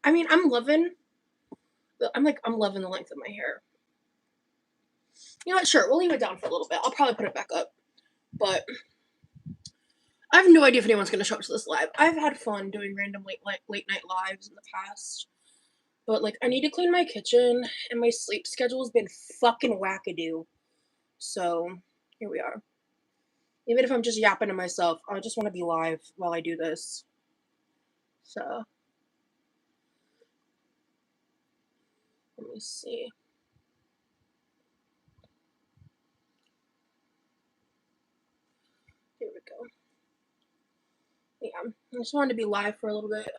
I mean, I'm loving the length of my hair. You know what? Sure, we'll leave it down for a little bit. I'll probably put it back up. But I have no idea if anyone's going to show up to this live. I've had fun doing random late night lives in the past. But, like, I need to clean my kitchen, and my sleep schedule's been fucking wackadoo. So, here we are. Even if I'm just yapping to myself, I just want to be live while I do this. So, let me see. Here we go. Yeah, I just wanted to be live for a little bit.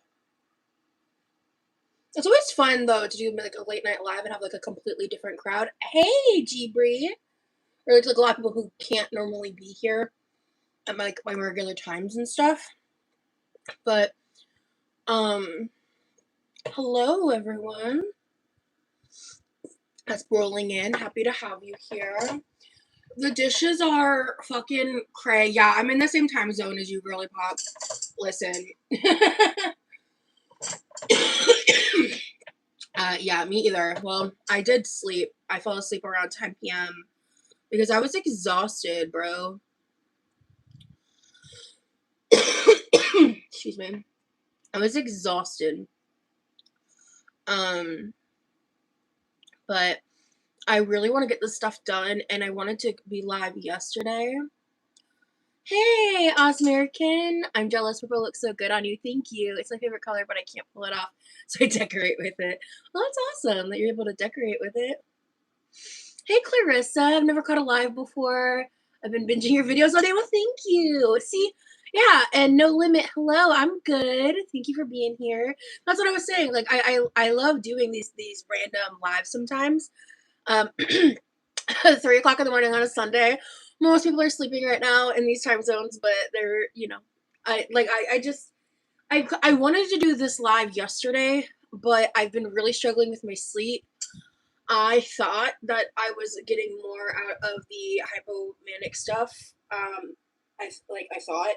It's always fun, though, to do, like, a late night live and have, like, a completely different crowd. Hey, G-Bree! Or, like, a lot of people who can't normally be here at, my regular times and stuff. But, hello, everyone. That's rolling in. Happy to have you here. The dishes are fucking cray. Yeah, I'm in the same time zone as you, girly pop. Listen. Yeah, me either. Well, I did sleep. I fell asleep around 10 p.m. because I was exhausted, bro. Excuse me. I was exhausted. But I really want to get this stuff done, and I wanted to be live yesterday. Hey, Osmerican. I'm jealous. Purple looks so good on you. Thank you. It's my favorite color, but I can't pull it off, so I decorate with it. Well, that's awesome that you're able to decorate with it. Hey, Clarissa. I've never caught a live before. I've been binging your videos all day. Well, thank you. See? Yeah, and No Limit. Hello, I'm good. Thank you for being here. That's what I was saying. Like, I love doing these random lives sometimes. 3 o'clock in the morning on a Sunday. Most people are sleeping right now in these time zones, but they're, you know, I wanted to do this live yesterday, but I've been really struggling with my sleep. I thought that I was getting more out of the hypomanic stuff. I thought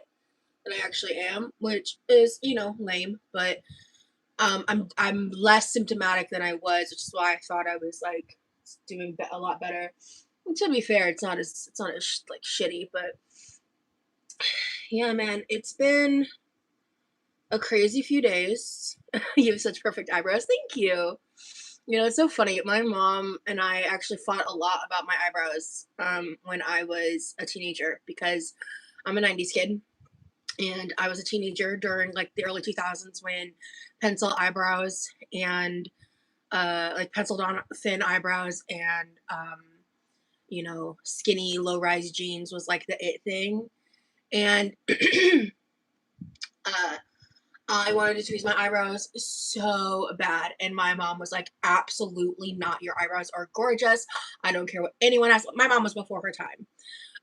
than I actually am, which is, you know, lame, but I'm less symptomatic than I was, which is why I thought I was like doing a lot better. And to be fair, it's not as like shitty, but yeah, man, it's been a crazy few days. You have such perfect eyebrows. Thank you. You know, it's so funny. My mom and I actually fought a lot about my eyebrows when I was a teenager because I'm a 90s kid. And I was a teenager during like the early 2000s when pencil eyebrows and like penciled on thin eyebrows and you know, skinny low-rise jeans was like the it thing. And I wanted to tweeze my eyebrows so bad, and my mom was like, absolutely not. Your eyebrows are gorgeous. I don't care what anyone asks. My mom was before her time.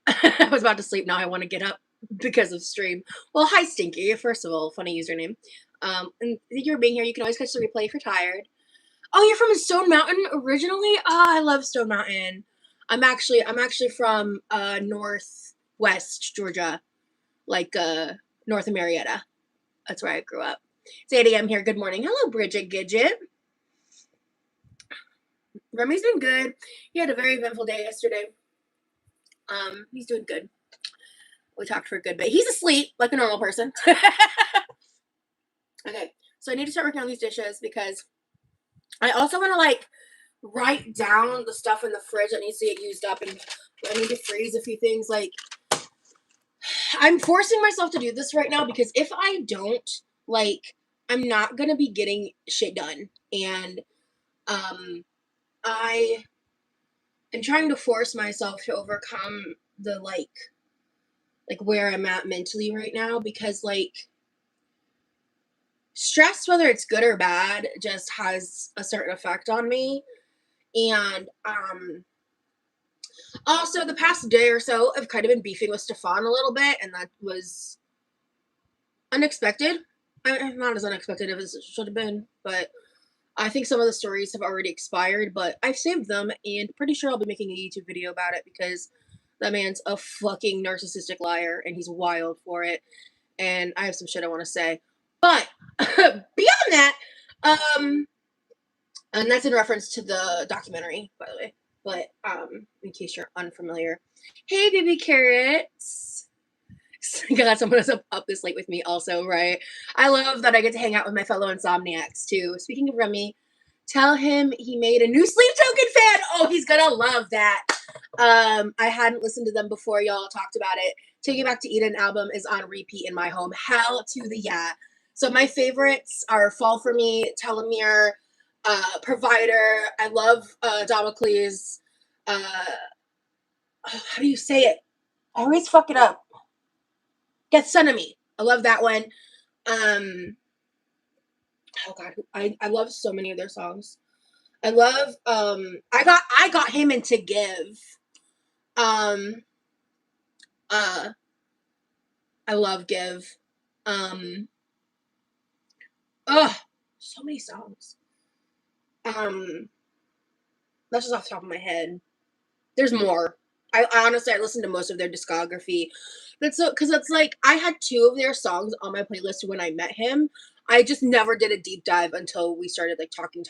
I was about to sleep. Now I want to get up because of stream. Well, hi, Stinky. First of all, funny username. And thank you for being here. You can always catch the replay if you're tired. Oh, you're from Stone Mountain originally? I love Stone Mountain. I'm actually from northwest Georgia, like north of Marietta. That's where I grew up. It's 8 a.m. here. Good morning. Hello, Bridget Gidget. Remy's been good. He had a very eventful day yesterday. He's doing good. We talked for a good bit. He's asleep like a normal person. Okay, so I need to start working on these dishes because I also want to like write down the stuff in the fridge that needs to get used up, and I need to freeze a few things. Like, I'm forcing myself to do this right now because if I don't, like, I'm not gonna be getting shit done. And I am trying to force myself to overcome the like where I'm at mentally right now, because like stress, whether it's good or bad, just has a certain effect on me. And also the past day or so I've kind of been beefing with Stefan a little bit, and that was unexpected. Not as unexpected as it should have been, but I think some of the stories have already expired, but I've saved them, and pretty sure I'll be making a YouTube video about it because that man's a fucking narcissistic liar, and he's wild for it, and I have some shit I want to say. But beyond that, Um, and that's in reference to the documentary, by the way. But in case you're unfamiliar, hey, baby carrots. God, someone is up this late with me, also, right? I love that I get to hang out with my fellow insomniacs too. Speaking of Remy, tell him he made a new Sleep Token fan. Oh, he's gonna love that. I hadn't listened to them before y'all talked about it. Take It Back to Eden album is on repeat in my home. Hell to the yeah. So my favorites are Fall For Me, Telomere, Provider. I love Damocles. How do you say it? I always fuck it up. Gethsemane. I love that one. Oh god, I love so many of their songs. I love I got him into Give. Uh I love Give. Oh, so many songs. That's just off the top of my head. There's more. I honestly I listened to most of their discography. That's so because it's like I had 2 of their songs on my playlist when I met him. I just never did a deep dive until we started like talking.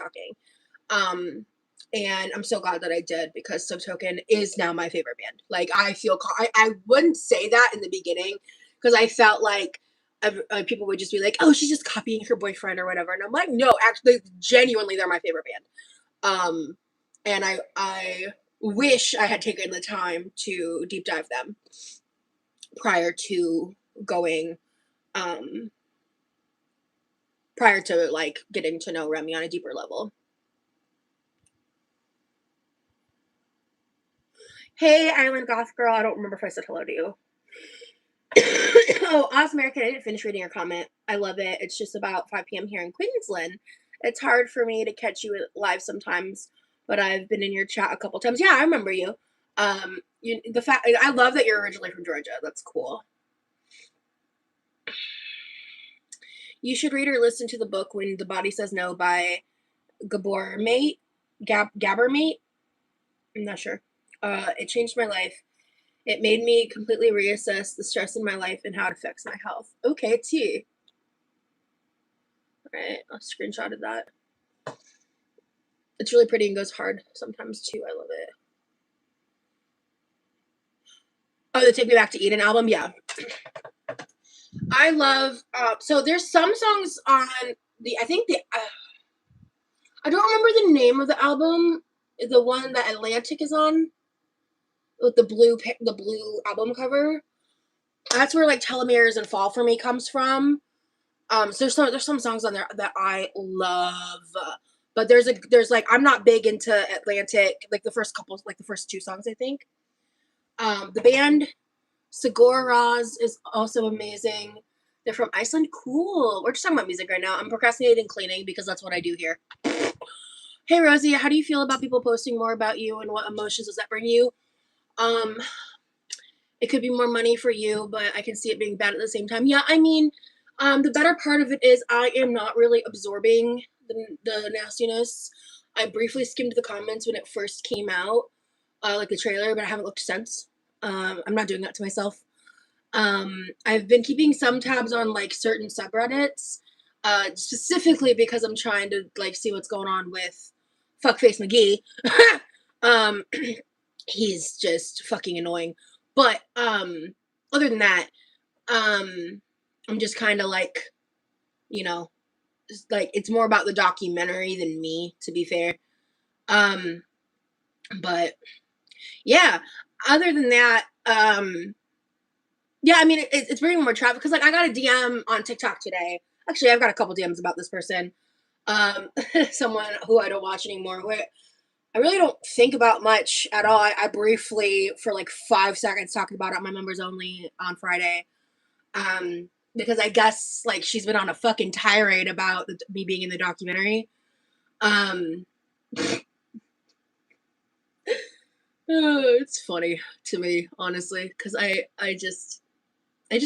And I'm so glad that I did because Subtoken is now my favorite band. Like I feel I wouldn't say that in the beginning because I felt like people would just be like, oh, she's just copying her boyfriend or whatever, and I'm like, no, actually, genuinely, they're my favorite band. And I wish I had taken the time to deep dive them prior to going, prior to like getting to know Remy on a deeper level. Hey, Island Goth Girl. I don't remember if I said hello to you. Oh, Oz American, I didn't finish reading your comment. I love it. It's just about 5 p.m. here in Queensland. It's hard for me to catch you live sometimes, but I've been in your chat a couple times. Yeah, I remember you. The fact I love that you're originally from Georgia. That's cool. You should read or listen to the book When the Body Says No by Gabor Mate. I'm not sure. It changed my life. It made me completely reassess the stress in my life and how it affects my health. Okay, T. All right, I'll screenshotted that. It's really pretty and goes hard sometimes too. I love it. Oh, the Take Me Back to Eden album? Yeah. I love, so there's some songs on I don't remember the name of the album, the one that Atlantic is on, with the blue album cover. That's where like Telomeres and Fall For Me comes from. So there's some songs on there that I love, but there's like I'm not big into Atlantic, like the first 2 songs I think. The band Sigur is also amazing. They're from Iceland. Cool. We're just talking about music right now. I'm procrastinating cleaning because that's what I do here. Hey Rosie, how do you feel about people posting more about you and what emotions does that bring you? It could be more money for you, but I can see it being bad at the same time. Yeah, I mean, the better part of it is I am not really absorbing the nastiness. I briefly skimmed the comments when it first came out, like the trailer, but I haven't looked since. I'm not doing that to myself. I've been keeping some tabs on like certain subreddits, specifically because I'm trying to like see what's going on with Fuckface McGee. He's just fucking annoying. But other than that, I'm just kind of like, you know, like it's more about the documentary than me, to be fair. But yeah, other than that, yeah, I mean, it's bringing more traffic because like I got a DM on TikTok today. Actually, I've got a couple DMs about this person. Someone who I don't watch anymore. Where I really don't think about much at all. I briefly, for like 5 seconds, talked about it on my members only on Friday. Because I guess like she's been on a fucking tirade about me being in the documentary. It's funny to me, honestly, because I just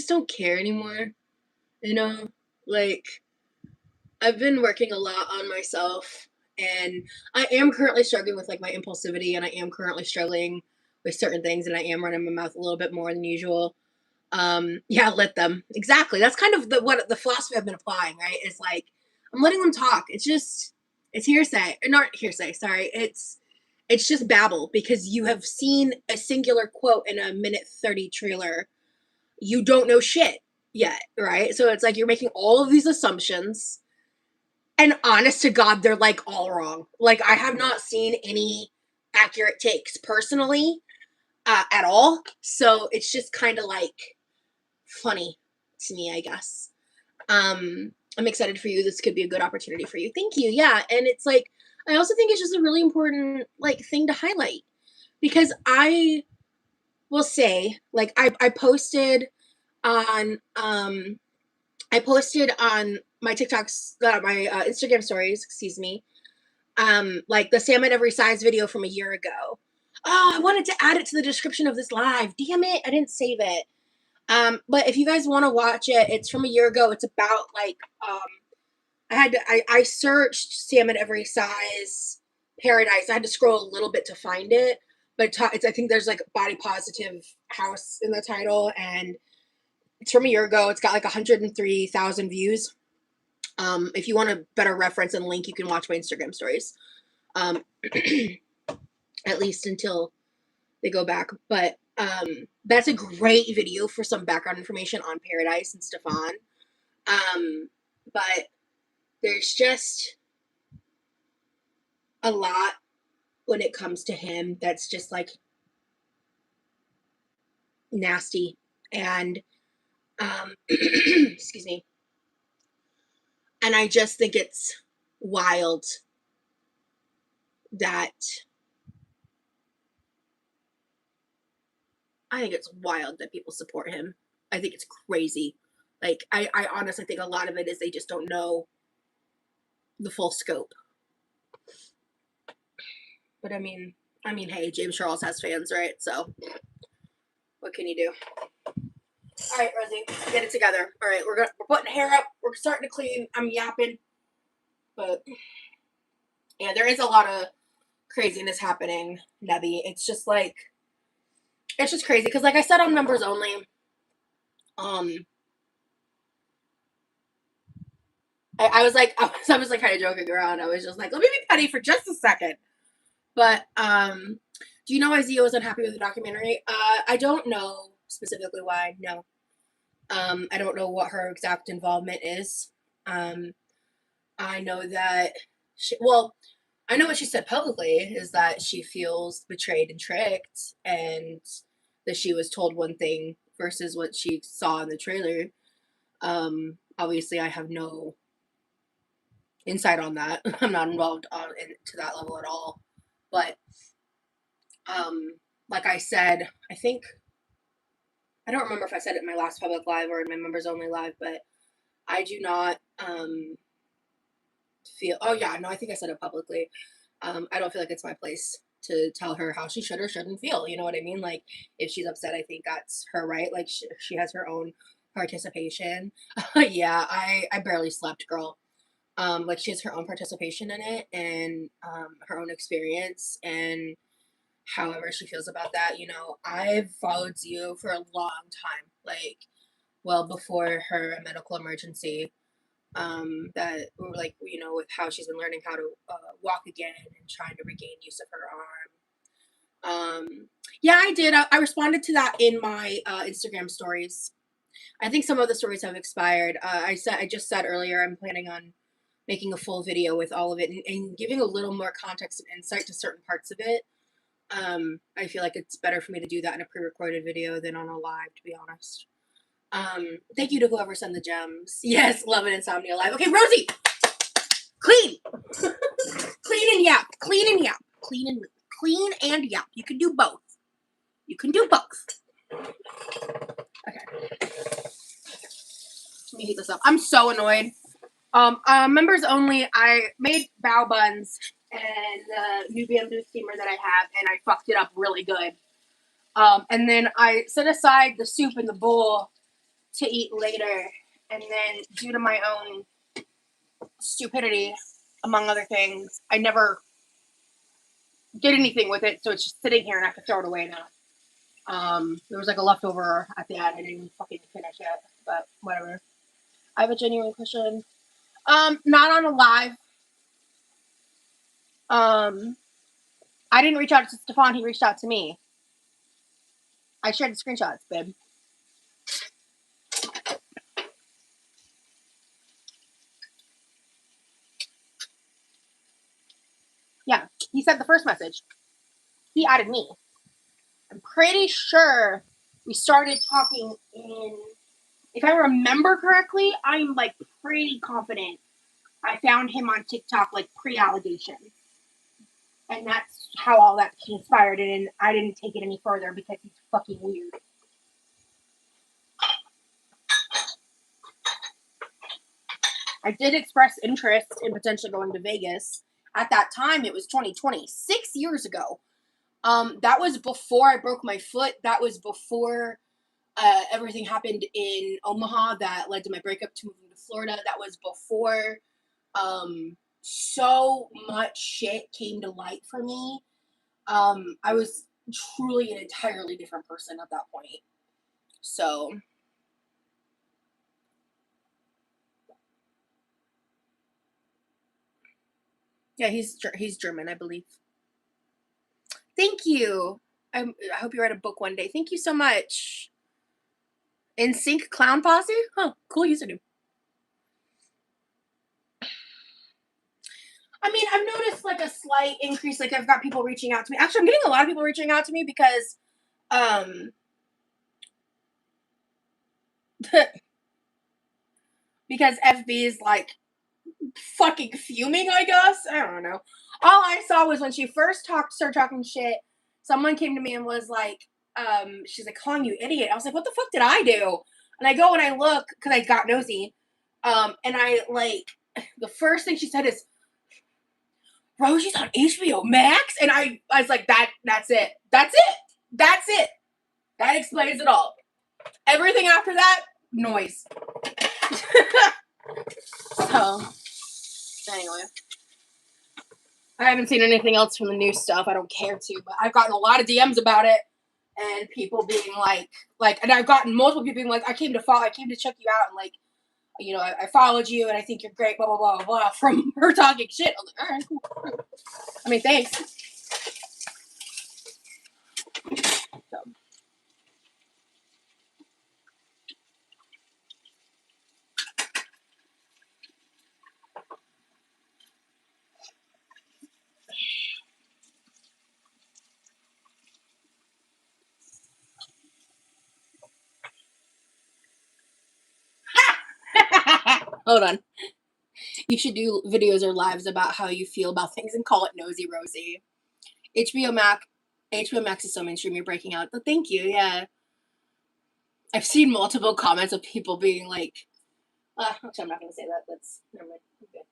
don't care anymore. You know, like I've been working a lot on myself, and I am currently struggling with like my impulsivity, and I am currently struggling with certain things, and I am running my mouth a little bit more than usual. Yeah, let them. Exactly. That's kind of what the philosophy I've been applying, right? It's like I'm letting them talk. It's hearsay. Not hearsay, sorry. It's just babble because you have seen a singular quote in a minute 30 trailer. You don't know shit yet, right? So it's like you're making all of these assumptions, and honest to God, they're like all wrong. Like, I have not seen any accurate takes personally at all. So it's just kind of like funny to me, I guess. I'm excited for you. This could be a good opportunity for you. Thank you. Yeah. And it's like, I also think it's just a really important like thing to highlight because I will say, like, I posted on my TikToks, my Instagram stories, excuse me, like the Sam at Every Size video from a year ago. Oh, I wanted to add it to the description of this live. Damn it, I didn't save it. But if you guys want to watch it, it's from a year ago. It's about like I searched Sam at Every Size Paradise. I had to scroll a little bit to find it, but I think there's like body positive house in the title, and it's from a year ago. It's got like 103,000 views. If you want a better reference and link, you can watch my Instagram stories. At least until they go back. But that's a great video for some background information on Paradise and Stefan. But there's just a lot when it comes to him that's just like nasty. And excuse me. And I just think it's wild that people support him. I think it's crazy. Like, I honestly think a lot of it is they just don't know the full scope. But I mean, hey, James Charles has fans, right? So what can you do? All right, Rosie, get it together. All right, we're putting hair up. We're starting to clean. I'm yapping, but yeah, there is a lot of craziness happening, Nebby. It's just crazy because, like I said, on members only. I was like kind of joking around. I was just like, let me be petty for just a second. But do you know why Zia was unhappy with the documentary? I don't know specifically why. No. I don't know what her exact involvement is. I know that I know what she said publicly is that she feels betrayed and tricked, and that she was told one thing versus what she saw in the trailer. Obviously, I have no insight on that. I'm not involved to that level at all. But like I said, I don't remember if I said it in my last public live or in my members only live, but I do not feel. Oh yeah, no, I think I said it publicly. I don't feel like it's my place to tell her how she should or shouldn't feel. You know what I mean? Like, if she's upset, I think that's her right. Like, she has her own participation. Yeah, I barely slept, girl. Like, she has her own participation in it and her own experience, and however she feels about that. You know, I've followed Zio for a long time, like well before her medical emergency. That, like, you know, with how she's been learning how to walk again and trying to regain use of her arm. Yeah, I did. I responded to that in my Instagram stories. I think some of the stories have expired. I just said earlier I'm planning on making a full video with all of it and giving a little more context and insight to certain parts of it. I feel like it's better for me to do that in a pre-recorded video than on a live, to be honest. Thank you to whoever sent the gems. Yes, love and insomnia live. Okay, Rosie, clean, clean and yap, clean and yap, clean and yap. You can do both. You can do both. Okay. Let me heat this up. I'm so annoyed. Members only. I made bao buns and the new bamboo steamer that I have, and I fucked it up really good. And then I set aside the soup in the bowl to eat later, and then due to my own stupidity, among other things, I never did anything with it, so it's just sitting here and I have to throw it away now. There was like a leftover at the end. I didn't even fucking finish it, but whatever. I have a genuine question. Not on a live. I didn't reach out to Stefan. He reached out to me. I shared the screenshots, babe. Yeah, he sent the first message. He added me. I'm pretty sure we started talking in, if I remember correctly, I'm like pretty confident I found him on TikTok like pre-allegation. And that's how all that transpired, and I didn't take it any further because he's fucking weird. I did express interest in potentially going to Vegas. At that time, it was 2020, 6 years ago. That was before I broke my foot. That was before everything happened in Omaha that led to my breakup to moving to Florida. That was before so much shit came to light for me. I was truly an entirely different person at that point. So, yeah, he's German, I believe. Thank you. I hope you write a book one day. Thank you so much. In Sync Clown Posse? Huh, cool username. I mean, I've noticed like a slight increase. Like I've got people reaching out to me. Actually, I'm getting a lot of people reaching out to me because, because FB is like fucking fuming, I guess. I don't know. All I saw was when she first started talking shit, someone came to me and was like, she's like calling you idiot. I was like, what the fuck did I do? And I go and I look because I got nosy. And I like the first thing she said is, Rosie's on HBO Max, and I was like, that's it. That's it. That's it. That explains it all. Everything after that, noise. So, anyway. I haven't seen anything else from the new stuff. I don't care to, but I've gotten a lot of DMs about it, and people being like, and I've gotten multiple people being like, I came to check you out, and like, you know, I followed you, and I think you're great, blah blah blah blah blah. From her talking shit, I was like, all right, cool. I mean, thanks. So. Hold on. You should do videos or lives about how you feel about things and call it Nosy Rosie. HBO Max is so mainstream, you're breaking out. But thank you, yeah. I've seen multiple comments of people being like, actually, I'm not going to say that. That's, never mind. Okay.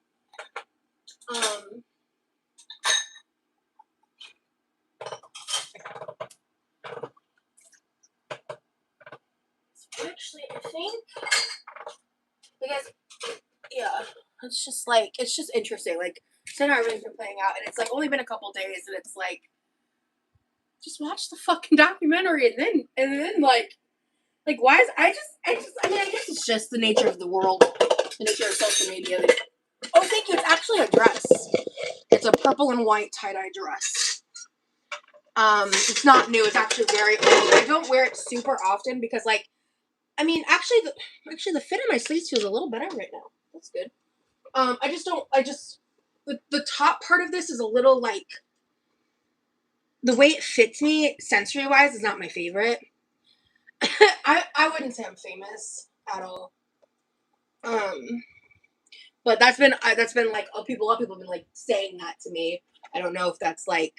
Actually, I think, because, yeah, it's just interesting. Like, so how everything's been playing out, and it's like only been a couple days, and it's like, just watch the fucking documentary, and then like why is I mean, I guess it's just the nature of the world, the nature of social media. Oh, thank you. It's actually a dress. It's a purple and white tie-dye dress. It's not new. It's actually very old. I don't wear it super often because, like, I mean, actually, the fit of my sleeves feels a little better right now. That's good. The top part of this is a little, like, the way it fits me, sensory-wise, is not my favorite. I wouldn't say I'm famous at all. But that's been like, a lot of people have been like saying that to me. I don't know if that's like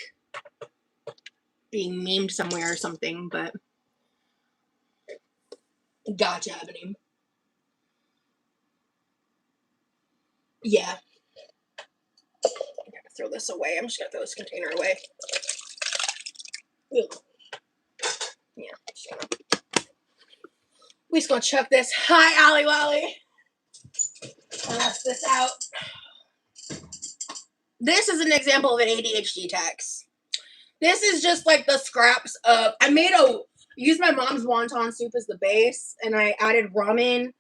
being memed somewhere or something, but gotcha, Ebony. Yeah. I gotta throw this away. I'm just gonna throw this container away. Ugh. Yeah. We just gonna chuck this. Hi, Ollie Wally. Pass this out. This is an example of an ADHD text. This is just like the scraps of. Used my mom's wonton soup as the base, and I added ramen,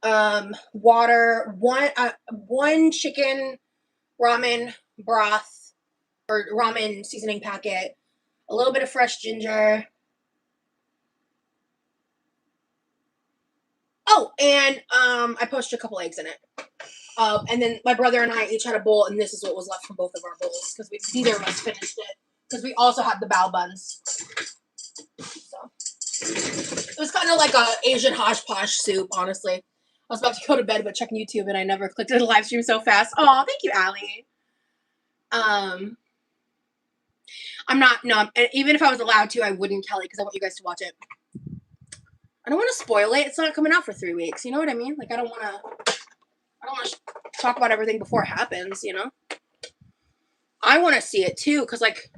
water, one chicken ramen broth or ramen seasoning packet, a little bit of fresh ginger. Oh, and I poached a couple eggs in it. And then my brother and I each had a bowl, and this is what was left from both of our bowls because neither of us finished it because we also had the bao buns. So it was kind of like a Asian hodgepodge soup, honestly. I was about to go to bed, but checking YouTube, and I never clicked on the live stream so fast. Oh, thank you, Allie. I'm not, no, even if I was allowed to, I wouldn't, Kelly, because I want you guys to watch it. I don't want to spoil it. It's not coming out for 3 weeks. You know what I mean? Like, I don't want to talk about everything before it happens, you know? I want to see it, too, because, like,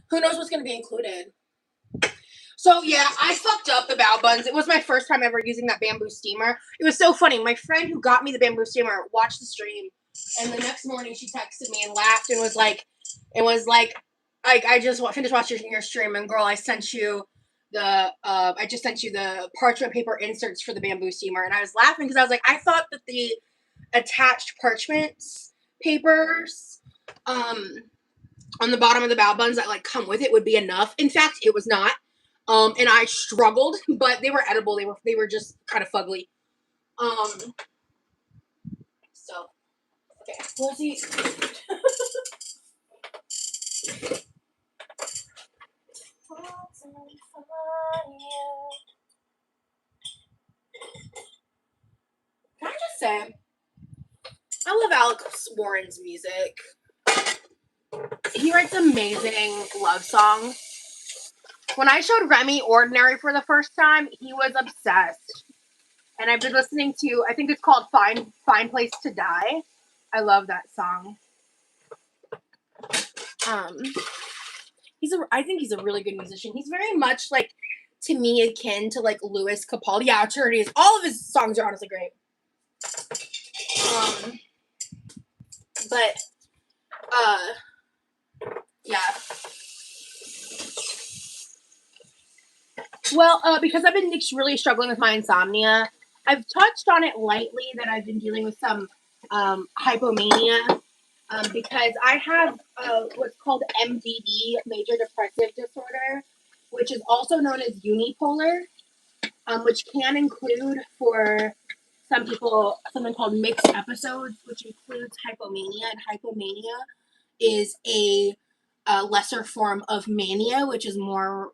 who knows what's going to be included. So, yeah, I fucked up the bao buns. It was my first time ever using that bamboo steamer. It was so funny. My friend who got me the bamboo steamer watched the stream, and the next morning she texted me and laughed and was like, I just finished watching your stream, and girl, I just sent you the parchment paper inserts for the bamboo steamer, and I was laughing because I was like, I thought that the attached parchment papers, on the bottom of the bao buns that like come with it would be enough. In fact, it was not. And I struggled, but they were edible. They were just kind of fugly. So okay, we'll see. Can I just say, I love Alex Warren's music. He writes amazing love songs. When I showed Remy Ordinary for the first time, he was obsessed. And I've been listening to, I think it's called Fine Place to Die. I love that song. I think he's a really good musician. He's very much like, to me, akin to like Louis Capaldi. Yeah, sure it is. All of his songs are honestly great. But yeah. Well, because I've been really struggling with my insomnia, I've touched on it lightly that I've been dealing with some hypomania because I have what's called MDD, major depressive disorder, which is also known as unipolar, which can include for some people something called mixed episodes, which includes hypomania, and hypomania is a lesser form of mania, which is more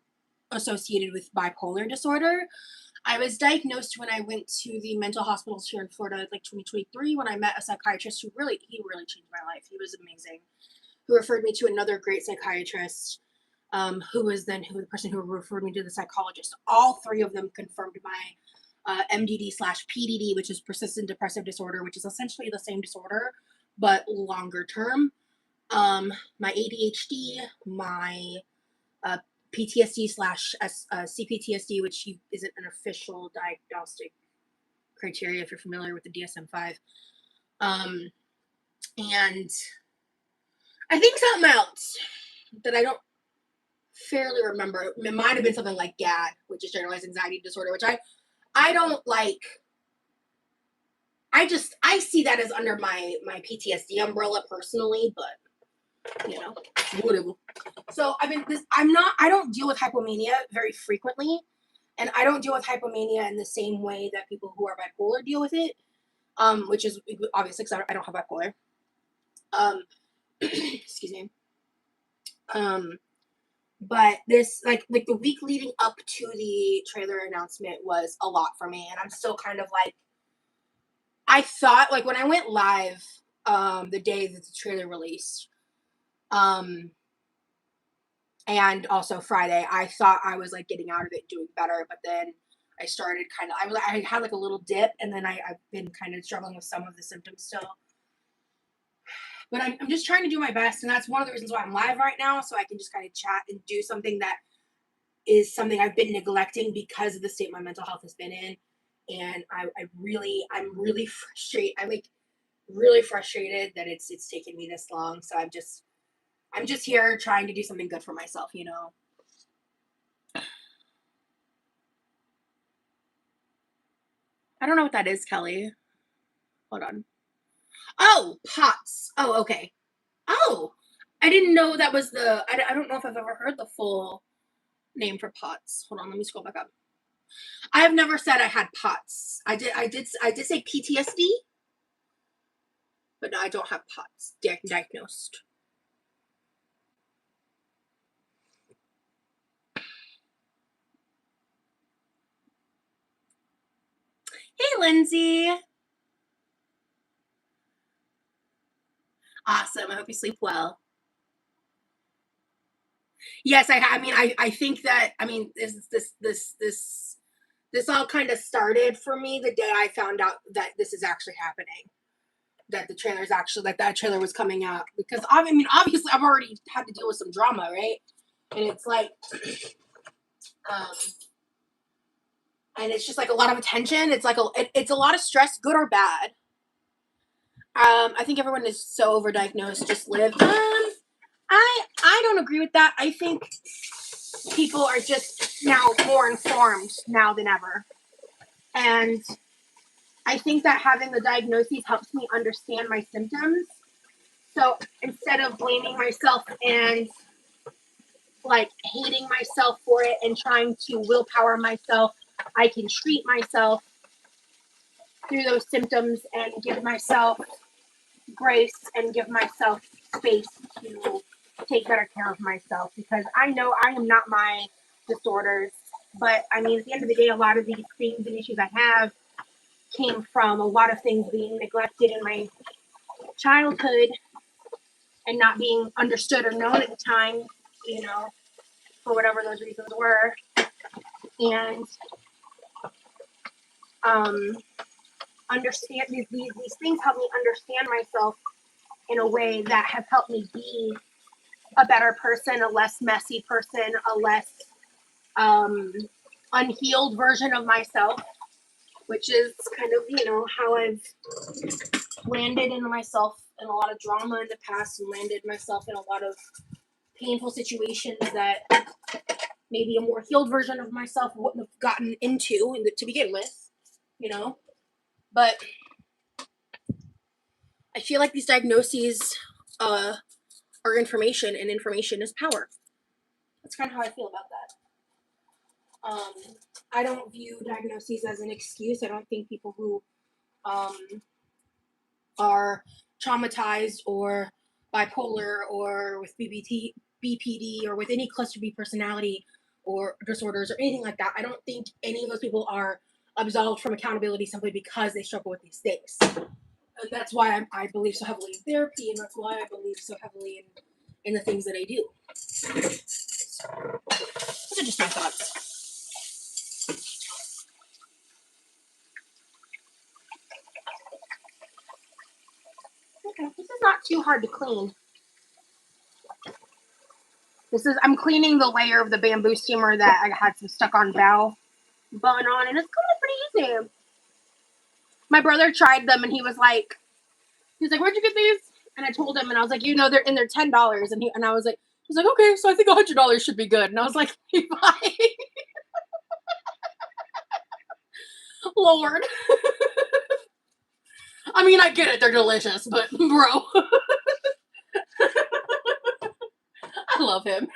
associated with bipolar disorder. I was diagnosed when I went to the mental hospitals here in Florida, like 2023, when I met a psychiatrist he really changed my life. He was amazing. Who referred me to another great psychiatrist, who was the person who referred me to the psychologist. All three of them confirmed my MDD/PDD, which is persistent depressive disorder, which is essentially the same disorder, but longer term. My ADHD, my PTSD/CPTSD, which isn't an official diagnostic criteria if you're familiar with the DSM-5. And I think something else that I don't fairly remember. It might have been something like GAD, which is generalized anxiety disorder, which I don't like. I see that as under my PTSD umbrella personally, but you know, whatever. So I don't deal with hypomania very frequently, and I don't deal with hypomania in the same way that people who are bipolar deal with it, which is obviously because I don't have bipolar. Excuse me. But this, like the week leading up to the trailer announcement was a lot for me, and I'm still kind of like, I thought, like, when I went live, the day that the trailer released, and also Friday, I thought I was like getting out of it, doing better, but then I started I had like a little dip, and then I've been kind of struggling with some of the symptoms still. But I'm just trying to do my best, and that's one of the reasons why I'm live right now, so I can just kind of chat and do something that is something I've been neglecting because of the state my mental health has been in. And I'm really frustrated. I'm like really frustrated that it's taken me this long. So I'm just here trying to do something good for myself, you know. I don't know what that is, Kelly. Hold on. Oh, POTS. Oh, okay. Oh, I didn't know that was I don't know if I've ever heard the full name for POTS. Hold on, let me scroll back up. I have never said I had POTS. I did say PTSD, but no, I don't have POTS diagnosed. Hey, Lindsay. Awesome. I hope you sleep well. Yes, I think that, this all kind of started for me the day I found out that this is actually happening. That the trailer's actually, like, that trailer was coming out. Because, obviously, I've already had to deal with some drama, right? And it's like, and it's just like a lot of attention. It's like it's a lot of stress, good or bad. I think everyone is so overdiagnosed. Just live. I don't agree with that. I think people are just now more informed now than ever, and I think that having the diagnoses helps me understand my symptoms. So instead of blaming myself and like hating myself for it and trying to willpower myself, I can treat myself through those symptoms and give myself grace and give myself space to take better care of myself, because I know I am not my disorders. But at the end of the day, a lot of these things and issues I have came from a lot of things being neglected in my childhood and not being understood or known at the time, for whatever those reasons were. And understand these things help me understand myself in a way that have helped me be a better person, a less messy person, a less unhealed version of myself, which is kind of, how I've landed in myself in a lot of drama in the past and landed myself in a lot of painful situations that maybe a more healed version of myself wouldn't have gotten into to begin with, But I feel like these diagnoses are information, and information is power. That's kind of how I feel about that. I don't view diagnoses as an excuse. I don't think people who are traumatized or bipolar or with BPD or with any cluster B personality or disorders or anything like that, I don't think any of those people are absolved from accountability simply because they struggle with these things. And that's why I believe so heavily in therapy, and that's why I believe so heavily in the things that I do. Those are just my thoughts. Okay, this is not too hard to clean. I'm cleaning the layer of the bamboo steamer that I had some stuck on bow bun on, and it's coming pretty easy. My brother tried them, and he was like, where'd you get these? And I told him, and I was like, they're $10. And I was like, he's like, okay, so I think $100 should be good. And I was like, fine. Lord. I get it, they're delicious, but bro. I love him.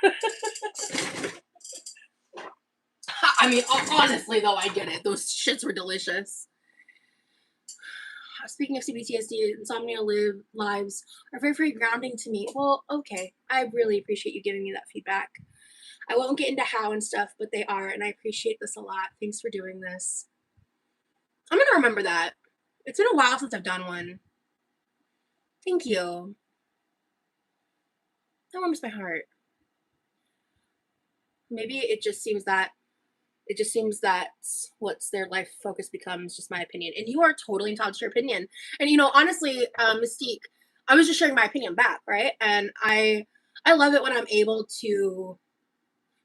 Honestly though, I get it. Those shits were delicious. Speaking of CBTSD, insomnia lives are very, very grounding to me. Well, okay. I really appreciate you giving me that feedback. I won't get into how and stuff, but they are, and I appreciate this a lot. Thanks for doing this. I'm going to remember that. It's been a while since I've done one. Thank you. That warms my heart. Maybe it just seems that what's their life focus becomes just my opinion. And you are totally entitled to your opinion. And honestly, Mystique, I was just sharing my opinion back, right? And I love it when I'm able to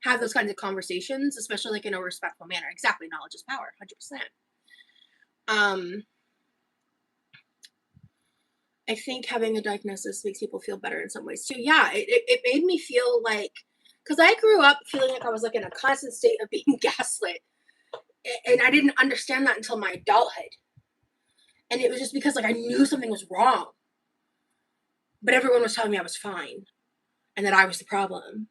have those kinds of conversations, especially like in a respectful manner. Exactly, knowledge is power, 100%. I think having a diagnosis makes people feel better in some ways too. Yeah, it made me feel like, because I grew up feeling like I was like in a constant state of being gaslit. And I didn't understand that until my adulthood. And it was just because, like, I knew something was wrong. But everyone was telling me I was fine. And that I was the problem.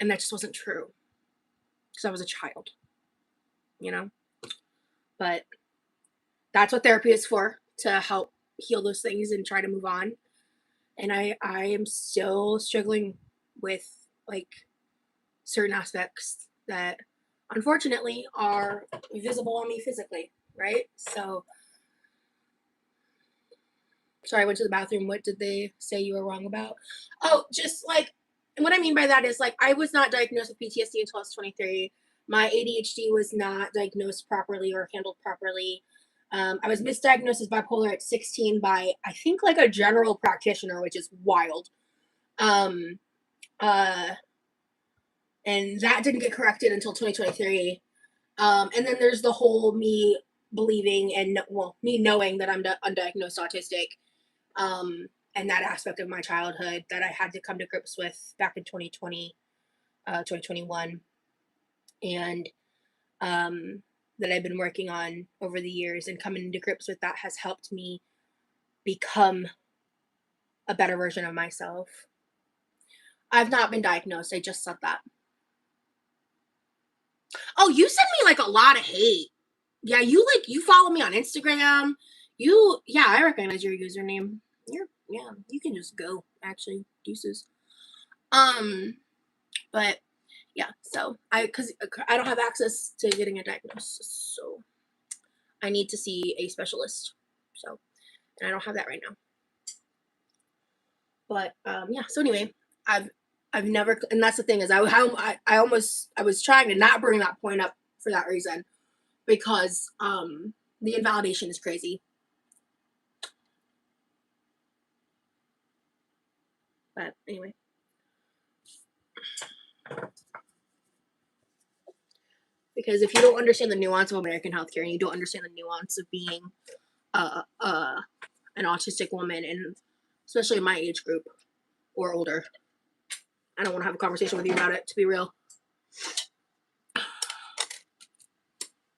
And that just wasn't true. Because I was a child. You know? But that's what therapy is for. To help heal those things and try to move on. And I am still struggling with, like, certain aspects that unfortunately are visible on me physically, right? So, sorry, I went to the bathroom. What did they say you were wrong about? Oh, just like, what I mean by that is, like, I was not diagnosed with PTSD until I was 23. My ADHD was not diagnosed properly or handled properly. I was misdiagnosed as bipolar at 16 by, I think, like, a general practitioner, which is wild. Um, uh, and that didn't get corrected until 2023. And then there's the whole me believing and, well, me knowing that I'm undiagnosed autistic, and that aspect of my childhood that I had to come to grips with back in 2020, 2021, and that I've been working on over the years, and coming to grips with that has helped me become a better version of myself. I've not been diagnosed. I just said that. Oh, you send me, like, a lot of hate. Yeah, you follow me on Instagram. Yeah, I recognize your username. Yeah, you can just go, actually. Deuces. But yeah, so because I don't have access to getting a diagnosis, so I need to see a specialist. So, and I don't have that right now. But yeah, so anyway, I've never, and that's the thing is, I was trying to not bring that point up for that reason, because the invalidation is crazy. But anyway, because if you don't understand the nuance of American healthcare, and you don't understand the nuance of being an autistic woman, and especially in my age group or older, I don't want to have a conversation with you about it, to be real.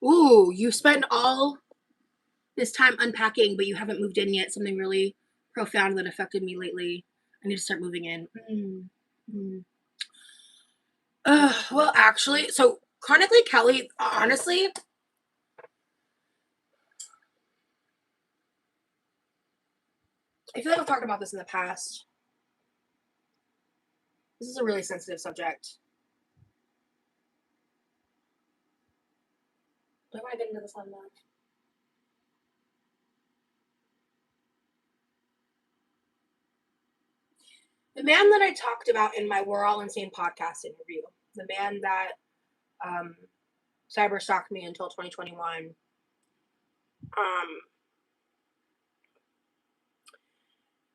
Ooh, you spent all this time unpacking, but you haven't moved in yet. Something really profound that affected me lately. I need to start moving in. Well, actually, so chronically Kelly, honestly, I feel like I've talked about this in the past. This is a really sensitive subject. Do I want to get into this on that? The man that I talked about in my We're All Insane podcast interview, the man that cyber stalked me until 2021,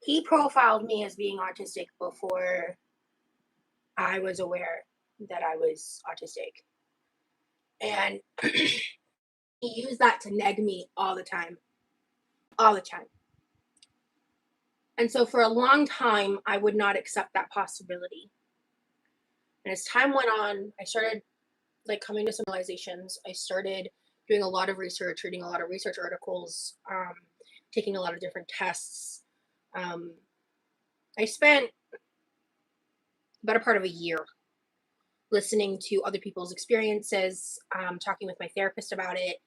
he profiled me as being autistic before I was aware that I was autistic. And he used that to neg me all the time. All the time. And so for a long time, I would not accept that possibility. And as time went on, I started, like, coming to some realizations. I started doing a lot of research, reading a lot of research articles, taking a lot of different tests. I spent the better part of a year listening to other people's experiences, talking with my therapist about it.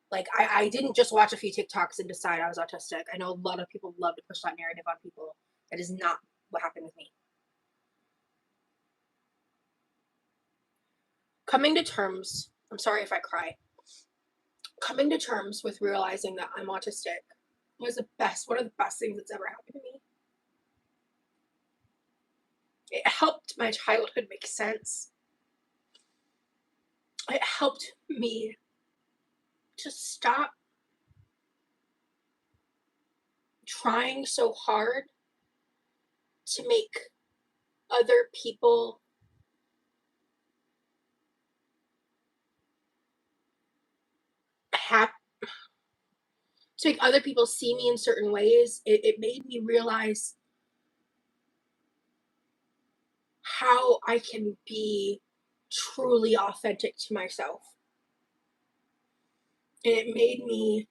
Like, I didn't just watch a few TikToks and decide I was autistic. I know a lot of people love to push that narrative on people. That is not what happened with me. Coming to terms, I'm sorry if I cry, coming to terms with realizing that I'm autistic was one of the best things that's ever happened to me. It helped my childhood make sense. It helped me to stop trying so hard to make other people happy, to make other people see me in certain ways. It made me realize how I can be truly authentic to myself. And it made me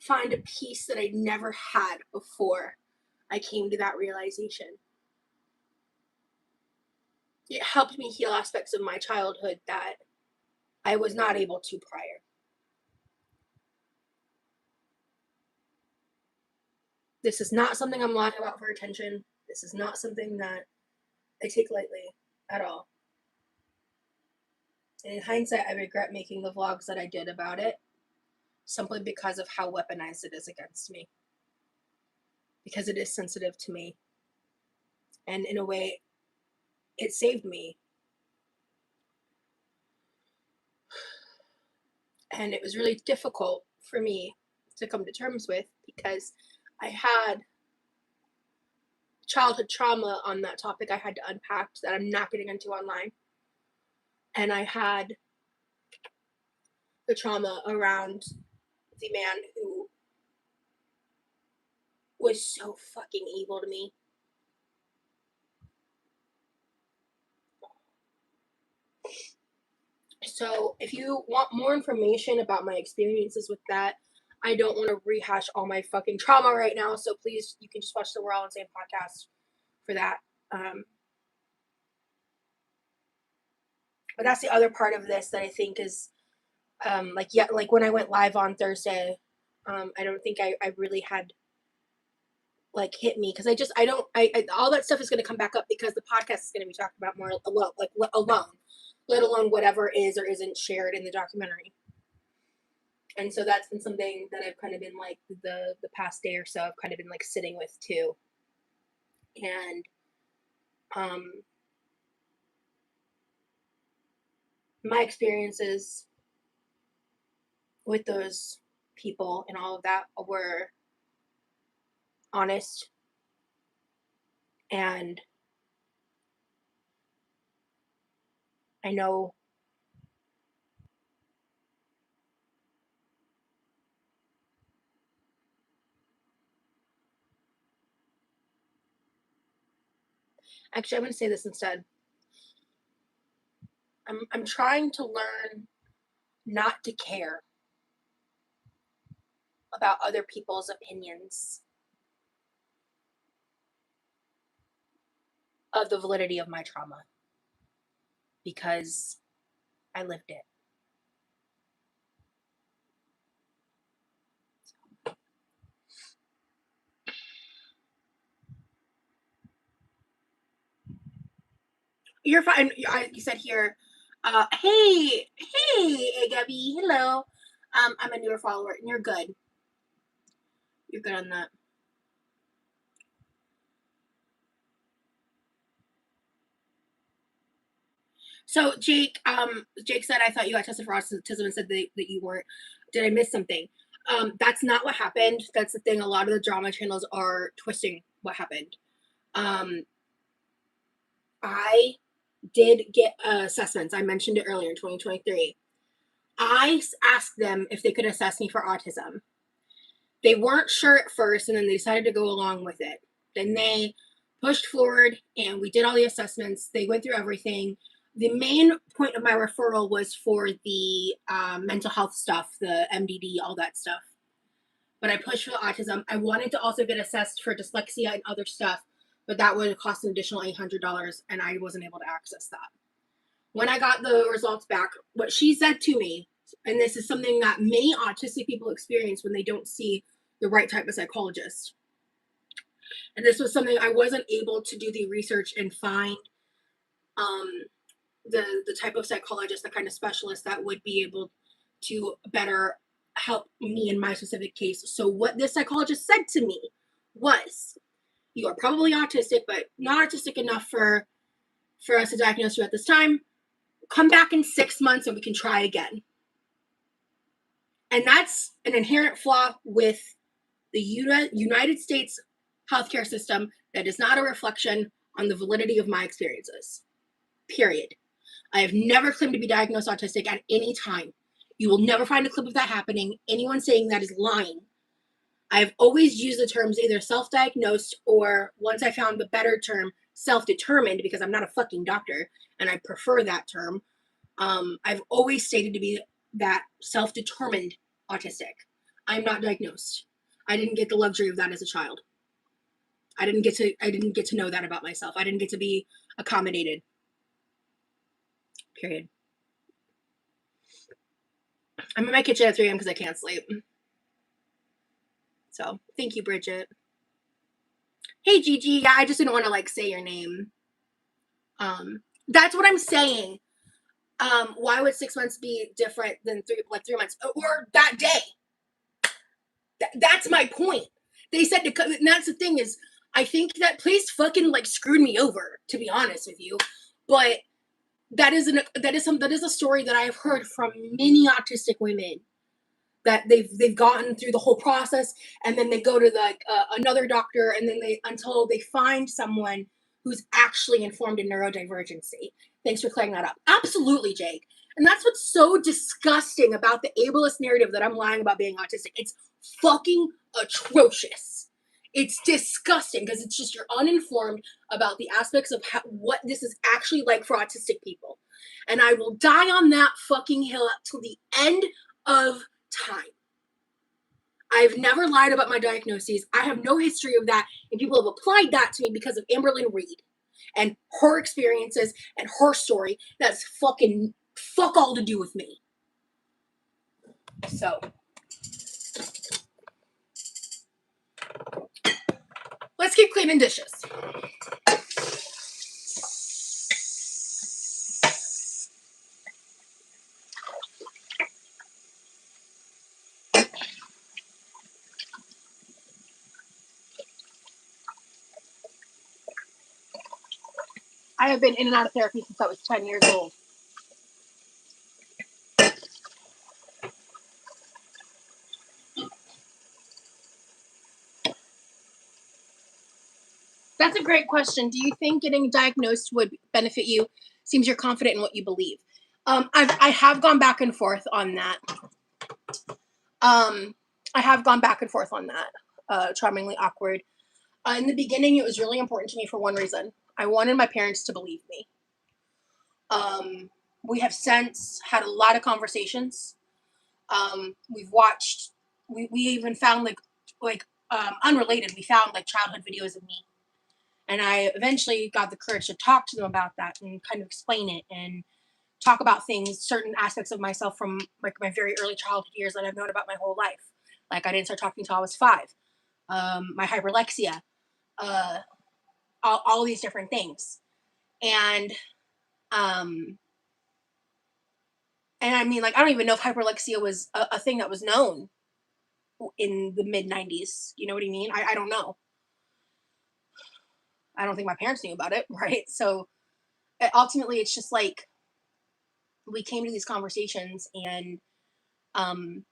find a peace that I'd never had before I came to that realization. It helped me heal aspects of my childhood that I was not able to prior. This is not something I'm lying about for attention. This is not something that I take lightly at all. And in hindsight, I regret making the vlogs that I did about it, simply because of how weaponized it is against me. Because it is sensitive to me. And in a way, it saved me. And it was really difficult for me to come to terms with, because I had childhood trauma on that topic I had to unpack that I'm not getting into online. And I had the trauma around the man who was so fucking evil to me. So if you want more information about my experiences with that, I don't want to rehash all my fucking trauma right now. So please, you can just watch the We're All Insane podcast for that. But that's the other part of this that I think is, like when I went live on Thursday, I don't think I really had like hit me, because all that stuff is going to come back up because the podcast is going to be talking about more alone, let alone whatever is or isn't shared in the documentary. And so that's been something that I've kind of been like the past day or so I've kind of been like sitting with too. And my experiences with those people and all of that were honest, and I know actually I'm going to say this instead. I'm trying to learn not to care about other people's opinions of the validity of my trauma, because I lived it. You're fine. You said here, hey, Gabby, hello. I'm a newer follower, and you're good. You're good on that. So Jake said, I thought you got tested for autism and said that you weren't. Did I miss something? That's not what happened. That's the thing. A lot of the drama channels are twisting what happened. I did get assessments. I mentioned it earlier in 2023. I asked them if they could assess me for autism. They weren't sure at first, and then they decided to go along with it. Then they pushed forward, and we did all the assessments. They went through everything. The main point of my referral was for the mental health stuff, the MDD, all that stuff. But I pushed for the autism. I wanted to also get assessed for dyslexia and other stuff, but that would cost an additional $800, and I wasn't able to access that. When I got the results back, what she said to me, and this is something that many autistic people experience when they don't see the right type of psychologist. And this was something I wasn't able to do the research and find the type of psychologist, the kind of specialist that would be able to better help me in my specific case. So what this psychologist said to me was, you are probably autistic, but not autistic enough for us to diagnose you at this time. Come back in 6 months and we can try again. And that's an inherent flaw with the United States healthcare system that is not a reflection on the validity of my experiences. Period. I have never claimed to be diagnosed autistic at any time. You will never find a clip of that happening. Anyone saying that is lying. I have always used the terms either self-diagnosed or, once I found the better term, self-determined, because I'm not a fucking doctor and I prefer that term. I've always stated to be that self-determined autistic. I'm not diagnosed. I didn't get the luxury of that as a child. I didn't get to know that about myself. I didn't get to be accommodated. Period. I'm in my kitchen at 3 a.m. because I can't sleep. So thank you, Bridget. Hey, Gigi. Yeah, I just didn't want to like say your name. That's what I'm saying. Why would 6 months be different than 3 months or that day? That's my point. They said to come, and that's the thing is, I think that place fucking like screwed me over, to be honest with you. But that is a story that I've heard from many autistic women, that they've gotten through the whole process, and then they go to like another doctor, and then until they find someone who's actually informed in neurodivergency. Thanks for clearing that up. Absolutely, Jake. And that's what's so disgusting about the ableist narrative that I'm lying about being autistic. It's fucking atrocious. It's disgusting because it's just you're uninformed about the aspects of what this is actually like for autistic people. And I will die on that fucking hill up till the end of time. I've never lied about my diagnoses. I have no history of that, and people have applied that to me because of Amberlynn Reed and her experiences and her story. That's fucking fuck all to do with me. So let's keep cleaning dishes. I have been in and out of therapy since I was 10 years old. That's a great question. Do you think getting diagnosed would benefit you? Seems you're confident in what you believe. I have gone back and forth on that. Charmingly awkward. In the beginning, it was really important to me for one reason. I wanted my parents to believe me. We have since had a lot of conversations. We've watched, we even found unrelated, we found like childhood videos of me. And I eventually got the courage to talk to them about that and kind of explain it and talk about things, certain aspects of myself from like my very early childhood years that I've known about my whole life. Like I didn't start talking until I was 5. My hyperlexia, all these different things. And I mean, like, I don't even know if hyperlexia was a thing that was known in the mid 90s. You know what I mean? I don't know. I don't think my parents knew about it, right? So ultimately, it's just like we came to these conversations, and I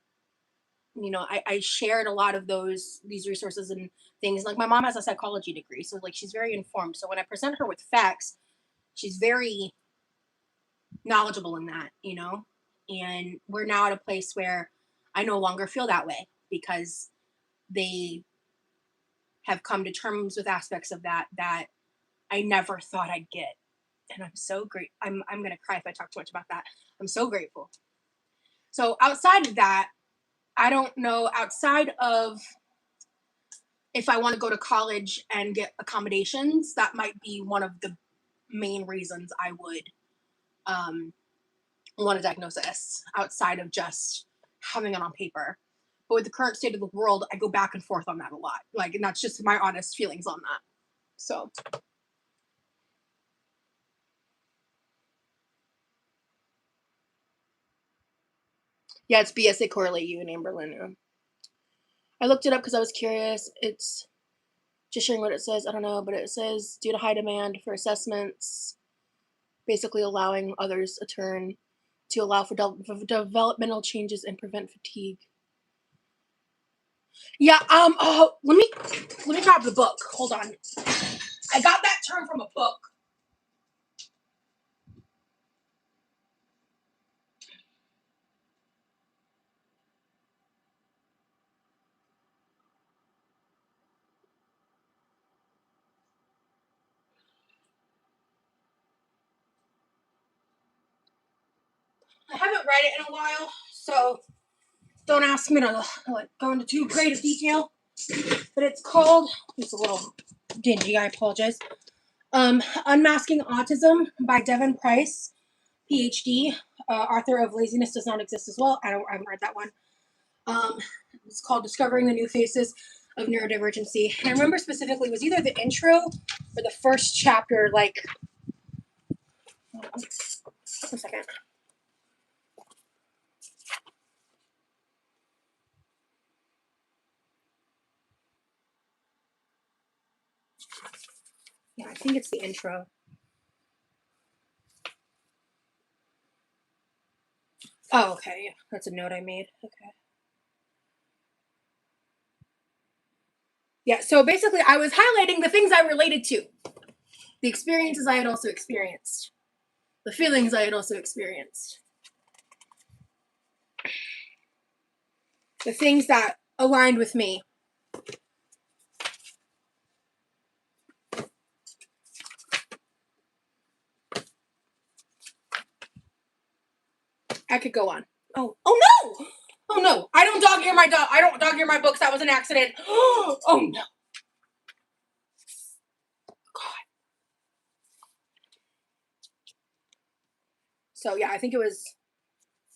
shared a lot of these resources and things. Like my mom has a psychology degree, so like she's very informed. So when I present her with facts, she's very knowledgeable in that, and we're now at a place where I no longer feel that way because they have come to terms with aspects of that I never thought I'd get. And I'm so great. I'm going to cry if I talk too much about that. I'm so grateful. So outside of that, I don't know, outside of if I want to go to college and get accommodations, that might be one of the main reasons I would want a diagnosis outside of just having it on paper. But with the current state of the world, I go back and forth on that a lot. Like, and that's just my honest feelings on that. So. Yeah, it's BS. They correlate you and Amberlynn. I looked it up because I was curious. It's just showing what it says. I don't know, but it says due to high demand for assessments, basically allowing others a turn to allow for developmental changes and prevent fatigue. Yeah. Oh, let me grab the book. Hold on. I got that term from a book. I haven't read it in a while, so don't ask me to like go into too great of detail. But it's called, it's a little dingy, I apologize. Unmasking Autism by Devin Price, PhD, author of Laziness Does Not Exist as well. I haven't read that one. It's called Discovering the New Faces of Neurodivergency. And I remember specifically it was either the intro or the first chapter, like, hold on, a second. Yeah, I think it's the intro. Oh, okay, yeah, that's a note I made. Okay. Yeah, so basically I was highlighting the things I related to. The experiences I had also experienced. The feelings I had also experienced. The things that aligned with me. I could go on. Oh no! Oh no! I don't dog ear my books. That was an accident. Oh no! God. So yeah, I think it was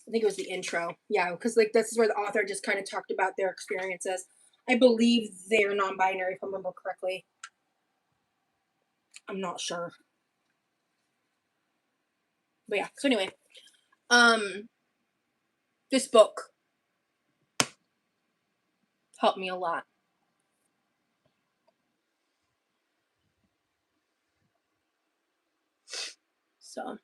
the intro. Yeah, because like this is where the author just kind of talked about their experiences. I believe they're non-binary, if I remember correctly. I'm not sure. But yeah, so anyway. This book helped me a lot. So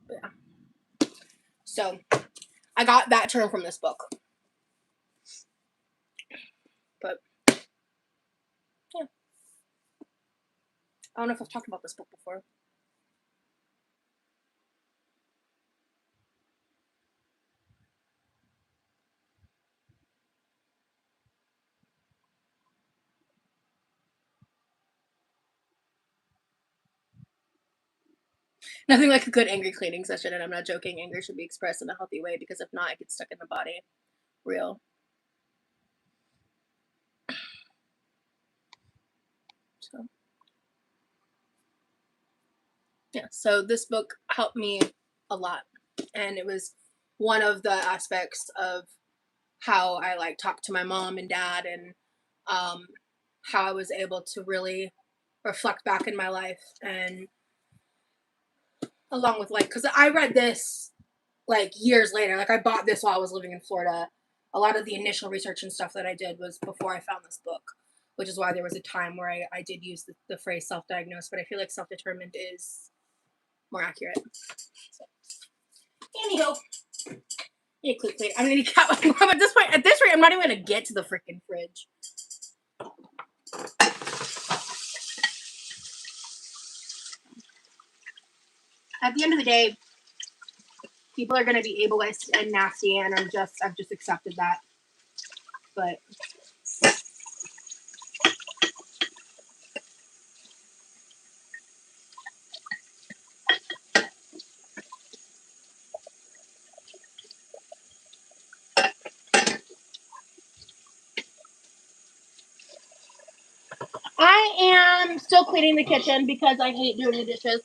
yeah. So I got that term from this book. But yeah. I don't know if I've talked about this book before. Nothing like a good angry cleaning session, and I'm not joking. Anger should be expressed in a healthy way, because if not, it gets stuck in the body. Real. So yeah, so this book helped me a lot, and it was one of the aspects of how I like talked to my mom and dad, and how I was able to really reflect back in my life, and along with like, because I read this like years later. Like I bought this while I was living in Florida. A lot of the initial research and stuff that I did was before I found this book, which is why there was a time where I did use the phrase self-diagnosed, but I feel like self-determined is more accurate. So, anyhow, yeah, quickly. I'm gonna at this rate, I'm not even gonna get to the freaking fridge. At the end of the day, people are gonna be ableist and nasty, and I've just accepted that. But I am still cleaning the kitchen because I hate doing the dishes.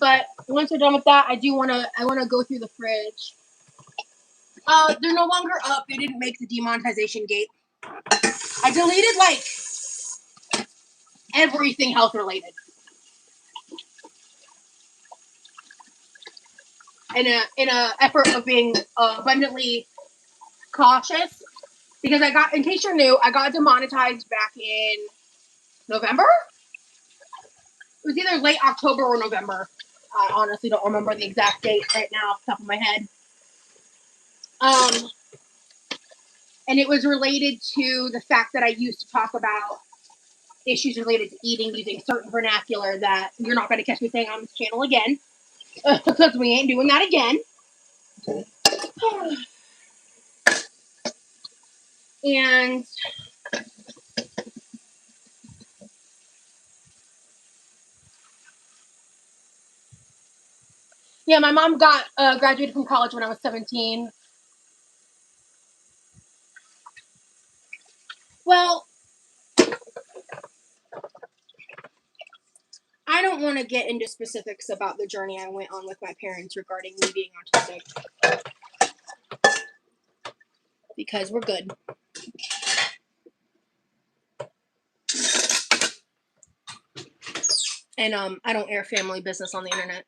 But once we're done with that, I wanna go through the fridge. They're no longer up. They didn't make the demonetization gate. I deleted like everything health related. In a effort of being abundantly cautious, because in case you're new, I got demonetized back in November. It was either late October or November. I honestly don't remember the exact date right now off the top of my head. And it was related to the fact that I used to talk about issues related to eating using certain vernacular that you're not going to catch me saying on this channel again, because we ain't doing that again. And Yeah, my mom got graduated from college when I was 17. Well, I don't want to get into specifics about the journey I went on with my parents regarding me being autistic because we're good. And I don't air family business on the internet.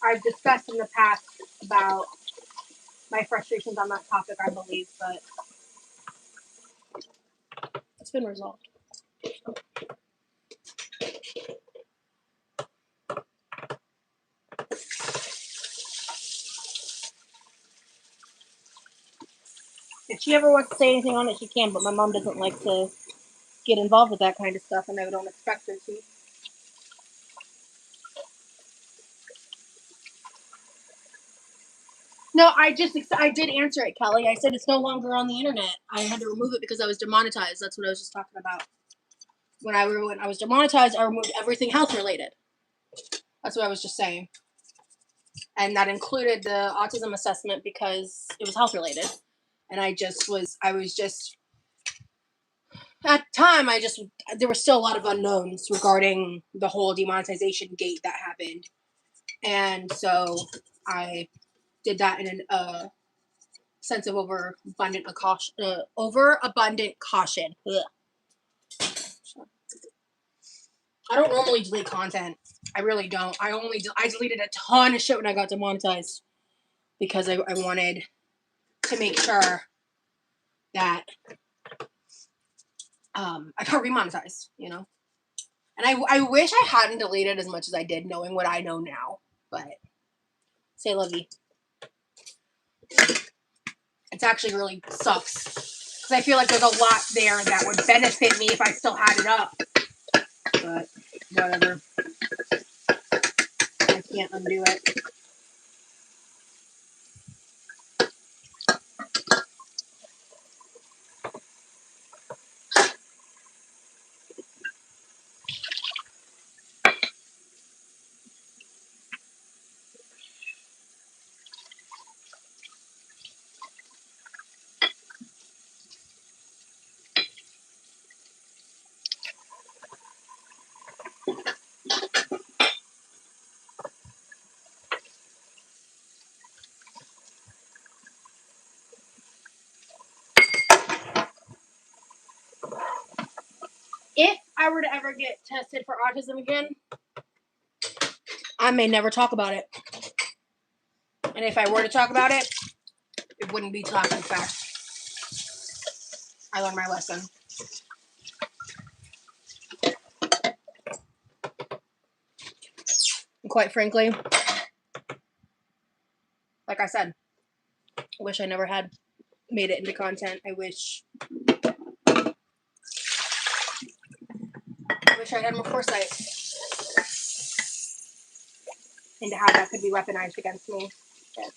I've discussed in the past about my frustrations on that topic, I believe, but it's been resolved. If she ever wants to say anything on it, she can, but my mom doesn't like to get involved with that kind of stuff, and I don't expect her to. No, I did answer it, Kelly. I said it's no longer on the internet. I had to remove it because I was demonetized. That's what I was just talking about. When I was demonetized, I removed everything health related. That's what I was just saying. And that included the autism assessment because it was health related. And I was just, at the time, there were still a lot of unknowns regarding the whole demonetization gate that happened. And so I did that in a sense of overabundant caution. Ugh. I don't normally delete content. I really don't. I deleted a ton of shit when I got demonetized because I wanted to make sure that I got remonetized, you know? And I wish I hadn't deleted as much as I did knowing what I know now. But say lovey. It's actually really sucks. Because I feel like there's a lot there that would benefit me if I still had it up. But whatever. I can't undo it. If I were to ever get tested for autism again, I may never talk about it. And if I were to talk about it, it wouldn't be talking facts. I learned my lesson. And quite frankly, like I said, I wish I never had made it into content. I wish I had more foresight into how that could be weaponized against me. But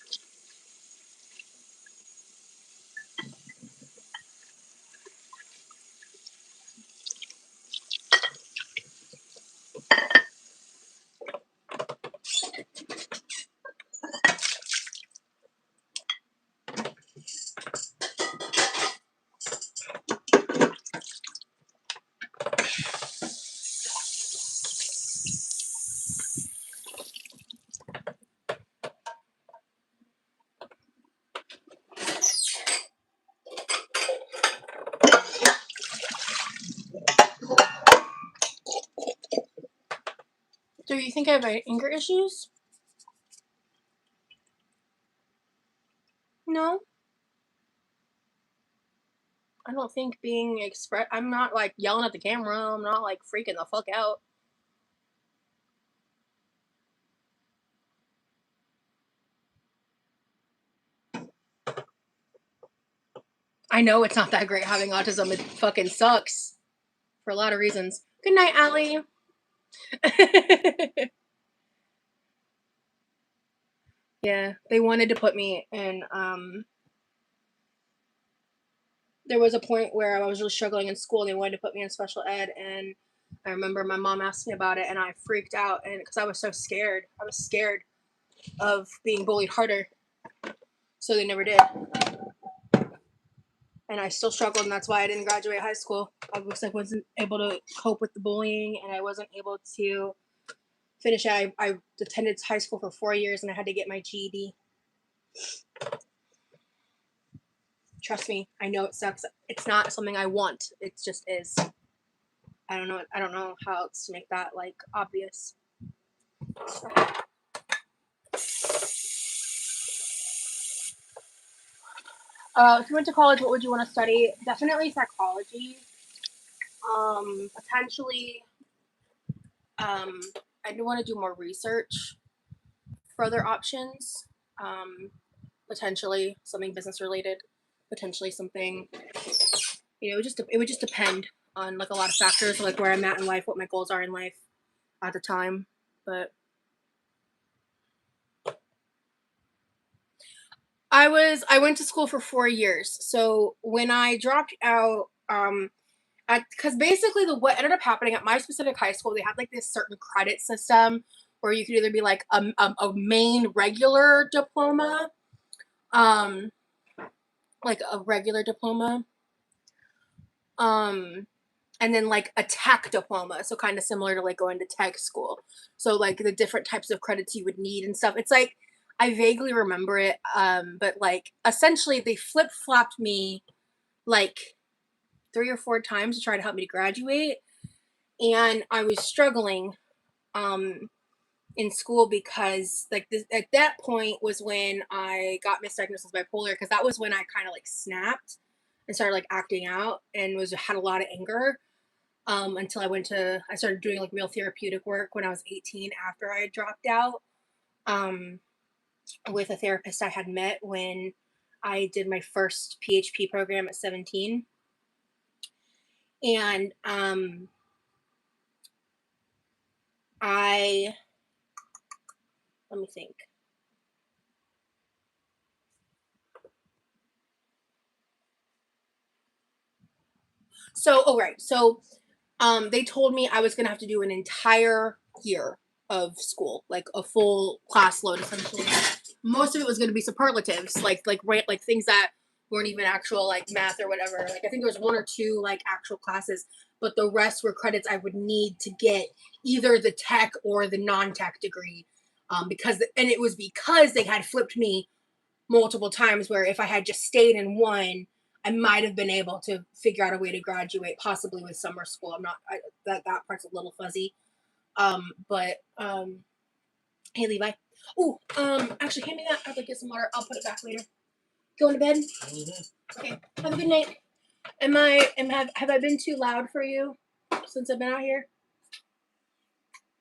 do you think I have anger issues? No. I don't think I'm not like yelling at the camera. I'm not like freaking the fuck out. I know it's not that great having autism. It fucking sucks. For a lot of reasons. Good night, Allie. Yeah, they wanted to put me in, there was a point where I was really struggling in school, and they wanted to put me in special ed, and I remember my mom asked me about it, and I freaked out, and because I was so scared. I was scared of being bullied harder, so they never did. And I still struggled, and that's why I didn't graduate high school. I wasn't able to cope with the bullying, and I wasn't able to finish it. I attended high school for 4 years, and I had to get my GED. Trust me, I know it sucks. It's not something I want. It just is. I don't know. I don't know how else to make that like obvious. If you went to college, what would you want to study? Definitely psychology. Potentially, I do want to do more research for other options. Potentially something business related. Potentially something, it would just depend on like a lot of factors, like where I'm at in life, what my goals are in life at the time. But I went to school for 4 years. So when I dropped out, because basically what ended up happening at my specific high school, they had like this certain credit system where you could either be like a main regular diploma, um, like a regular diploma, um, and then like a tech diploma. So kind of similar to like going to tech school. So like the different types of credits you would need and stuff. It's like I vaguely remember it, but like essentially they flip flopped me like 3 or 4 times to try to help me to graduate, and I was struggling um in school because like this, at that point was when I got misdiagnosed as bipolar, because that was when I kind of like snapped and started like acting out and was had a lot of anger, until I started doing like real therapeutic work when I was 18 after I had dropped out, um with a therapist I had met when I did my first PHP program at 17. And I let me think. So, oh right. So, they told me I was gonna have to do an entire year of school, like a full class load essentially. Most of it was gonna be superlatives, like things that weren't even actual like math or whatever. Like I think there was 1 or 2 like actual classes, but the rest were credits I would need to get either the tech or the non-tech degree. And it was because they had flipped me multiple times where if I had just stayed in one, I might have been able to figure out a way to graduate, possibly with summer school. I'm not that part's a little fuzzy. But hey Levi. Oh, actually, hand me that. I'll get some water. I'll put it back later. Going to bed. Okay. Have a good night. Have I been too loud for you since I've been out here?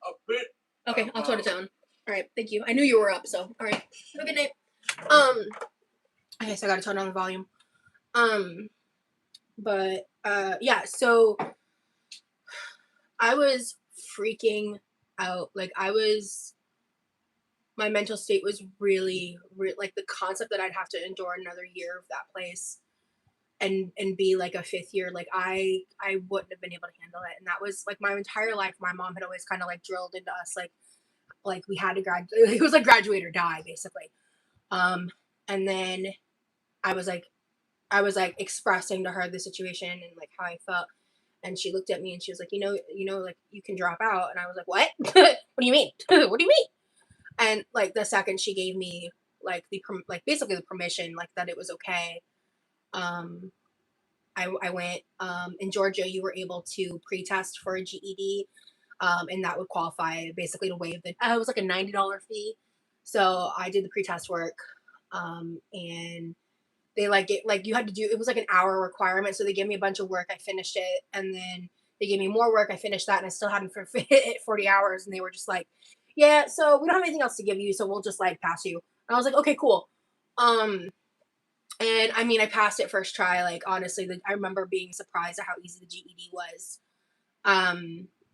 A bit. Okay, I'll tone it down. All right, thank you. I knew you were up, so all right. Have a good night. Okay, so I gotta turn down the volume. But yeah, so I was freaking out. Like my mental state was really, like the concept that I'd have to endure another year of that place and be like a fifth year, like I wouldn't have been able to handle it. And that was like my entire life. My mom had always kind of like drilled into us like we had to graduate. It was like graduate or die basically. And then I was like expressing to her the situation and like how I felt. And she looked at me and she was like, like you can drop out. And I was like, what? What do you mean? What do you mean? And like the second she gave me like like basically the permission, like that it was okay. Um, I went, in Georgia, you were able to pre-test for a GED. And that would qualify basically to waive it was like a $90 fee. So I did the pre-test work. And they like you had to do, it was like an hour requirement. So they gave me a bunch of work. I finished it. And then they gave me more work. I finished that and I still hadn't hit 40 hours. And they were just like, yeah, so we don't have anything else to give you. So we'll just like pass you. And I was like, okay, cool. And I mean, I passed it first try. Like, honestly, I remember being surprised at how easy the GED was.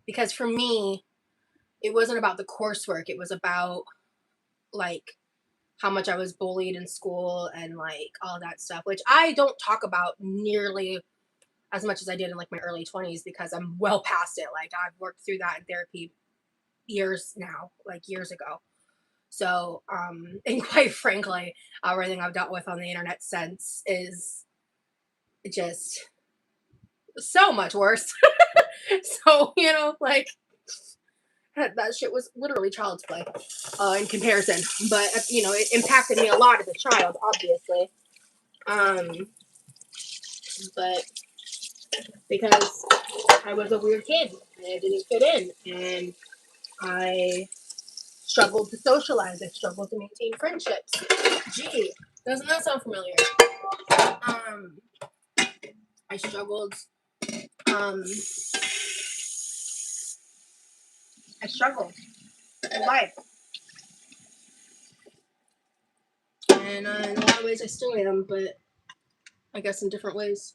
Because for me, it wasn't about the coursework. It was about like how much I was bullied in school and like all that stuff, which I don't talk about nearly as much as I did in like my early 20s because I'm well past it. Like I've worked through that in therapy years now, like years ago. So, and quite frankly, everything I've dealt with on the internet since is just so much worse. So, you know, like that shit was literally child's play in comparison. But, you know, it impacted me a lot as a child, obviously. But because I was a weird kid and I didn't fit in, and I struggled to socialize. I struggled to maintain friendships. Gee, doesn't that sound familiar? Um, I struggled. Um, I struggled in life, and in a lot of ways I still am, but I guess in different ways.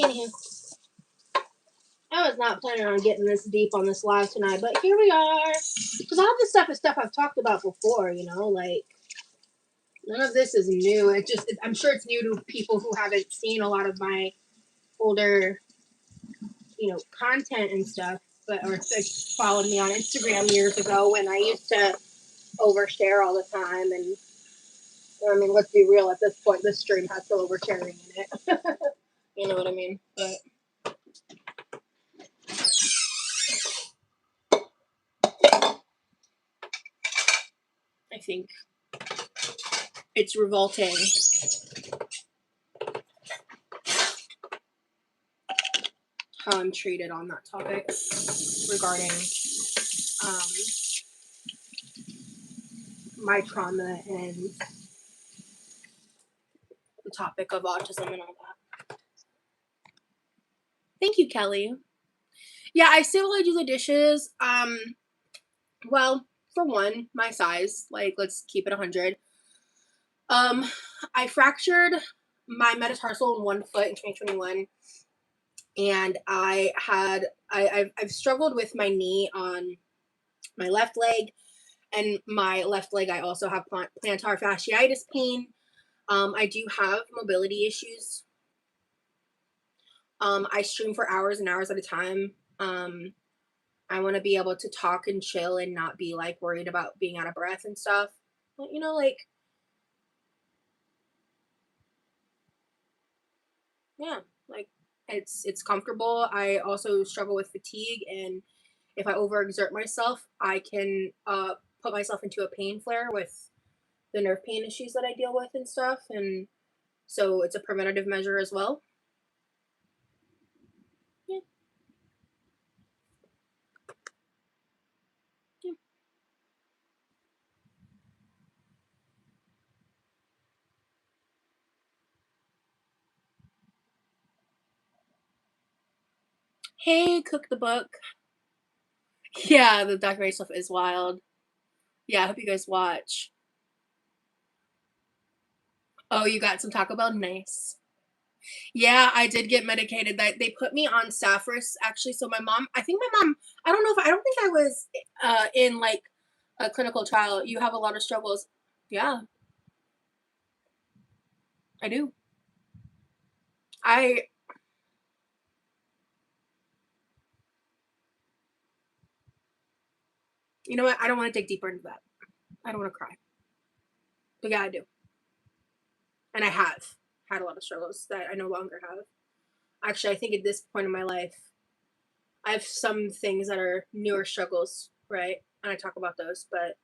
Anywho, I was not planning on getting this deep on this live tonight, but here we are. Because all this stuff is stuff I've talked about before, you know, like none of this is new. I'm sure it's new to people who haven't seen a lot of my older, you know, content and stuff, but or followed me on Instagram years ago when I used to overshare all the time. And I mean, let's be real, at this point, this stream has some oversharing in it. You know what I mean? But I think it's revolting how I'm treated on that topic regarding my trauma and the topic of autism and all that. Thank you, Kelly. Yeah, I still really do the dishes. Well, for one, my size, like let's keep it 100. I fractured my metatarsal in one foot in 2021, and I've struggled with my knee on my left leg, and my left leg I also have plantar fasciitis pain. I do have mobility issues. I stream for hours and hours at a time. I want to be able to talk and chill and not be like worried about being out of breath and stuff. But, you know, like, yeah, like it's comfortable. I also struggle with fatigue, and if I overexert myself, I can put myself into a pain flare with the nerve pain issues that I deal with and stuff. And so it's a preventative measure as well. Yeah. Yeah. Hey, Cook the Book. Yeah, the documentary stuff is wild. Yeah, I hope you guys watch. Oh, you got some Taco Bell? Nice. Yeah, I did get medicated. That they put me on Saffris actually. So my mom, I think my mom, I don't think I was in like a clinical trial. You have a lot of struggles. Yeah, I do. I You know what? I don't want to dig deeper into that. I don't want to cry. But yeah, I do. And I have had a lot of struggles that I no longer have. Actually, I think at this point in my life, I have some things that are newer struggles, right? And I talk about those, but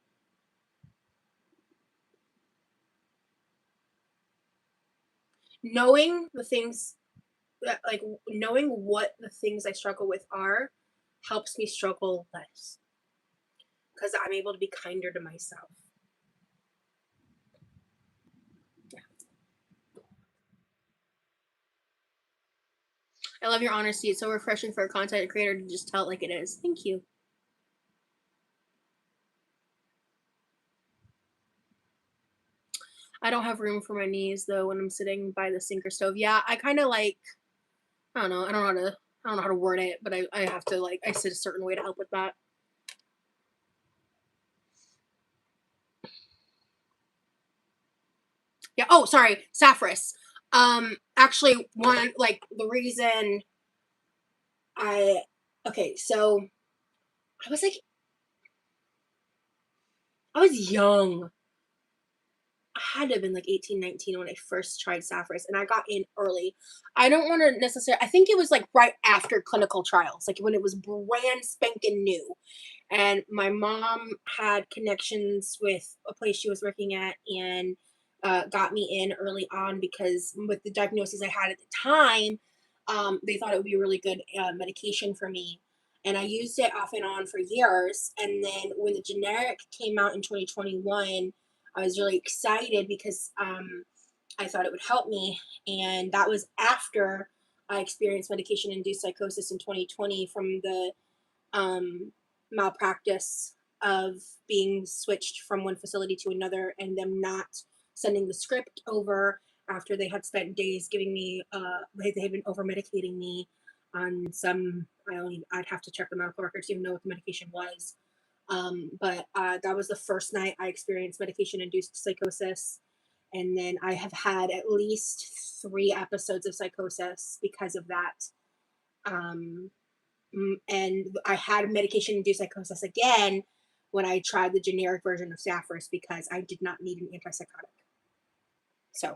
knowing the things that, like, knowing what the things I struggle with are helps me struggle less because I'm able to be kinder to myself. Yeah. I love your honesty. It's so refreshing for a content creator to just tell it like it is. Thank you. I don't have room for my knees though when I'm sitting by the sink or stove. Yeah, I kind of like, I don't know. I don't know how to word it, but I have to like I sit a certain way to help with that. Yeah. Oh, sorry, Sapphiros. Actually, the reason so I was like, I was young. I had to have been like 18, 19 when I first tried Sapphiros, and I got in early. I don't want to necessarily, I think it was like right after clinical trials, like when it was brand spanking new. And my mom had connections with a place she was working at, and got me in early on because with the diagnoses I had at the time, they thought it would be a really good medication for me. And I used it off and on for years. And then when the generic came out in 2021, I was really excited because I thought it would help me. And that was after I experienced medication induced psychosis in 2020 from the malpractice of being switched from one facility to another and them not sending the script over after they had spent days giving me they had been over medicating me on some I'd have to check the medical records to even know what the medication was. But that was the first night I experienced medication induced psychosis, and then I have had at least 3 episodes of psychosis because of that. um, and I had medication-induced psychosis again when I tried the generic version of Sapphiros because I did not need an antipsychotic. So,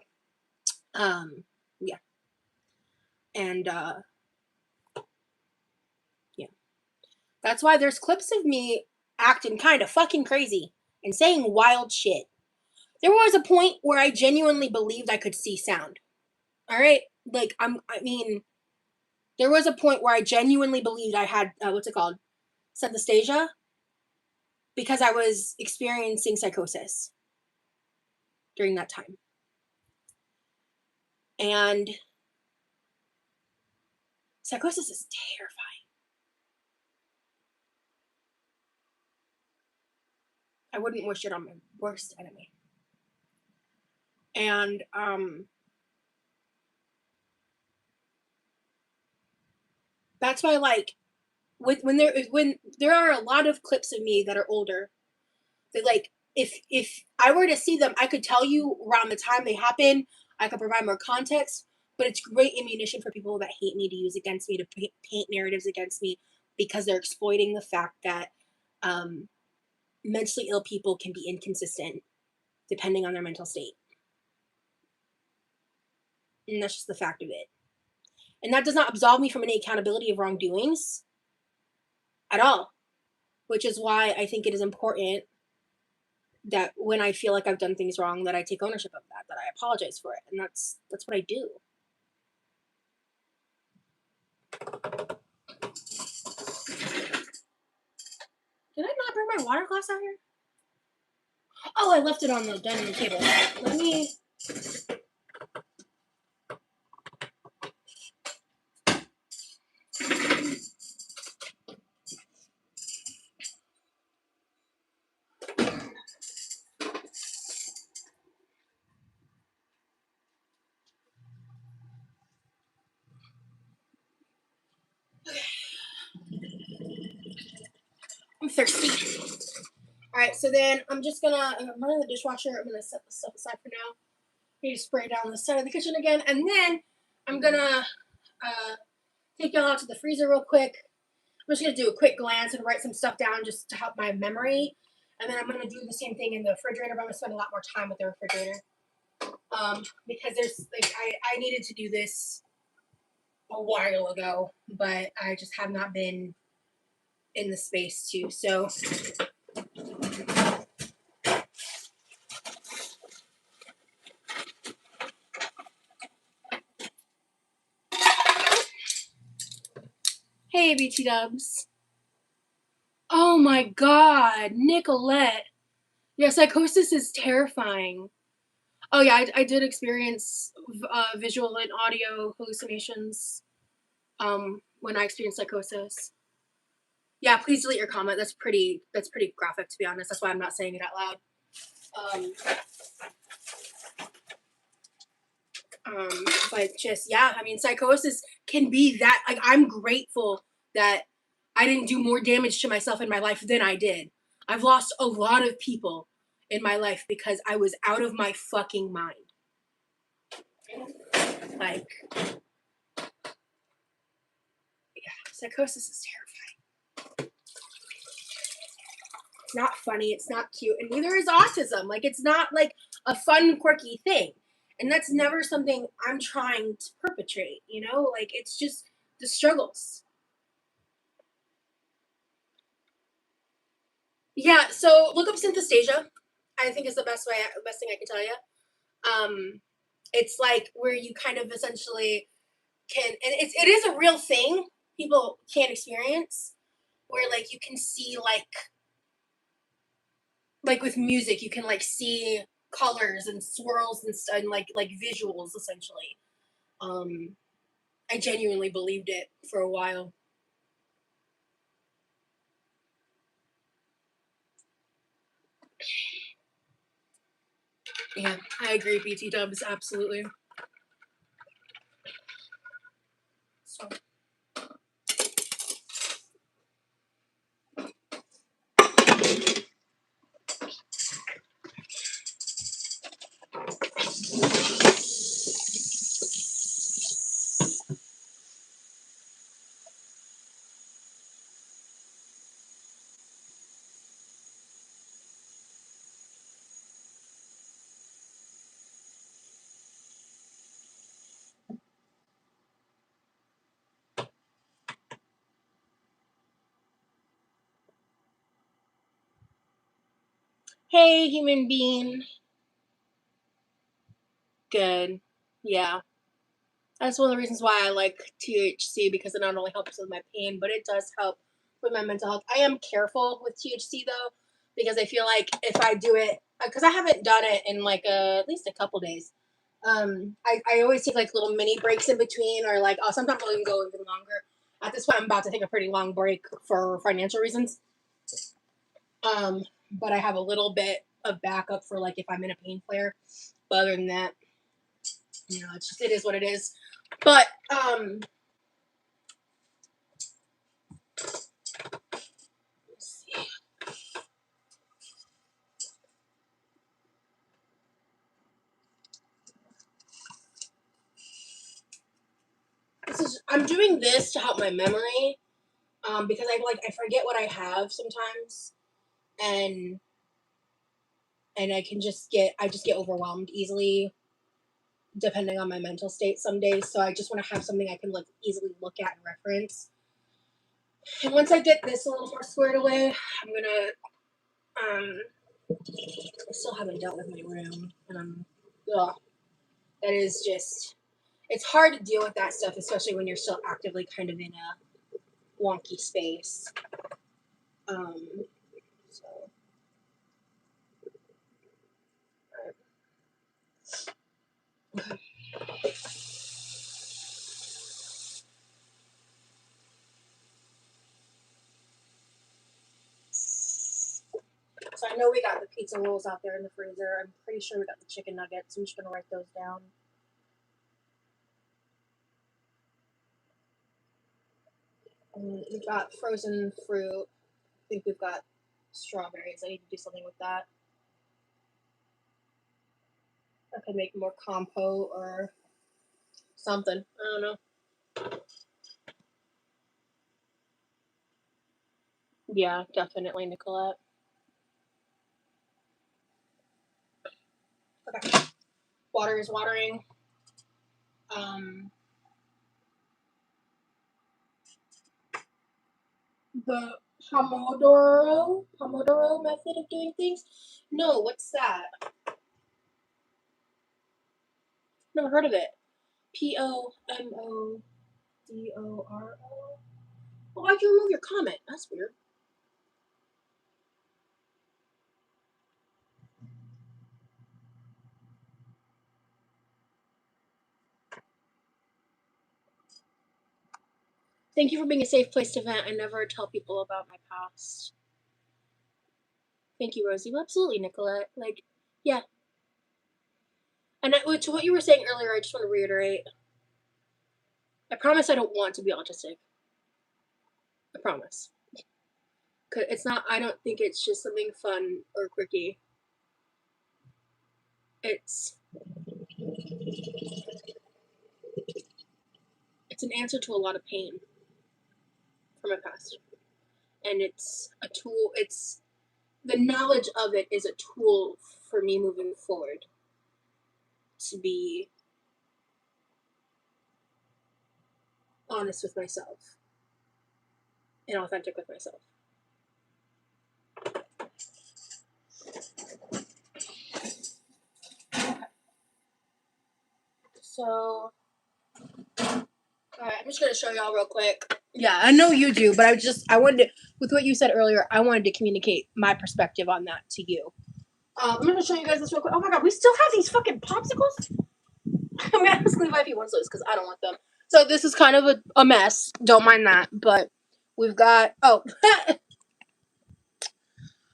yeah, and yeah, that's why there's clips of me acting kind of fucking crazy and saying wild shit. There was a point where I genuinely believed I could see sound. All right, like I mean, there was a point where I genuinely believed I had what's it called, synesthesia, because I was experiencing psychosis during that time. And psychosis is terrifying. I wouldn't wish it on my worst enemy. And that's why, like, when there are a lot of clips of me that are older, that, like, if I were to see them, I could tell you around the time they happen. I could provide more context, but it's great ammunition for people that hate me to use against me, to paint narratives against me, because they're exploiting the fact that mentally ill people can be inconsistent depending on their mental state. And that's just the fact of it. And that does not absolve me from any accountability of wrongdoings at all, which is why I think it is important that when I feel like I've done things wrong, that I take ownership of that I apologize for it. And that's what I do. Did I not bring my water glass out here? Oh, I left it on the dining table. Let me... I'm thirsty. Alright, so then I'm running the dishwasher. I'm gonna set this stuff aside for now. I need to spray down the side of the kitchen again. And then I'm gonna take y'all out to the freezer real quick. I'm just gonna do a quick glance and write some stuff down just to help my memory. And then I'm gonna do the same thing in the refrigerator, but I'm gonna spend a lot more time with the refrigerator. Because there's I needed to do this a while ago, but I just have not been in the space to. So hey, BT Dubs. Oh my God, Nicolette. Yeah, psychosis is terrifying. Oh yeah, I did experience visual and audio hallucinations when I experienced psychosis. Yeah, please delete your comment. That's pretty graphic, to be honest. That's why I'm not saying it out loud. But just, yeah, I mean, psychosis can be that. Like, I'm grateful that I didn't do more damage to myself in my life than I did. I've lost a lot of people in my life because I was out of my fucking mind. Like, yeah, psychosis is terrifying. It's not funny, it's not cute, and neither is autism. Like, it's not like a fun, quirky thing. And that's never something I'm trying to perpetrate, you know? Like, it's just the struggles. Yeah, so look up synesthesia. I think is the best thing I can tell you. It's like where you kind of essentially can, and it is a real thing people can experience, where like you can see like with music, you can like see colors and swirls and stuff, and like visuals essentially. Um, I genuinely believed it for a while. Yeah, I agree, BT Dubs, absolutely. So, hey, human being. Good. Yeah. That's one of the reasons why I like THC, because it not only helps with my pain, but it does help with my mental health. I am careful with THC though, because I feel like if I do it, because I haven't done it in like at least a couple days. I always take like little mini breaks in between, or like sometimes I'll even go even longer. At this point, I'm about to take a pretty long break for financial reasons. But I have a little bit of backup for like if I'm in a pain flare. But other than that, it is what it is. But let's see. I'm doing this to help my memory, because I forget what I have sometimes, and I just get overwhelmed easily depending on my mental state some days. So I just want to have something I can like easily look at and reference. And once I get this a little more squared away, I'm gonna I still haven't dealt with my room, and ugh, that is just, it's hard to deal with that stuff, especially when you're still actively kind of in a wonky space. Um, so okay. So I know we got the pizza rolls out there in the freezer. I'm pretty sure we got the chicken nuggets. I'm just gonna write those down. We've got frozen fruit. I think we've got strawberries. I need to do something with that. I could make more compote or something. I don't know. Yeah, definitely, Nicolette. Okay. Water is watering. Um, the Pomodoro method of doing things. No, what's that? Never heard of it. Pomodoro. Well, why'd you remove your comment? That's weird. Thank you for being a safe place to vent. I never tell people about my past. Thank you, Rosie. Well, absolutely, Nicolette. Like, yeah. And to what you were saying earlier, I just want to reiterate. I promise I don't want to be autistic. I promise. Cause it's not. I don't think it's just something fun or quirky. It's It's an answer to a lot of pain from my past. And it's a tool, it's the knowledge of it is a tool for me moving forward to be honest with myself and authentic with myself. So, alright, I'm just gonna show y'all real quick. Yeah, I know you do, but I wanted to, with what you said earlier, I wanted to communicate my perspective on that to you. I'm gonna show you guys this real quick. Oh my god, we still have these fucking popsicles? I'm gonna ask Levi if he wants those because I don't want them. So this is kind of a mess. Don't mind that, but we've got, oh,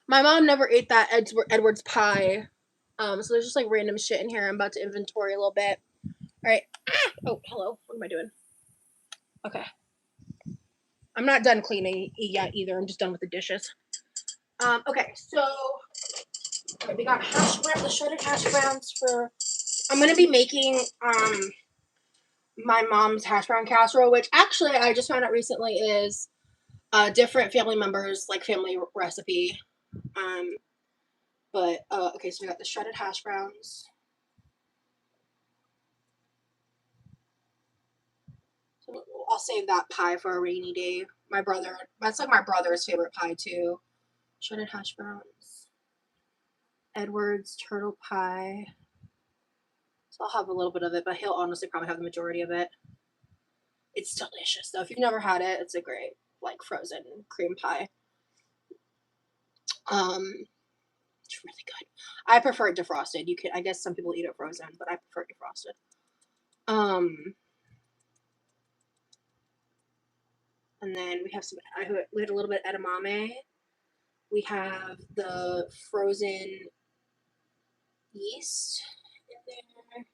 my mom never ate that Edward's pie. So there's just like random shit in here. I'm about to inventory a little bit. All right. Oh, hello. What am I doing? Okay. I'm not done cleaning yet either. I'm just done with the dishes. Okay. So we got the shredded hash browns for. I'm gonna be making my mom's hash brown casserole, which actually I just found out recently is different family members like family recipe. But okay, so we got the shredded hash browns. So I'll save that pie for a rainy day. That's like my brother's favorite pie too. Shredded hash browns. Edward's turtle pie. So I'll have a little bit of it, but he'll honestly probably have the majority of it. It's delicious though. If you've never had it, it's a great like frozen cream pie. It's really good. I prefer it defrosted. I guess some people eat it frozen, but I prefer it defrosted. And then we have we had a little bit of edamame. We have the frozen yeast in there.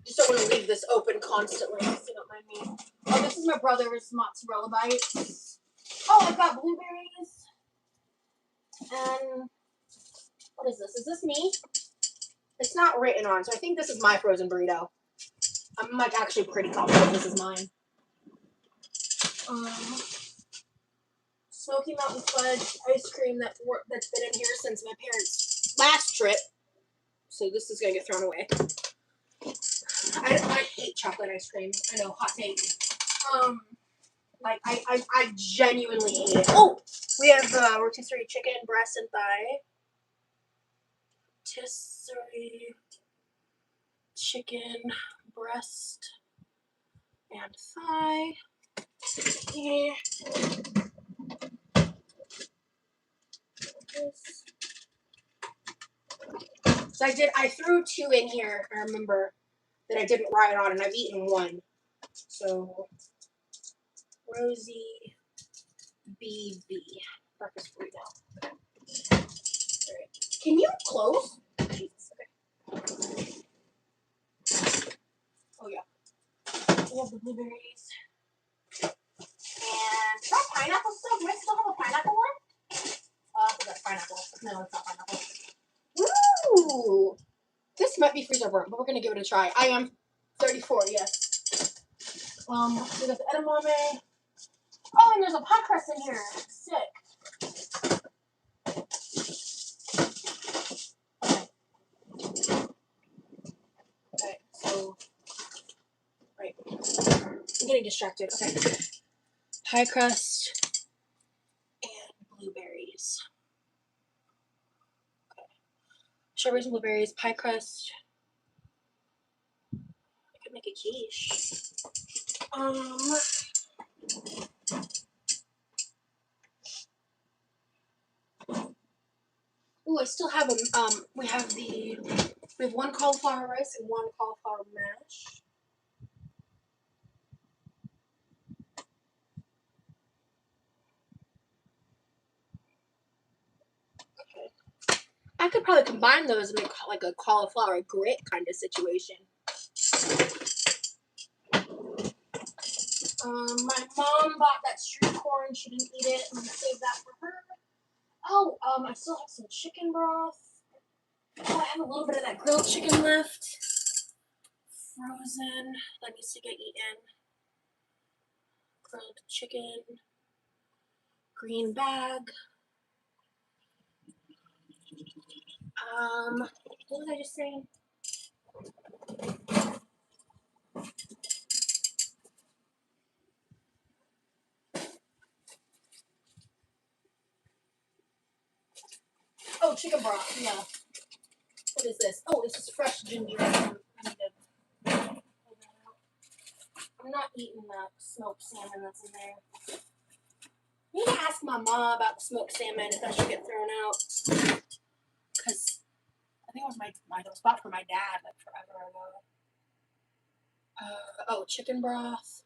Just don't want to leave this open constantly, so you don't mind me. Oh, this is my brother's mozzarella bites. Oh, I've got blueberries. And what is this? Is this me? It's not written on, so I think this is my frozen burrito. I'm like actually pretty confident this is mine. Smoky Mountain Fudge ice cream that's been in here since my parents' last trip. So this is gonna get thrown away. I hate chocolate ice cream. I know, hot take. Like I genuinely hate it. Oh, we have rotisserie chicken, breast and thigh. Rotisserie chicken, breast and thigh. Yeah. So I threw 2 in here. I remember that I didn't write on, and I've eaten 1. So Rosie BB breakfast burrito. All right. Can you close? Jesus. Okay. Oh yeah. We have the blueberries. And is that pineapple stuff? Do I still have a pineapple one? I think that's pineapple. No, it's not pineapple. Woo! This might be freezer burnt, but we're gonna give it a try. I am 34, yes. We got the edamame. Oh, and there's a pie crust in here. Sick. Okay, so right. I'm getting distracted. Okay. Pie crust and blueberries. Okay. Strawberries and blueberries, pie crust. I could make a quiche. Oh, I still have them. We have 1 cauliflower rice and 1 cauliflower mash. Okay. I could probably combine those and make like a cauliflower grit kind of situation. My mom bought that street corn. She didn't eat it. I'm gonna save that for her. Oh, I still have some chicken broth. Oh, I have a little bit of that grilled chicken left. Frozen. That needs to get eaten. Grilled chicken. Green bag. What was I just saying? Oh, chicken broth, yeah. What is this? Oh, this is fresh ginger. I'm not eating the smoked salmon that's in there. I need to ask my mom about the smoked salmon if that should get thrown out. Because I think it was my spot for my dad like forever ago. Oh, chicken broth.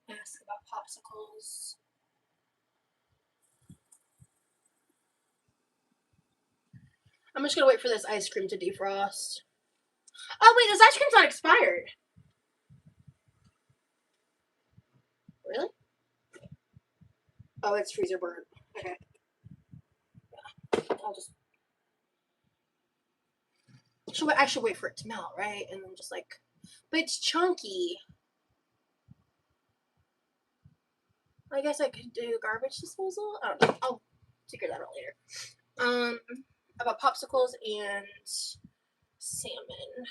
Ask about popsicles. I'm just gonna wait for this ice cream to defrost. Oh wait, this ice cream's not expired. Really? Oh, it's freezer burnt. Okay. I'll just. I should wait for it to melt, right? And then just like, but it's chunky. I guess I could do garbage disposal. I don't know. I'll figure that out later. About popsicles and salmon.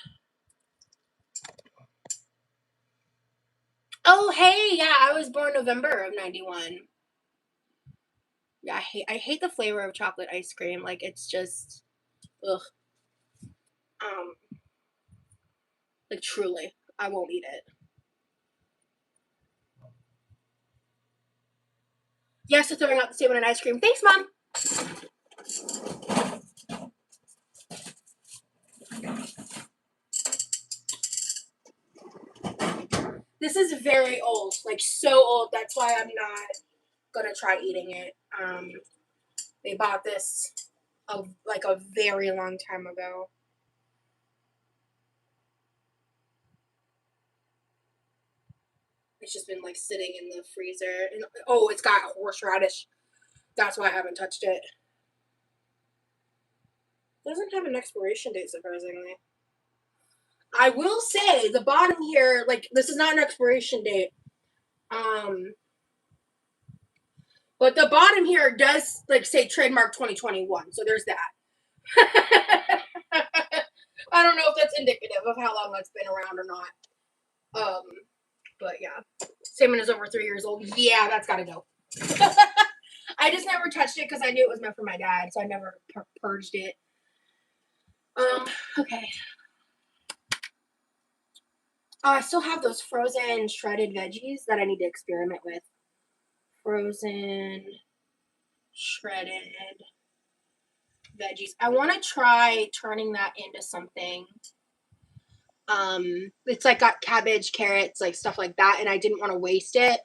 Oh, hey, yeah, I was born November of '91. Yeah, I hate the flavor of chocolate ice cream. Like, it's just, ugh. Like, truly, I won't eat it. Yes, to throwing out the salmon and ice cream. Thanks, Mom. This is very old, like so old. That's why I'm not gonna try eating it. They bought this like a very long time ago. It's just been like sitting in the freezer. And, oh, it's got horseradish. That's why I haven't touched it. It doesn't have an expiration date, surprisingly. I will say the bottom here, like this is not an expiration date. But the bottom here does like say trademark 2021. So there's that. I don't know if that's indicative of how long that's been around or not. But yeah. Salmon is over 3 years old. Yeah, that's gotta go. I just never touched it because I knew it was meant for my dad, so I never purged it. Okay. I still have those frozen shredded veggies that I need to experiment with. Frozen shredded veggies. I want to try turning that into something. It's like got cabbage, carrots, like stuff like that, and I didn't want to waste it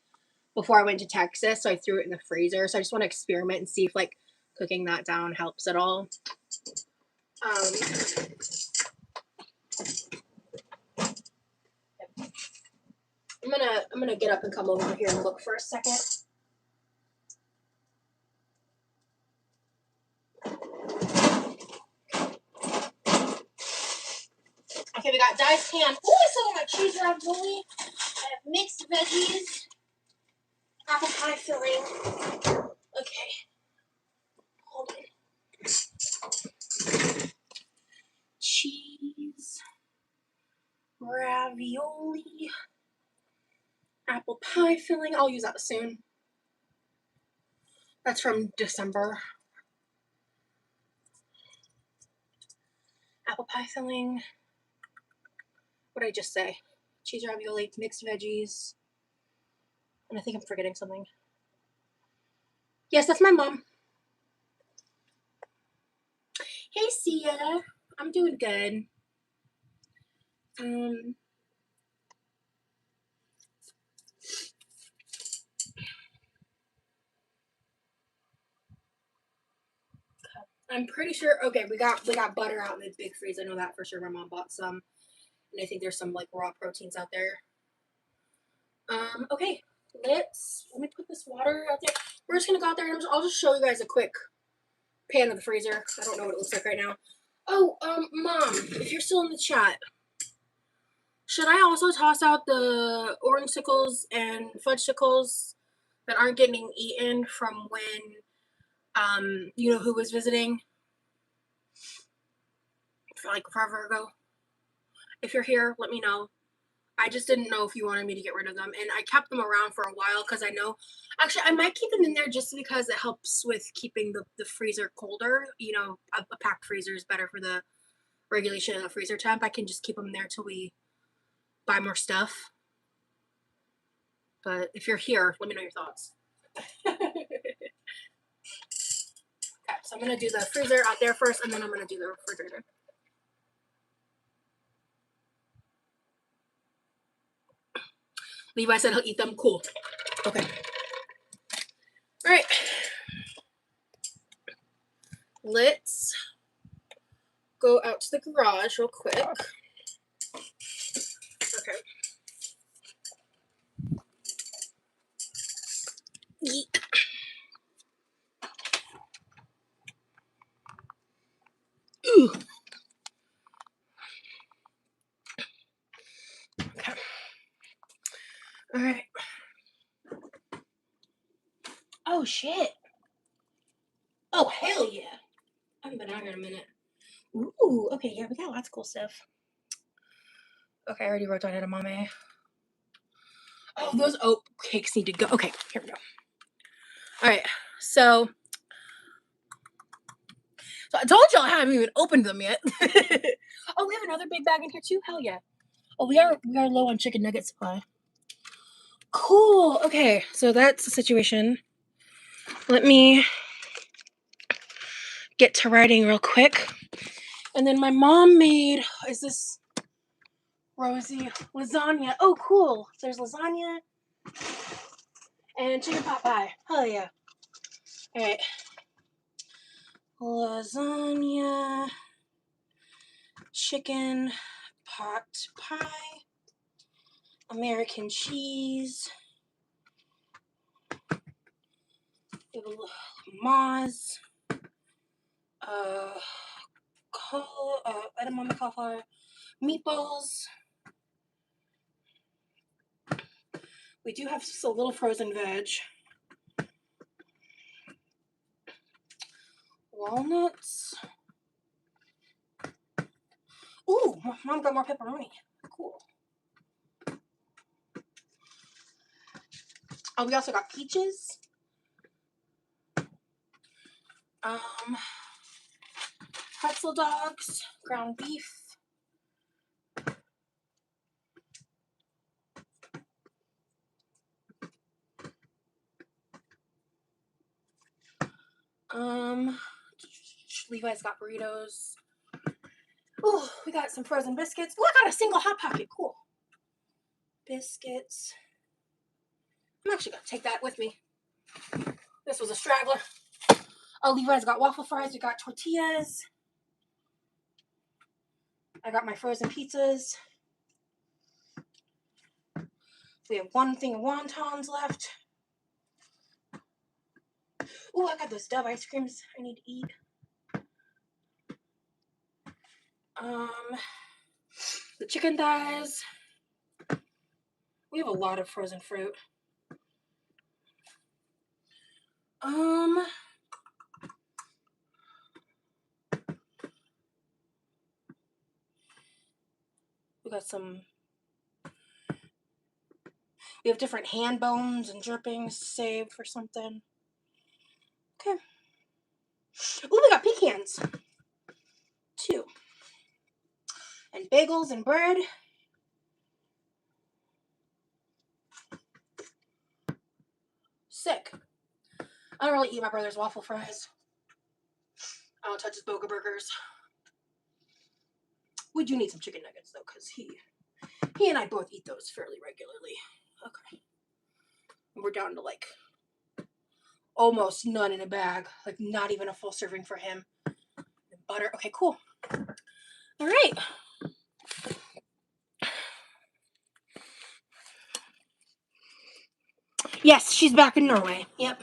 before I went to Texas, so I threw it in the freezer. So I just want to experiment and see if like cooking that down helps at all. I'm gonna get up and come over here and look for a second. Okay, we got diced ham. Oh, I still got my cheese ravioli. I have mixed veggies. Apple pie filling. Okay. Hold on. Cheese. Ravioli. Apple pie filling. I'll use that soon. That's from December. Apple pie filling. What did I just say? Cheese ravioli, mixed veggies. And I think I'm forgetting something. Yes, that's my mom. Hey, Sia. I'm doing good. I'm pretty sure. Okay, we got butter out in the big freeze. I know that for sure. My mom bought some, and I think there's some like raw proteins out there. Okay, let me put this water out there. We're just gonna go out there and I'll just show you guys a quick pan of the freezer. I don't know what it looks like right now. Oh, Mom, if you're still in the chat, should I also toss out the orangecicles and fudgesicles that aren't getting eaten from when, you know who was visiting? Like forever ago. If you're here, let me know. I just didn't know if you wanted me to get rid of them. And I kept them around for a while because I know, actually, I might keep them in there just because it helps with keeping the freezer colder. You know, a packed freezer is better for the regulation of the freezer temp. I can just keep them there till we buy more stuff. But if you're here, let me know your thoughts. Okay, so I'm going to do the freezer out there first, and then I'm going to do the refrigerator. Levi said he'll eat them. Cool. Okay. All right. Let's go out to the garage real quick. Okay. Yeet. Ooh. Okay. All right. Oh, shit. Oh, hell yeah. I haven't been out here in a minute. Ooh, okay, yeah, we got lots of cool stuff. Okay, I already wrote down edamame. Oh, those oat cakes need to go. Okay, here we go. All right, so I told y'all I haven't even opened them yet. Oh, we have another big bag in here too? Hell yeah. Oh, we are low on chicken nugget supply. Cool. Okay, so that's the situation. Let me get to writing real quick. And then my mom made, is this Rosie lasagna? Oh, cool. So there's lasagna and chicken pot pie. Hell yeah. All right. Lasagna, chicken pot pie, American cheese, Moz, edamame cauliflower, meatballs. We do have just a little frozen veg. Walnuts. Ooh, Mom got more pepperoni. Cool. Oh, we also got peaches. Pretzel dogs, ground beef. Levi's got burritos. Oh, we got some frozen biscuits. Oh, I got a single Hot Pocket. Cool. Biscuits. I'm actually going to take that with me. This was a straggler. Oh, Levi's got waffle fries. We got tortillas. I got my frozen pizzas. We have one thing of wontons left. Oh, I got those Dove ice creams I need to eat. The chicken thighs. We have a lot of frozen fruit. We got some. We have different hand bones and drippings saved for something. Okay. Ooh, we got pecans. 2. And bagels and bread. Sick. I don't really eat my brother's waffle fries. I don't touch his boga burgers. We do need some chicken nuggets though, because he and I both eat those fairly regularly. Okay. We're down to like almost none in a bag. Like not even a full serving for him. And butter. Okay, cool. All right. Yes, she's back in Norway. Yep.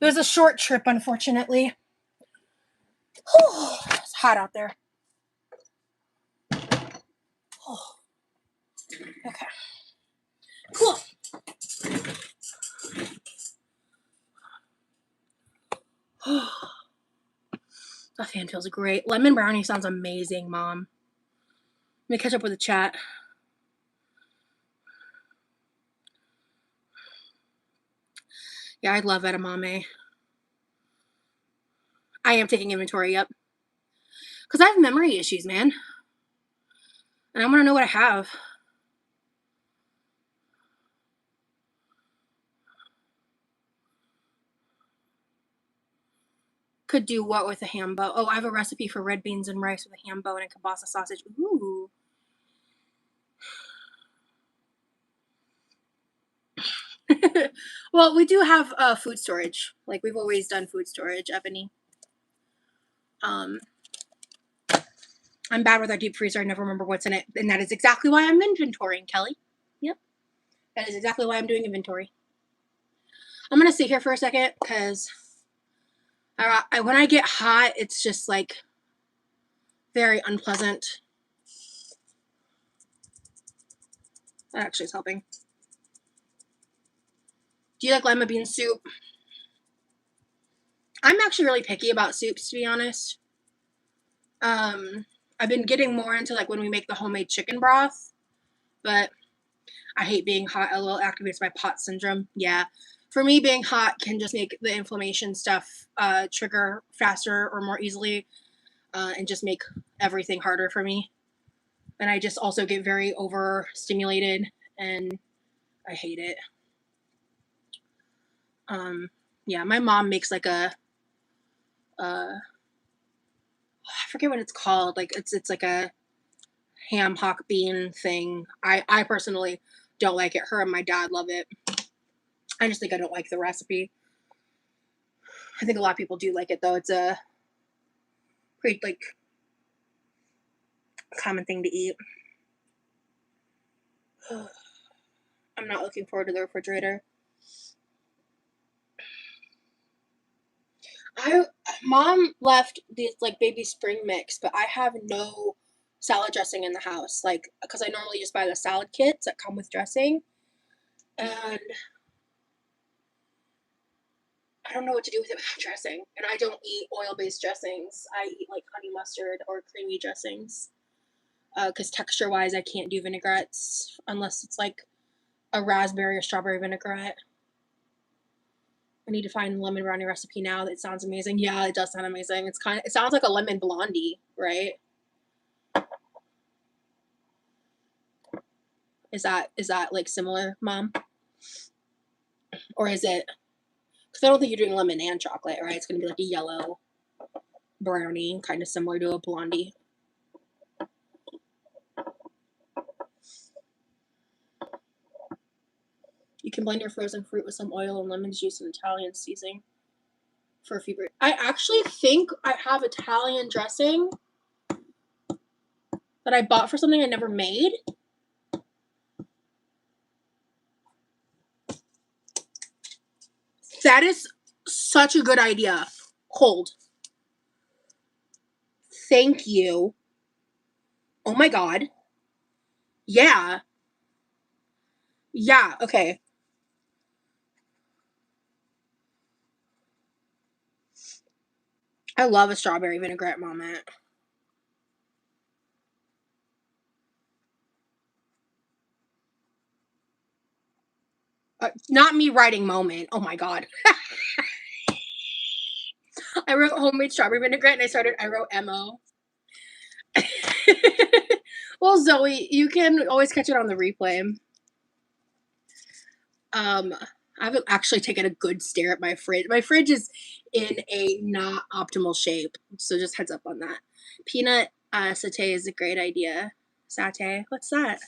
It was a short trip, unfortunately. It's hot out there. Oh. Okay. Cool. That fan feels great. Lemon brownie sounds amazing, Mom. Let me catch up with the chat. Yeah, I love edamame. I am taking inventory, yep. Because I have memory issues, man. And I want to know what I have. Could do what with a ham bow? Oh, I have a recipe for red beans and rice with a ham bow and a kielbasa sausage. Ooh. Well, we do have food storage. Like, we've always done food storage, Ebony. I'm bad with our deep freezer. I never remember what's in it. And that is exactly why I'm inventorying, Kelly. Yep. That is exactly why I'm doing inventory. I'm going to sit here for a second because when I get hot, it's just like very unpleasant. That actually is helping. Do you like lima bean soup? I'm actually really picky about soups, to be honest. I've been getting more into like when we make the homemade chicken broth, but I hate being hot. A little activates my pot syndrome. Yeah. For me, being hot can just make the inflammation stuff trigger faster or more easily and just make everything harder for me. And I just also get very overstimulated and I hate it. Yeah, my mom makes like a I forget what it's called. Like it's like a ham hock bean thing. I personally don't like it. Her and my dad love it. I just think I don't like the recipe. I think a lot of people do like it though. It's a pretty like common thing to eat. I'm not looking forward to the refrigerator. Mom left this like baby spring mix, but I have no salad dressing in the house. Like, because I normally just buy the salad kits that come with dressing, and I don't know what to do with it without dressing. And I don't eat oil-based dressings. I eat like honey mustard or creamy dressings. Because texture-wise, I can't do vinaigrettes unless it's like a raspberry or strawberry vinaigrette. I need to find the lemon brownie recipe now. That sounds amazing. Yeah, it does sound amazing. It sounds like a lemon blondie, right? Is that like similar, Mom? Or is it? Because I don't think you're doing lemon and chocolate, right? It's gonna be like a yellow brownie, kind of similar to a blondie. You can blend your frozen fruit with some oil and lemon juice and Italian seasoning for a few. I actually think I have Italian dressing that I bought for something I never made. That is such a good idea. Hold. Thank you. Oh my god. Yeah. Yeah, okay. I love a strawberry vinaigrette moment. Not me writing moment. Oh my god. I wrote homemade strawberry vinaigrette and I wrote MO. Well, Zoe, you can always catch it on the replay. I haven't actually taken a good stare at my fridge. My fridge is in a not optimal shape, so just heads up on that. Peanut satay is a great idea. Satay? What's that?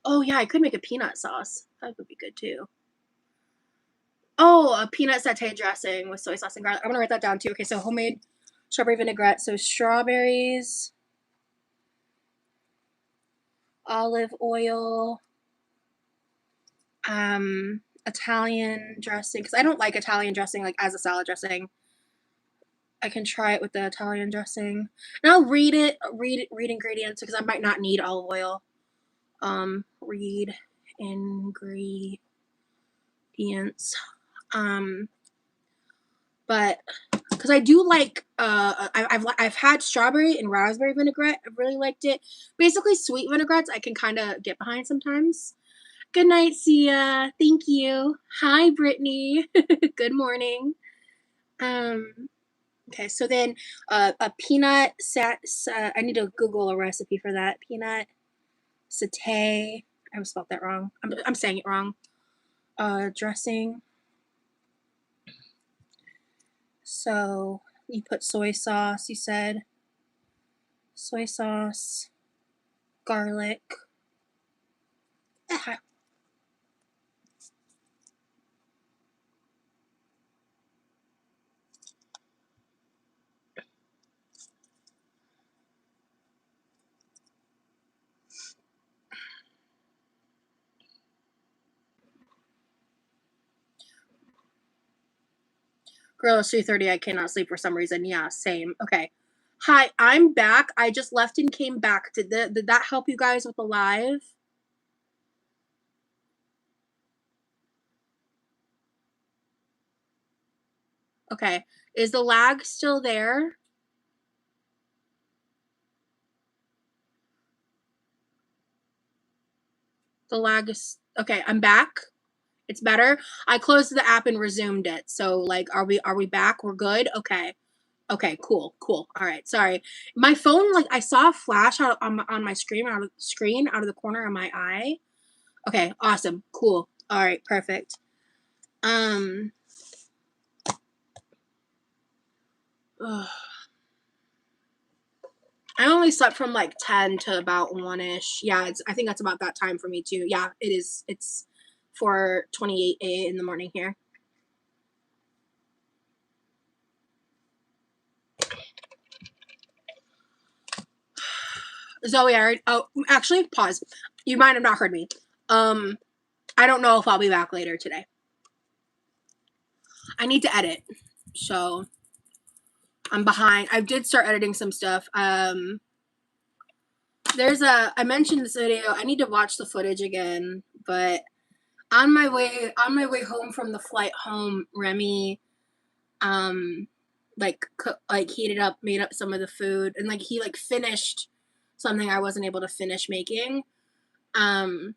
Oh yeah, I could make a peanut sauce. That would be good too. Oh, a peanut satay dressing with soy sauce and garlic. I'm gonna write that down too. Okay, so homemade strawberry vinaigrette. So strawberries, olive oil, Italian dressing, because I don't like Italian dressing like as a salad dressing. I can try it with the Italian dressing. And I'll read ingredients because I might not need olive oil. Read ingredients. But because I do like, I've had strawberry and raspberry vinaigrette. I've really liked it. Basically, sweet vinaigrettes I can kind of get behind sometimes. Good night, Sia. Thank you. Hi, Brittany. Good morning. Okay, so then a peanut I need to Google a recipe for that. Peanut satay. I spelled that wrong. I'm saying it wrong. Dressing. So you put soy sauce, you said. Soy sauce, garlic. Girl, it's 3:30. I cannot sleep for some reason. Yeah, same. Okay. Hi, I'm back. I just left and came back. Did that help you guys with the live? Okay. Is the lag still there? The lag is okay. I'm back. It's better. I closed the app and resumed it. So like, are we back? We're good. Okay. Okay. Cool. All right. Sorry. My phone, like I saw a flash on my screen out of the corner of my eye. Okay. Awesome. Cool. All right. Perfect. Ugh. I only slept from like 10 to about 1-ish. Yeah, I think that's about that time for me too. Yeah, it is. It's 4:28 in the morning here. Zoe, actually, pause. You might have not heard me. I don't know if I'll be back later today. I need to edit, so I'm behind. I did start editing some stuff. I mentioned this video. I need to watch the footage again, but on my way home from the flight home, Remy, heated up, made up some of the food, and like he like finished something I wasn't able to finish making, while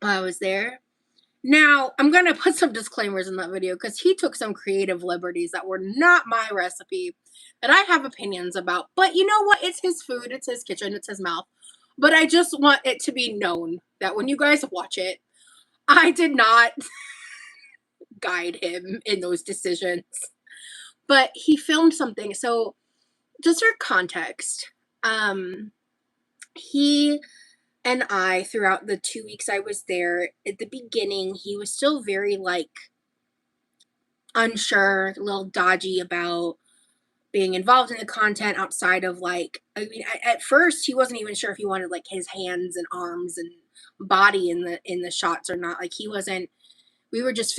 I was there. Now, I'm going to put some disclaimers in that video because he took some creative liberties that were not my recipe that I have opinions about. But you know what? It's his food. It's his kitchen. It's his mouth. But I just want it to be known that when you guys watch it, I did not guide him in those decisions. But he filmed something. So just for context, he and I, throughout the 2 weeks I was there, at the beginning, he was still very, like, unsure, a little dodgy about being involved in the content outside of, like, I mean, at first, he wasn't even sure if he wanted, like, his hands and arms and body in the shots or not. Like, he wasn't,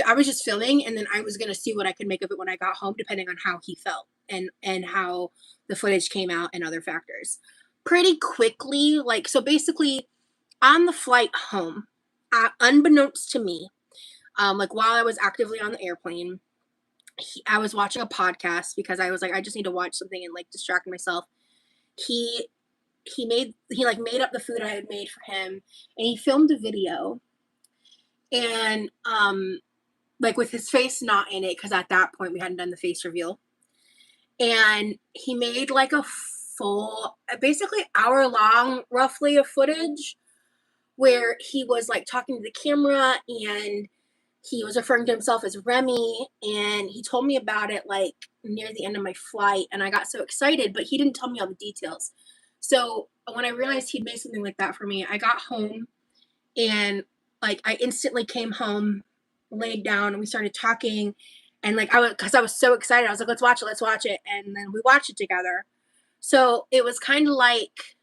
I was just filming, and then I was going to see what I could make of it when I got home, depending on how he felt and how the footage came out and other factors. Pretty quickly, like, so basically, on the flight home, unbeknownst to me, like while I was actively on the airplane, I was watching a podcast because I was like, I just need to watch something and like distract myself. He made up the food I had made for him, and he filmed a video, and like with his face not in it because at that point we hadn't done the face reveal, and he made like a full, basically hour long, roughly, of footage where he was like talking to the camera and he was referring to himself as Remy, and he told me about it like near the end of my flight, and I got so excited, but he didn't tell me all the details. So when I realized he'd made something like that for me, I got home and like I instantly came home, laid down, and we started talking, and like because I was so excited, I was like, let's watch it, and then we watched it together. So it was kind of like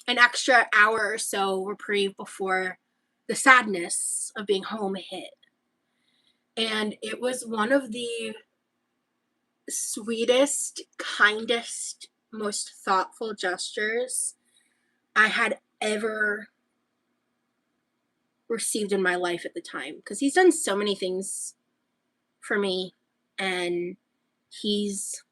an extra hour or so reprieve before the sadness of being home hit. And it was one of the sweetest, kindest, most thoughtful gestures I had ever received in my life at the time, because he's done so many things for me, and he's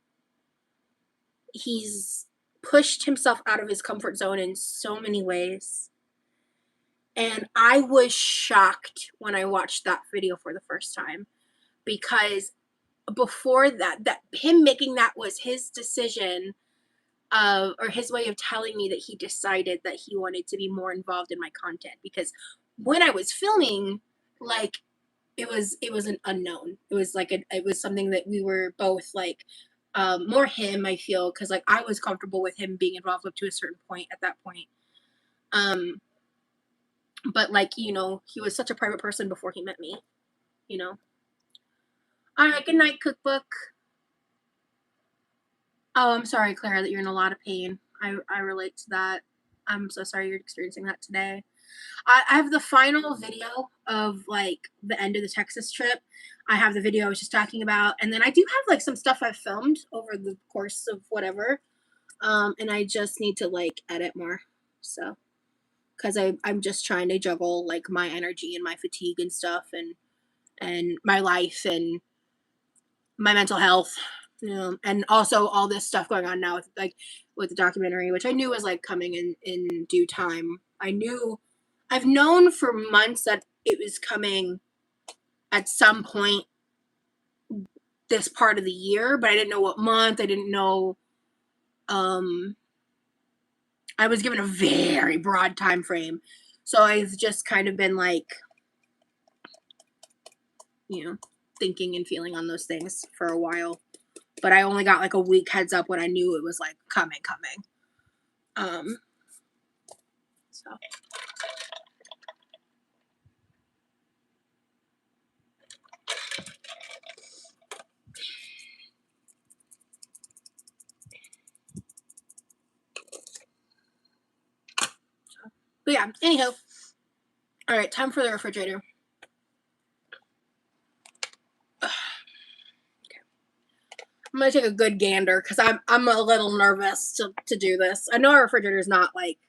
he's pushed himself out of his comfort zone in so many ways. And I was shocked when I watched that video for the first time, because before that him making that was his decision of, or his way of telling me that he decided that he wanted to be more involved in my content. Because when I was filming, like, it was an unknown. It was like it was something that we were both like, more him, I feel, because like I was comfortable with him being involved up to a certain point at that point. Um, but like, he was such a private person before he met me, you know. All right, good night, cookbook. Oh, I'm sorry, Clara, that you're in a lot of pain. I relate to that. I'm so sorry you're experiencing that today. I have the final video of like the end of the Texas trip. I have the video I was just talking about, and then I do have like some stuff I've filmed over the course of whatever. And I just need to like edit more. So, because I'm just trying to juggle like my energy and my fatigue and stuff, and my life and my mental health, and also all this stuff going on now with the documentary, which I knew was like coming in due time. I've known for months that it was coming at some point this part of the year, but I didn't know what month. I didn't know. I was given a very broad time frame, so I've just kind of been like, thinking and feeling on those things for a while. But I only got like a week heads up when I knew it was like coming. So. But yeah, anyhow. All right, time for the refrigerator. Okay. I'm gonna take a good gander because I'm a little nervous to do this. I know our refrigerator's not like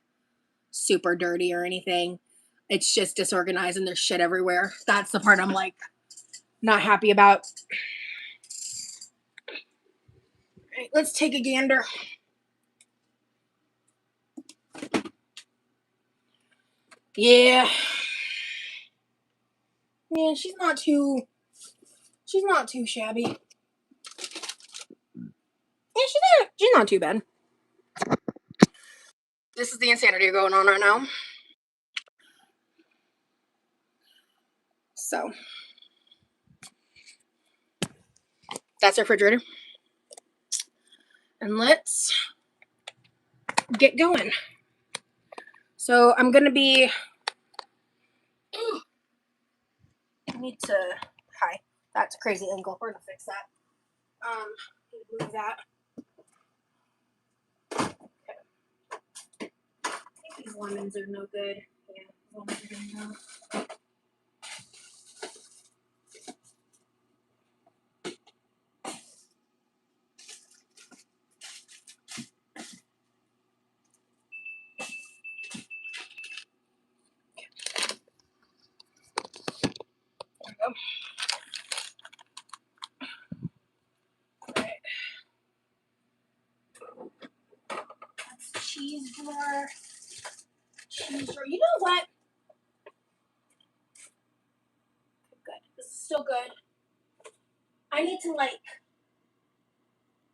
super dirty or anything. It's just disorganized and there's shit everywhere. That's the part I'm like not happy about. All right, let's take a gander. Yeah. Yeah, she's not too shabby. Yeah, she's not too bad. This is the insanity going on right now. So that's our refrigerator. And let's get going. So I'm gonna be. I need to. Hi. That's a crazy angle. We're gonna fix that. Move that. Okay. I think these lemons are no good. Yeah, lemons are no. There we go. Cheese drawer. You know what? Good. This is still good. I need to like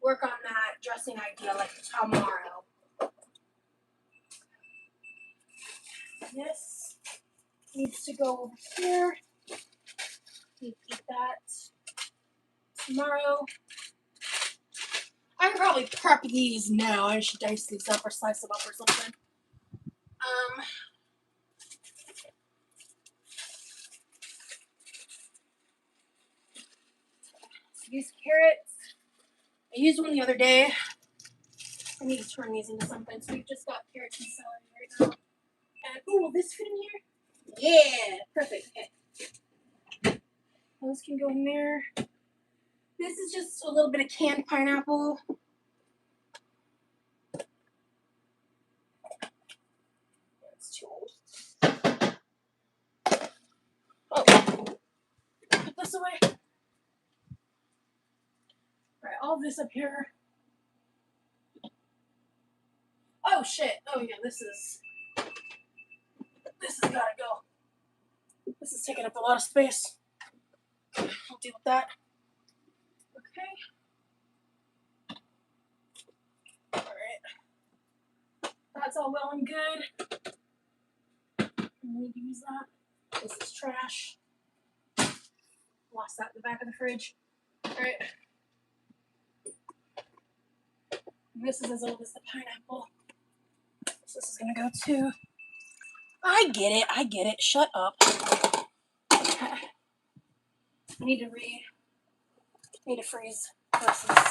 work on that dressing idea like tomorrow. This needs to go over here. Eat that tomorrow. I could probably prep these now. I should dice these up or slice them up or something. These carrots, I used one the other day. I need to turn these into something. So we've just got carrots and celery right now. And will this fit in here? Yeah, perfect. Okay. Those can go in there. This is just a little bit of canned pineapple. That's too old. Oh, put this away. All right, all this up here. Oh shit! Oh yeah, this has gotta go. This is taking up a lot of space. I'll deal with that. Okay. All right. That's all well and good. I need to use that. This is trash. Lost that in the back of the fridge. All right. This is as old as the pineapple. So this is gonna go too. I get it. I get it. Shut up. Okay. I need to freeze versus. Okay.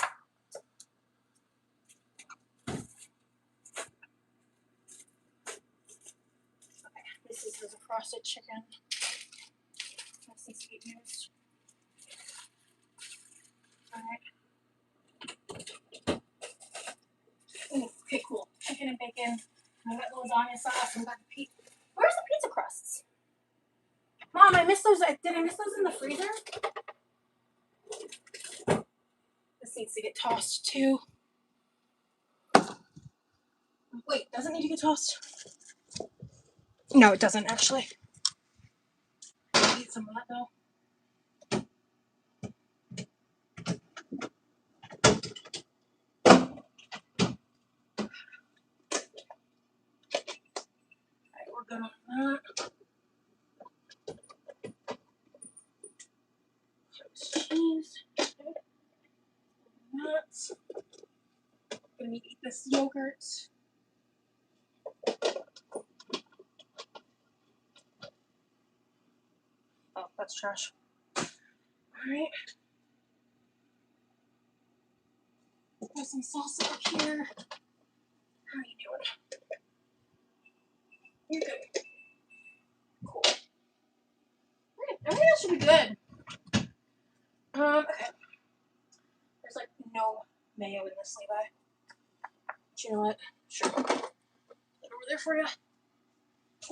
This is a frosted chicken. This needs to get used. All right. Ooh, okay, cool. Chicken and bacon. I got the lasagna sauce and got the pizza. Where's the pizza crusts? Mom, I missed those. Did I miss those in the freezer? This needs to get tossed too. Wait, doesn't need to get tossed? No, it doesn't actually. I'll eat some of that though. Alright, we're good on that. Cheese. Nuts. Gonna need to eat this yogurt. Oh, that's trash. Alright. There's some salsa up here. How are you doing? You're good. Cool. Alright, everything else should be good. Okay. There's like no mayo in this, Levi. But you know what? Sure. Put it over there for you.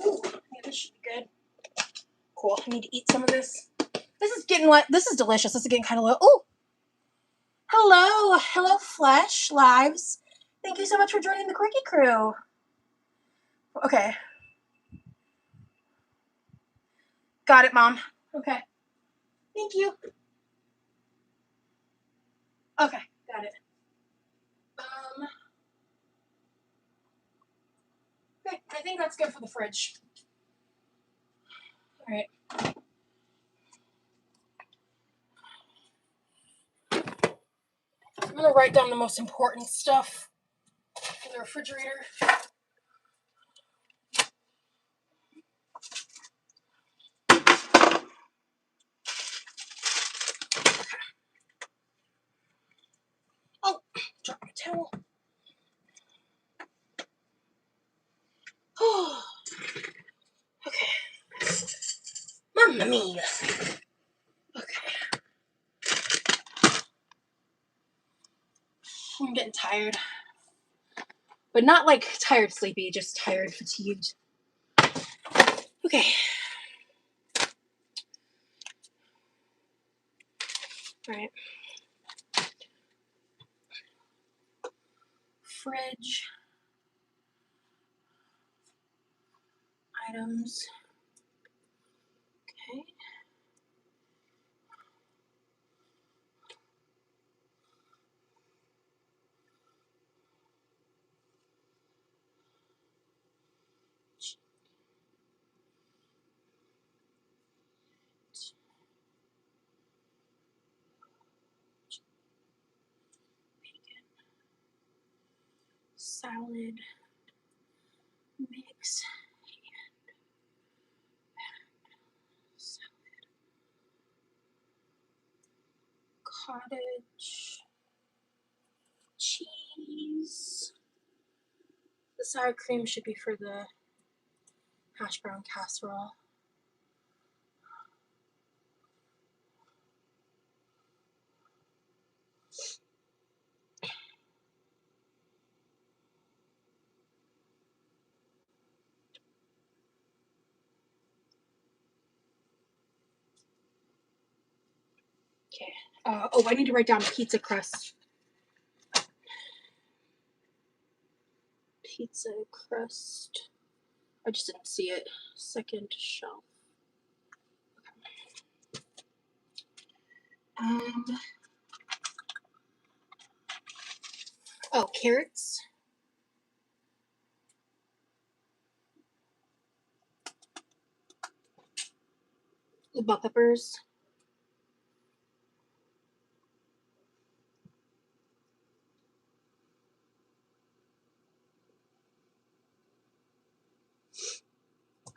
Ooh, yeah, this should be good. Cool. I need to eat some of this. This is getting what? This is delicious. This is getting kind of low. Oh, hello, hello, Flesh Lives. Thank you so much for joining the Quirky crew. Okay. Got it, Mom. Okay. Thank you. Okay, got it. Okay, I think that's good for the fridge. All right. I'm gonna write down the most important stuff in the refrigerator. Oh, drop my towel. Oh, okay. Mamma mia. Okay. I'm getting tired. But not like tired sleepy, just tired fatigued. Okay. All right. Fridge. Items. Okay. Bacon. Salad. Mix. Salad. Cottage. Cheese. The sour cream should be for the hash brown casserole. Okay. Oh, I need to write down pizza crust. Pizza crust. I just didn't see it. Second shelf. Oh, carrots. Bell peppers.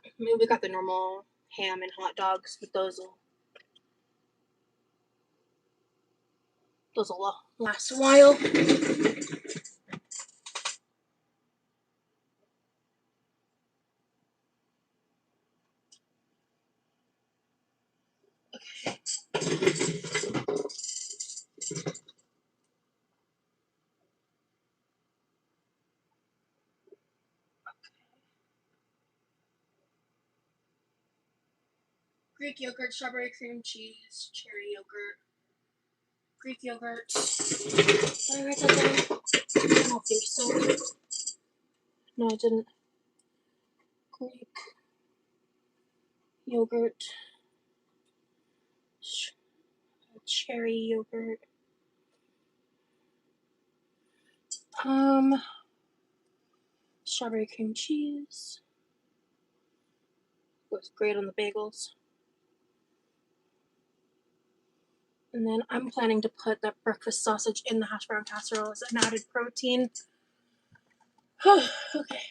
I mean, we got the normal ham and hot dogs, but those will last a while. Greek yogurt, strawberry cream cheese, cherry yogurt, Greek yogurt. Did I write that down? I don't think so. No, I didn't. Greek yogurt, cherry yogurt. Strawberry cream cheese. Goes great on the bagels. And then I'm planning to put that breakfast sausage in the hash brown casserole as an added protein. Okay.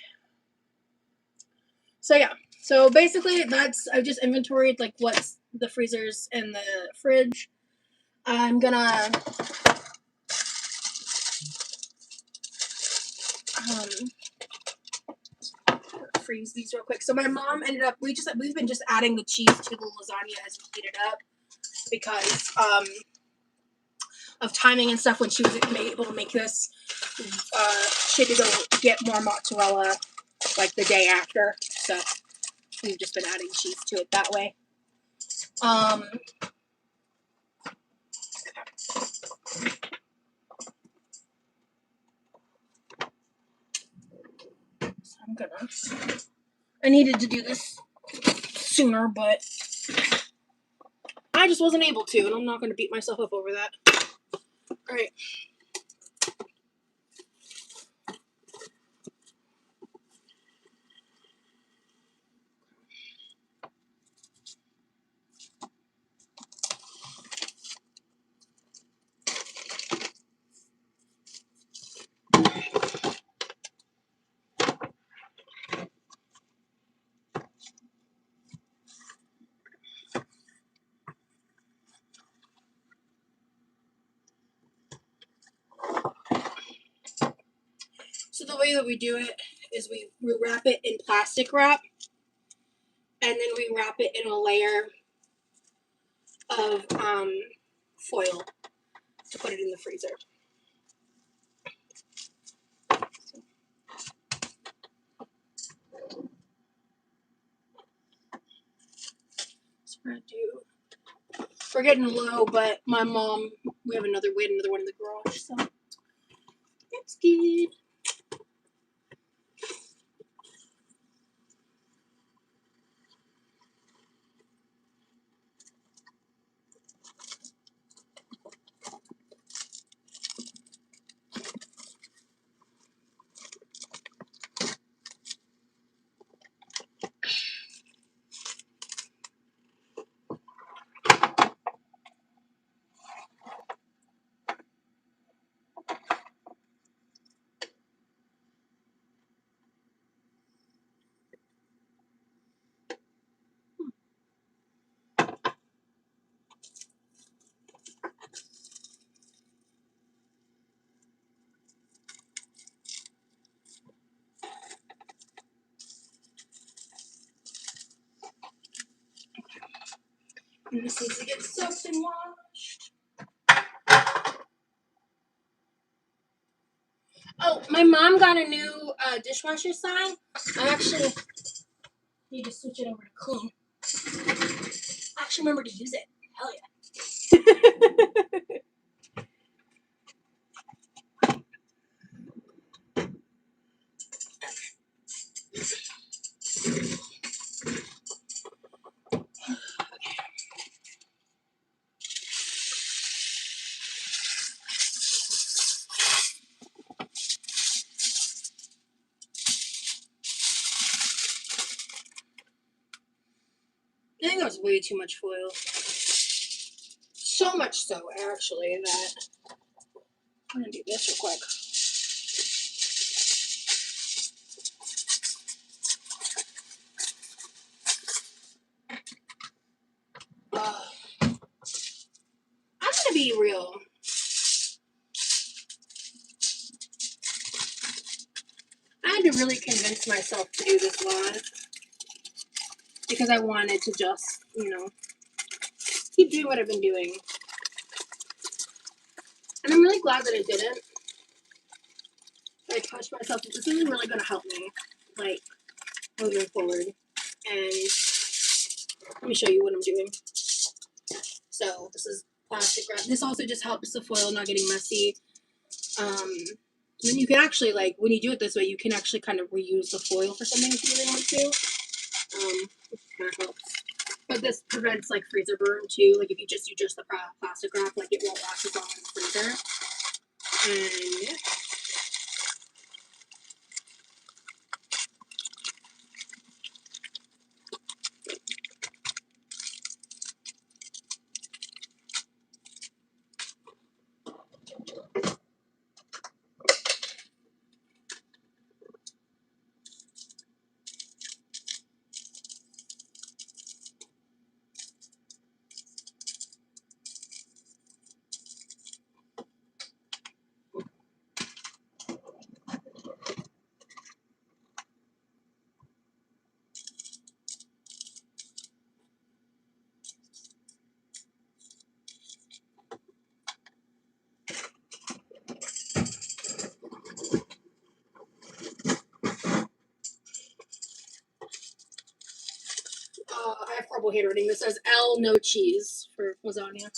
So yeah. So basically I've just inventoried like what's the freezers and the fridge. I'm gonna freeze these real quick. So my mom ended up we've been just adding the cheese to the lasagna as we heat it up because of timing and stuff when she was able to make this. She had to go get more mozzarella like the day after. So we've just been adding cheese to it that way. So I needed to do this sooner, but I just wasn't able to, and I'm not gonna beat myself up over that. Alright. So the way that we do it is we wrap it in plastic wrap, and then we wrap it in a layer of foil to put it in the freezer. So we're getting low, but my mom, we had another one in the garage, so that's good. And this needs to get soaked and washed. Oh, my mom got a new dishwasher sign. I actually need to switch it over to clean. I actually remember to use it. Hell yeah. I think that was way too much foil. So much so, actually, that I'm gonna do this real quick. I'm gonna be real. I had to really convince myself to do this live because I wanted to just, keep doing what I've been doing. And I'm really glad that I didn't. I pushed myself. This is really gonna help me, like, moving forward. And let me show you what I'm doing. So this is plastic wrap. This also just helps the foil not getting messy. And then you can actually, like, when you do it this way, you can actually kind of reuse the foil for something if you really want to. Which kind of helps. But this prevents, like, freezer burn too. Like, if you just use the plastic wrap, like, it won't last as long in the freezer. And yeah. I have horrible handwriting. This says L, no cheese for lasagna.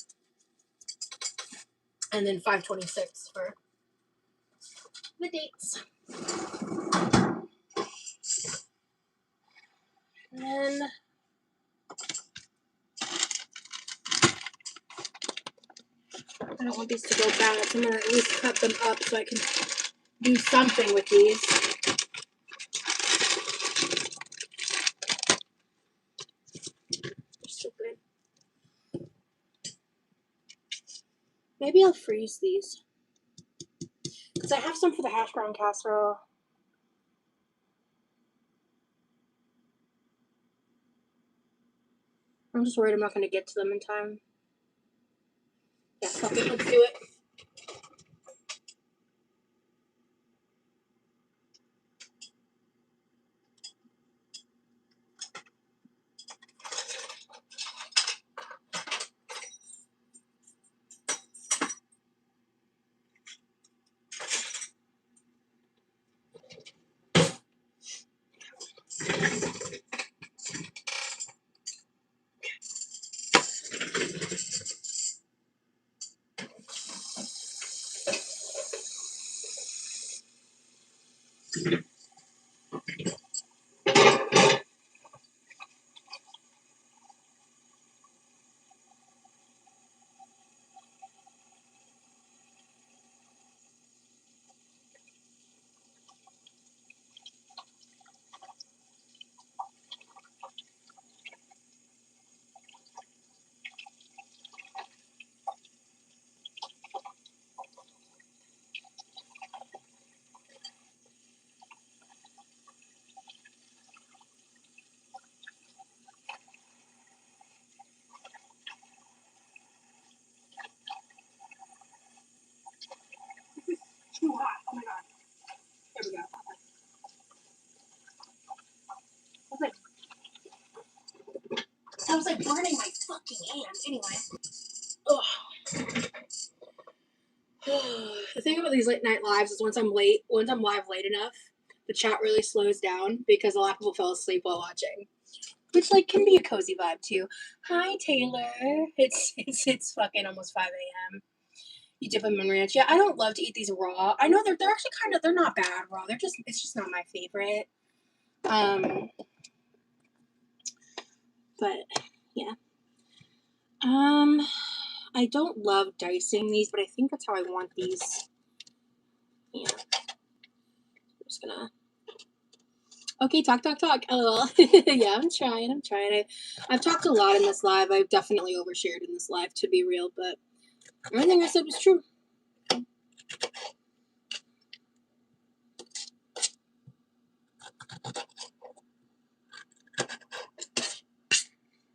And then 5/26 for the dates. And then I don't want these to go bad, so I'm going to at least cut them up so I can do something with these. They're so good. Maybe I'll freeze these. Because I have some for the hash brown casserole. I'm just worried I'm not going to get to them in time. Yeah, fuck it, let's do it. Too hot. Oh my god. There we go. I was like burning my fucking hand. Anyway. Ugh. The thing about these late night lives is once I'm live late enough, the chat really slows down because a lot of people fell asleep while watching. which like can be a cozy vibe too. Hi Taylor. It's fucking almost 5 a.m. You dip them in ranch. Yeah, I don't love to eat these raw. I know they're actually they're not bad raw. It's just not my favorite. But yeah. I don't love dicing these, but I think that's how I want these. Yeah. I'm just gonna. Okay, talk. Oh, yeah, I'm trying. I've talked a lot in this live. I've definitely overshared in this live, to be real, but everything I said was true. I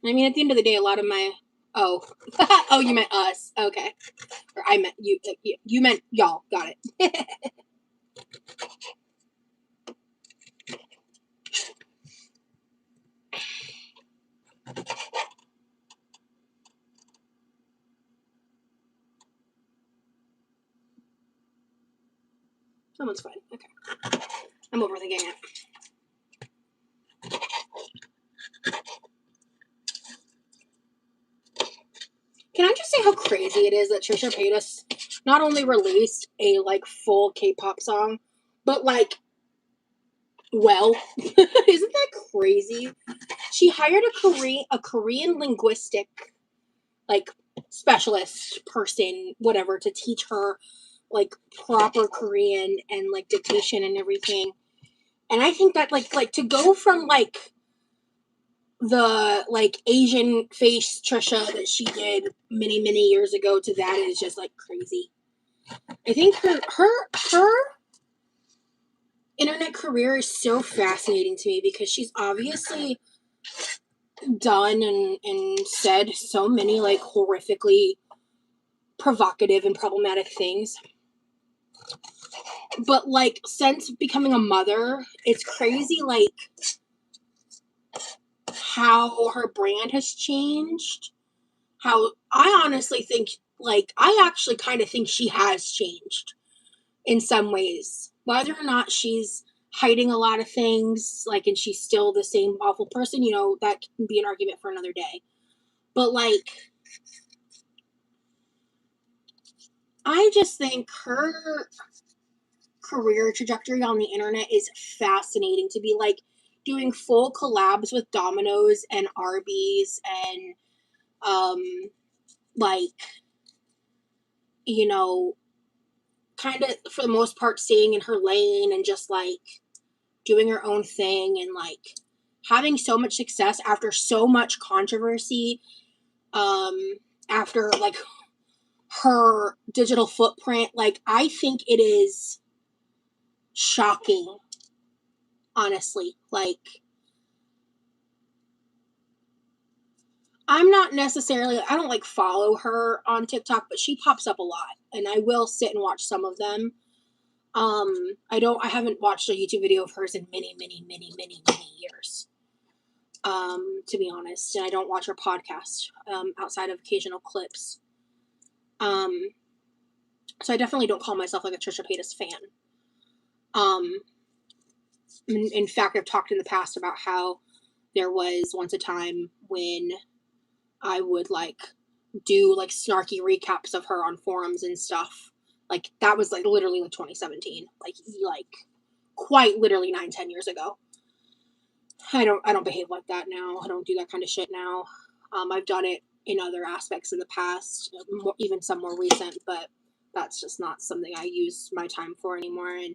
mean, at the end of the day, a lot of my... Oh. Oh, you meant us. Okay. Or I meant you. You meant y'all. Got it. Someone's fine. Okay. I'm overthinking it. Can I just say how crazy it is that Trisha Paytas not only released a like full K-pop song, but like, well, isn't that crazy? She hired a Korean linguistic like specialist person, whatever, to teach her like proper Korean and like dictation and everything. And I think that like to go from like the like Asian face Trisha that she did many years ago to that is just like crazy. I think her internet career is so fascinating to me because she's obviously done and said so many like horrifically provocative and problematic things. But like since becoming a mother, it's crazy like how her brand has changed. How I honestly think like I actually kind of think she has changed in some ways. Whether or not she's hiding a lot of things, like, and she's still the same awful person, you know, that can be an argument for another day. But like I just think her career trajectory on the internet is fascinating to be like doing full collabs with Domino's and Arby's and like you know kind of for the most part staying in her lane and just like doing her own thing and like having so much success after so much controversy after like her digital footprint. Like I think it is shocking, honestly. Like I'm not necessarily, I don't like follow her on TikTok, but she pops up a lot and I will sit and watch some of them. I haven't watched a YouTube video of hers in many years. To be honest, and I don't watch her podcast, outside of occasional clips. So I definitely don't call myself like a Trisha Paytas fan. In fact, I've talked in the past about how there was once a time when I would like do like snarky recaps of her on forums and stuff. Like that was like literally like 2017, like quite literally 9-10 years ago. I don't behave like that now. I don't do that kind of shit now. I've done it in other aspects in the past, even some more recent, but that's just not something I use my time for anymore. And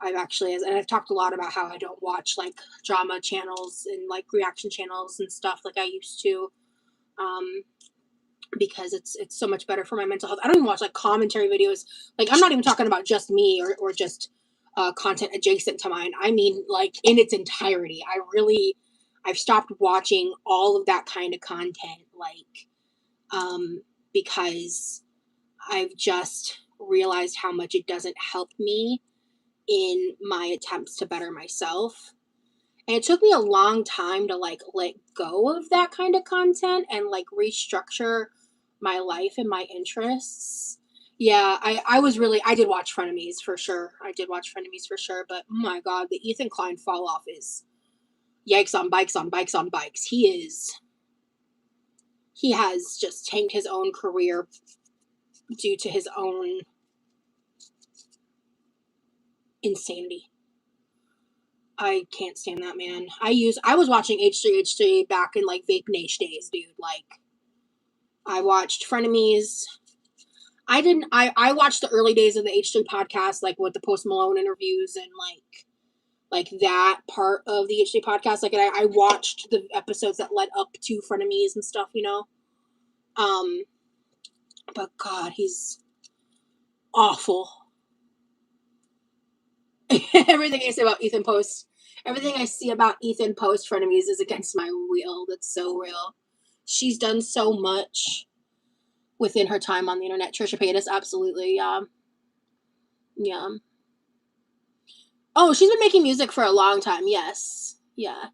I've talked a lot about how I don't watch like drama channels and like reaction channels and stuff like I used to. Because it's so much better for my mental health. I don't even watch like commentary videos. Like I'm not even talking about just me or just content adjacent to mine. I mean like in its entirety. I've stopped watching all of that kind of content because I've just realized how much it doesn't help me in my attempts to better myself. And it took me a long time to like let go of that kind of content and like restructure my life and my interests. Yeah, I did watch Frenemies for sure. But oh my god, the Ethan Klein fall off is yikes on bikes on bikes on bikes. He has just tanked his own career due to his own insanity. I can't stand that man. I was watching H3H3 back in like Vape Nation days, dude. Like, I watched Frenemies. I watched the early days of the H3 podcast, like with the Post Malone interviews and like that part of the H3 podcast. Like, I watched the episodes that led up to Frenemies and stuff, you know. But God, he's awful. Everything I see about Ethan Post Frenemies is against my will. That's so real. She's done so much within her time on the internet. Trisha Paytas, absolutely, yeah. Oh, she's been making music for a long time, yes. Yeah.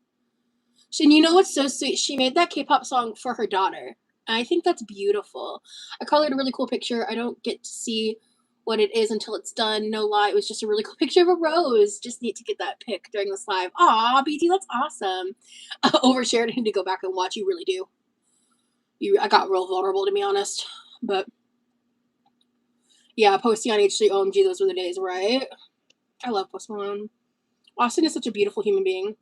And you know what's so sweet? She made that K-pop song for her daughter. And I think that's beautiful. I colored a really cool picture. I don't get to see what it is until it's done. No lie, it was just a really cool picture of a rose. Just need to get that pic during this live. Aw, BT, that's awesome. Overshared. I need to go back and watch. You really do. I got real vulnerable, to be honest. But yeah, posting on H3, OMG, those were the days, right? I love Post Malone. Austin is such a beautiful human being.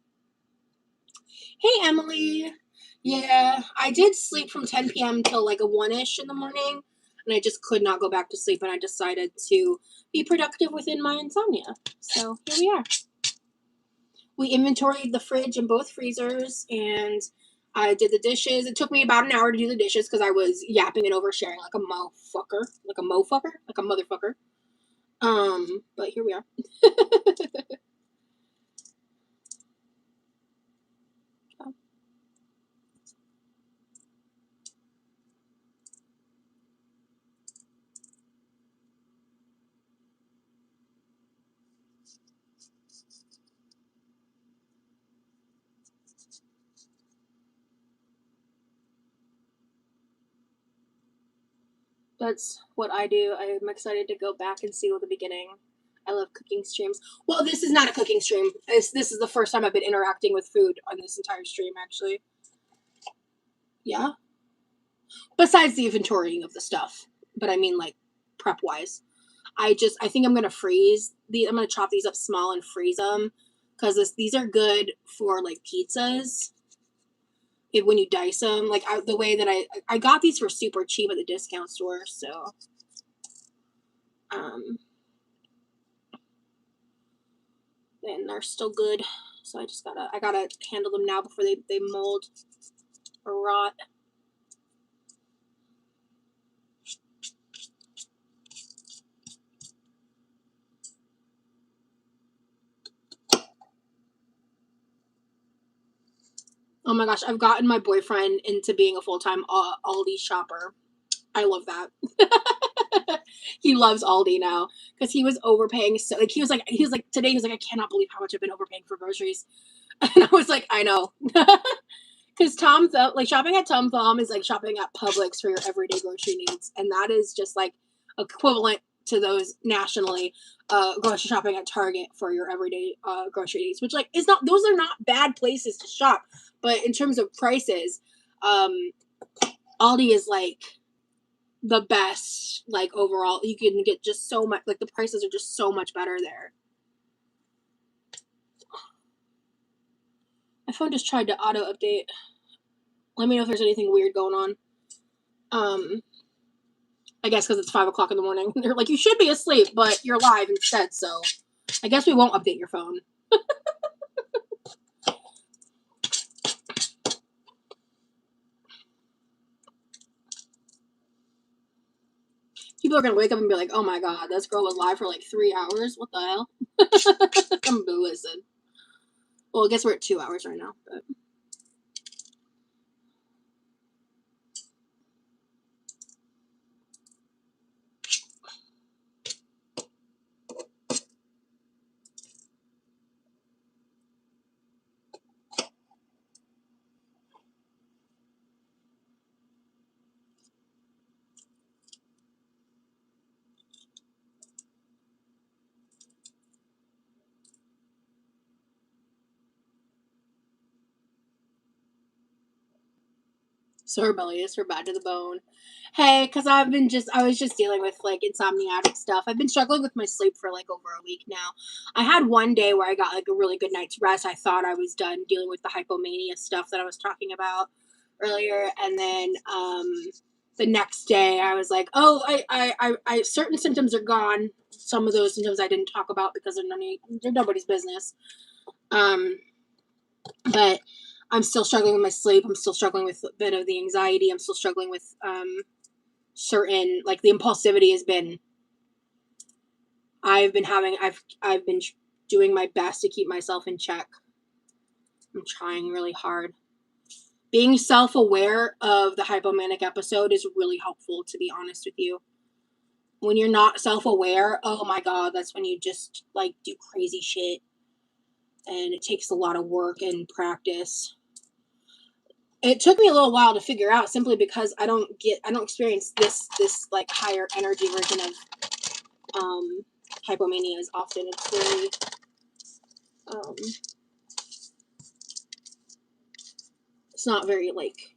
Hey, Emily. Yeah, I did sleep from 10 p.m. till like a 1-ish in the morning, and I just could not go back to sleep, and I decided to be productive within my insomnia. So here we are. We inventoried the fridge and both freezers, and I did the dishes. It took me about an hour to do the dishes because I was yapping and oversharing like a motherfucker. Like a motherfucker. But here we are. That's what I do. I'm excited to go back and see the beginning. I love cooking streams. Well, this is not a cooking stream. This is the first time I've been interacting with food on this entire stream, actually. Yeah. Besides the inventorying of the stuff. But I mean, like, prep-wise. I think I'm going to I'm going to chop these up small and freeze them. Because these are good for, like, pizzas. When you dice them. Like, the way that I got these for super cheap at the discount store, so... and they're still good, so I gotta handle them now before they mold or rot. Oh my gosh, I've gotten my boyfriend into being a full-time Aldi shopper. I love that. He loves Aldi now because he was overpaying. So like he was like today he was like, I cannot believe how much I've been overpaying for groceries. And I was like, I know. Because shopping at Tom Thumb is like shopping at Publix for your everyday grocery needs, and that is just like equivalent to those nationally grocery shopping at Target for your everyday grocery needs, which like those are not bad places to shop, but in terms of prices, Aldi is like the best. Like overall, you can get just so much. Like the prices are just so much better there. My phone just tried to auto update. Let me know if there's anything weird going on. I guess because it's 5 o'clock in the morning. They're like, you should be asleep, but you're live instead, so I guess we won't update your phone. People are going to wake up and be like, oh my god, this girl was live for like 3 hours? What the hell? I'm gonna listen. Well, I guess we're at 2 hours right now, but... Sore belly is for bad to the bone. Hey, because I was just dealing with like insomniatic stuff. I've been struggling with my sleep for like over a week now. I had one day where I got like a really good night's rest. I thought I was done dealing with the hypomania stuff that I was talking about earlier. And then the next day I was like, oh, I certain symptoms are gone. Some of those symptoms I didn't talk about because they're nobody's business. But I'm still struggling with my sleep. I'm still struggling with a bit of the anxiety. I'm still struggling with certain, like, the impulsivity has been, I've been doing my best to keep myself in check. I'm trying really hard. Being self-aware of the hypomanic episode is really helpful, to be honest with you. When you're not self-aware, oh my God, that's when you just, like, do crazy shit. And it takes a lot of work and practice. It took me a little while to figure out, simply because I don't experience this like higher energy version of hypomania as often. It's very it's not very like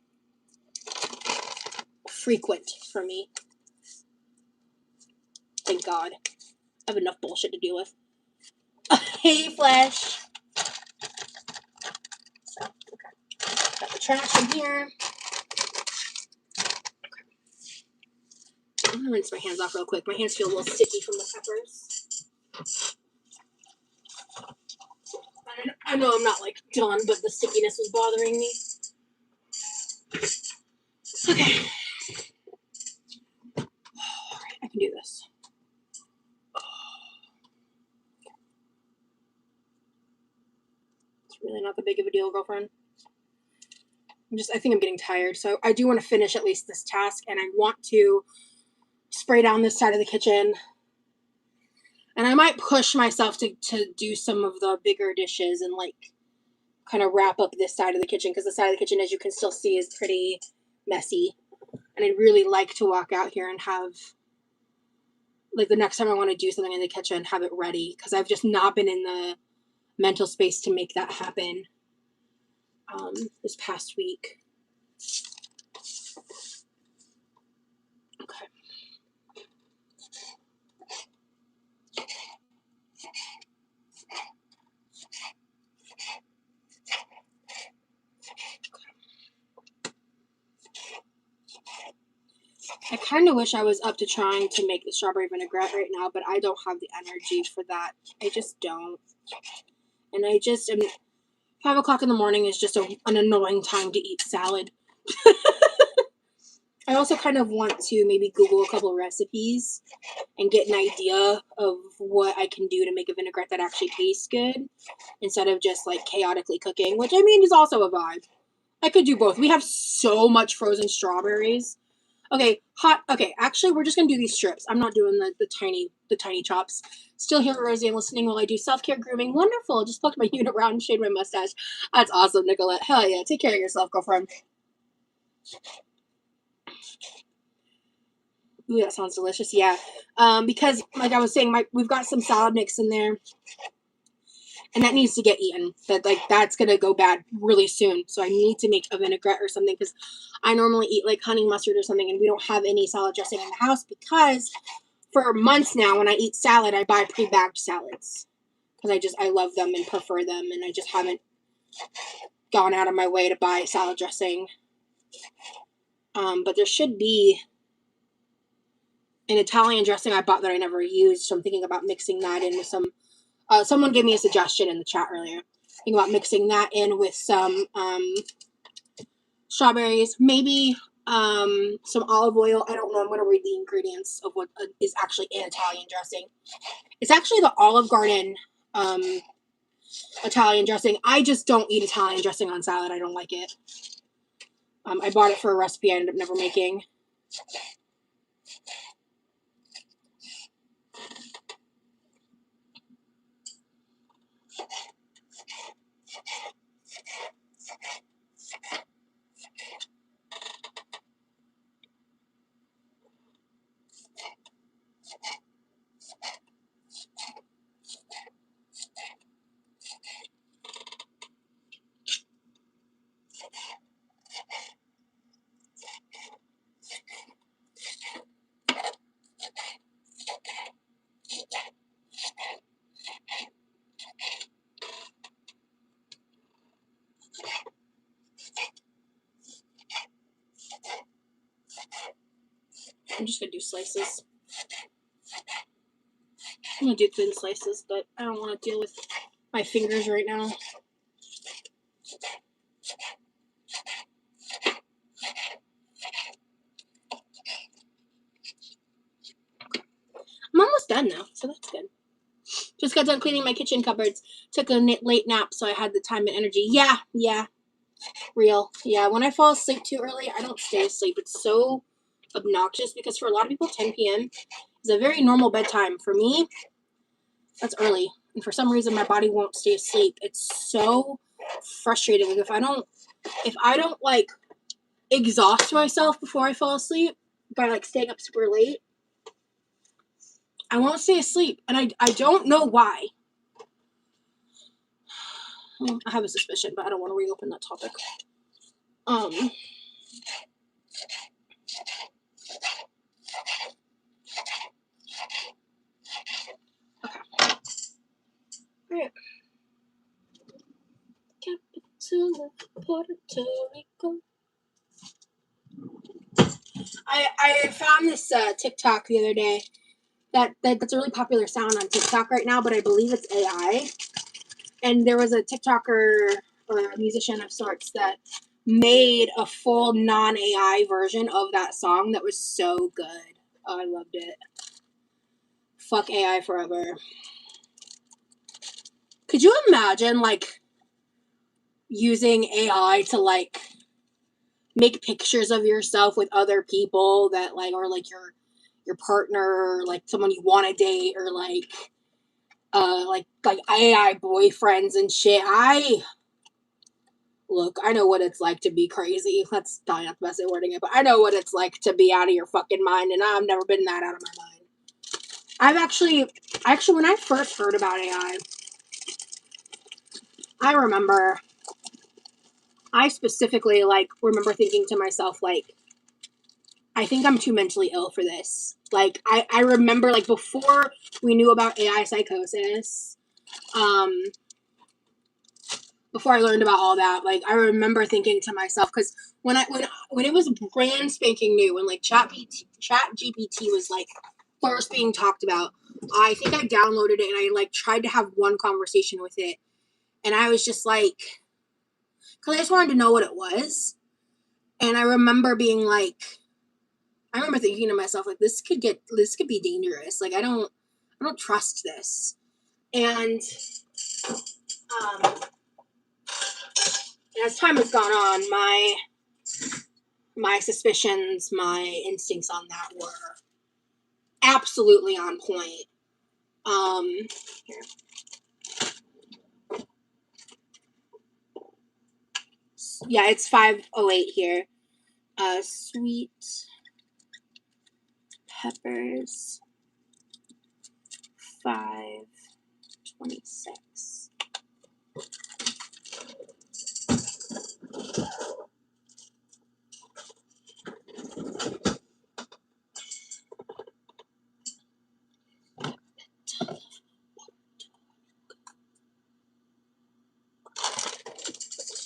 frequent for me. Thank God. I have enough bullshit to deal with. Hey, Flesh. So, okay. Got the trash in here. I'm gonna rinse my hands off real quick. My hands feel a little sticky from the peppers. I know I'm not like done, but the stickiness was bothering me. Okay. Alright, I can do this. It's really not that big of a deal, girlfriend. I think I'm getting tired, so I do want to finish at least this task, and I want to spray down this side of the kitchen. And I might push myself to do some of the bigger dishes and like kind of wrap up this side of the kitchen, because the side of the kitchen, as you can still see, is pretty messy. And I'd really like to walk out here and have, like, the next time I want to do something in the kitchen, have it ready, because I've just not been in the mental space to make that happen this past week. Okay. I kind of wish I was up to trying to make the strawberry vinaigrette right now, but I don't have the energy for that. I just don't. And I just am. 5 o'clock in the morning is just an annoying time to eat salad. I also kind of want to maybe Google a couple of recipes and get an idea of what I can do to make a vinaigrette that actually tastes good, instead of just like chaotically cooking, which I mean is also a vibe. I could do both. We have so much frozen strawberries. Okay, actually we're just gonna do these strips. I'm not doing the tiny chops. Still here, Rosie, and listening while I do self-care grooming. Wonderful. Just plucked my unibrow and shaved my mustache. That's awesome, Nicolette. Hell yeah. Take care of yourself, girlfriend. Ooh, that sounds delicious. Yeah. Because like I was saying, we've got some salad mix in there, and that needs to get eaten. That's gonna go bad really soon. So I need to make a vinaigrette or something, because I normally eat like honey mustard or something, and we don't have any salad dressing in the house, because for months now, when I eat salad, I buy pre-bagged salads, because I love them and prefer them, and I just haven't gone out of my way to buy salad dressing. But there should be an Italian dressing I bought that I never used, so I'm thinking about mixing that in with some. Someone gave me a suggestion in the chat earlier. Thinking about mixing that in with some strawberries, maybe some olive oil. I don't know. I'm going to read the ingredients of what is actually in Italian dressing. It's actually the Olive Garden Italian dressing. I just don't eat Italian dressing on salad. I don't like it. I bought it for a recipe I ended up never making. I'm just gonna do slices. I'm gonna do thin slices, but I don't want to deal with my fingers right now. I'm almost done now, so that's good. Just got done cleaning my kitchen cupboards. Took a late nap, so I had the time and energy. Yeah, real. Yeah, when I fall asleep too early, I don't stay asleep. It's so obnoxious because for a lot of people, 10 p.m. is a very normal bedtime. For me, that's early. And for some reason, my body won't stay asleep. It's so frustrating. Like, if I don't like exhaust myself before I fall asleep by like staying up super late, I won't stay asleep. And I don't know why. I have a suspicion, but I don't want to reopen that topic. Okay. Alright. Capital of Puerto Rico. I found this TikTok the other day. That's a really popular sound on TikTok right now, but I believe it's AI. And there was a TikToker or a musician of sorts that made a full non-AI version of that song that was so good. Oh, I loved it. Fuck AI forever. Could you imagine, like, using AI to, like, make pictures of yourself with other people that, like, or, like, your partner, or, like, someone you want to date, or, like AI boyfriends and shit? Look, I know what it's like to be crazy. That's probably not the best way of wording it, but I know what it's like to be out of your fucking mind, and I've never been that out of my mind. I've actually, when I first heard about AI, I specifically, like, remember thinking to myself, like, I think I'm too mentally ill for this. Like, I remember, like, before we knew about AI psychosis, before I learned about all that, like, I remember thinking to myself, because when it was brand spanking new, when, like, Chat GPT was, like, first being talked about, I think I downloaded it and I, like, tried to have one conversation with it, and I was just like, because I just wanted to know what it was, and I remember thinking to myself, like, this could be dangerous. Like, I don't trust this. And as time has gone on, my suspicions, my instincts on that were absolutely on point. Here. Yeah, it's 5:08 here. Sweet peppers, 5:26.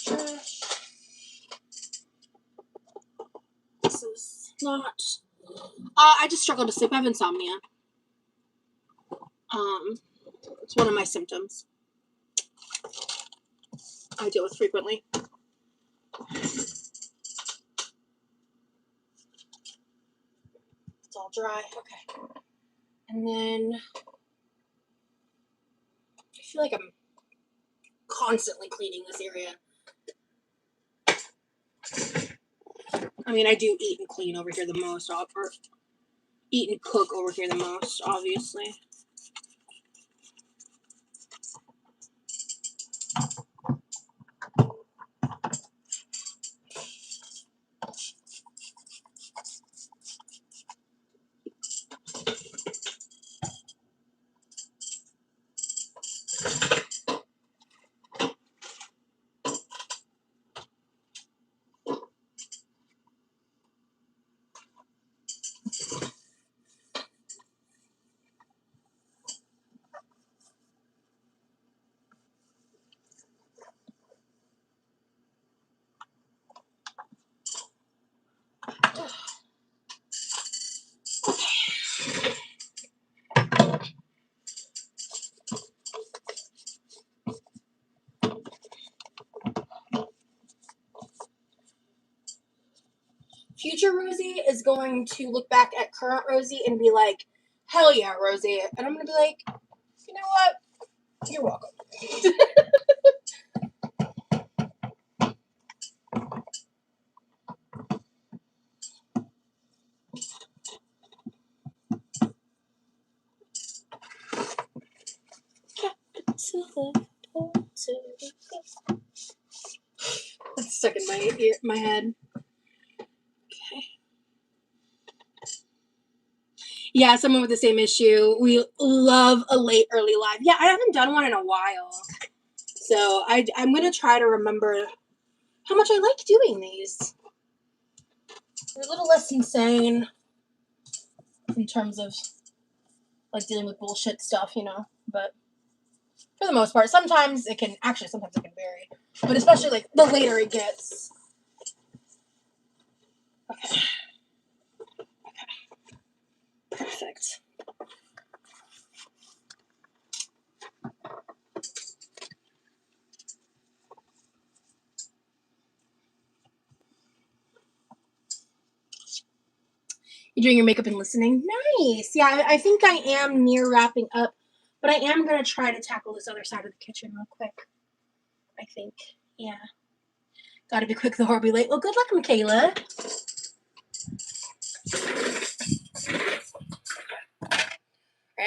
Trash. This is not. I just struggle to sleep. I have insomnia. It's one of my symptoms I deal with frequently. It's all dry. Okay. And then I feel like I'm constantly cleaning this area. I mean, I do eat and clean over here the most, or eat and cook over here the most, obviously. Future Rosie is going to look back at current Rosie and be like, hell yeah, Rosie. And I'm going to be like, you know what? You're welcome. That's stuck in my head. Okay. Yeah, someone with the same issue. We love a late early live. Yeah, I haven't done one in a while. So I'm going to try to remember how much I like doing these. They're a little less insane in terms of like dealing with bullshit stuff, you know, but for the most part, sometimes it can vary, but especially like the later it gets. Okay. Perfect. You're doing your makeup and listening? Nice. Yeah, I think I am near wrapping up, but I am going to try to tackle this other side of the kitchen real quick. I think. Yeah. Gotta be quick, though, or I'll be late. Well, good luck, Michaela.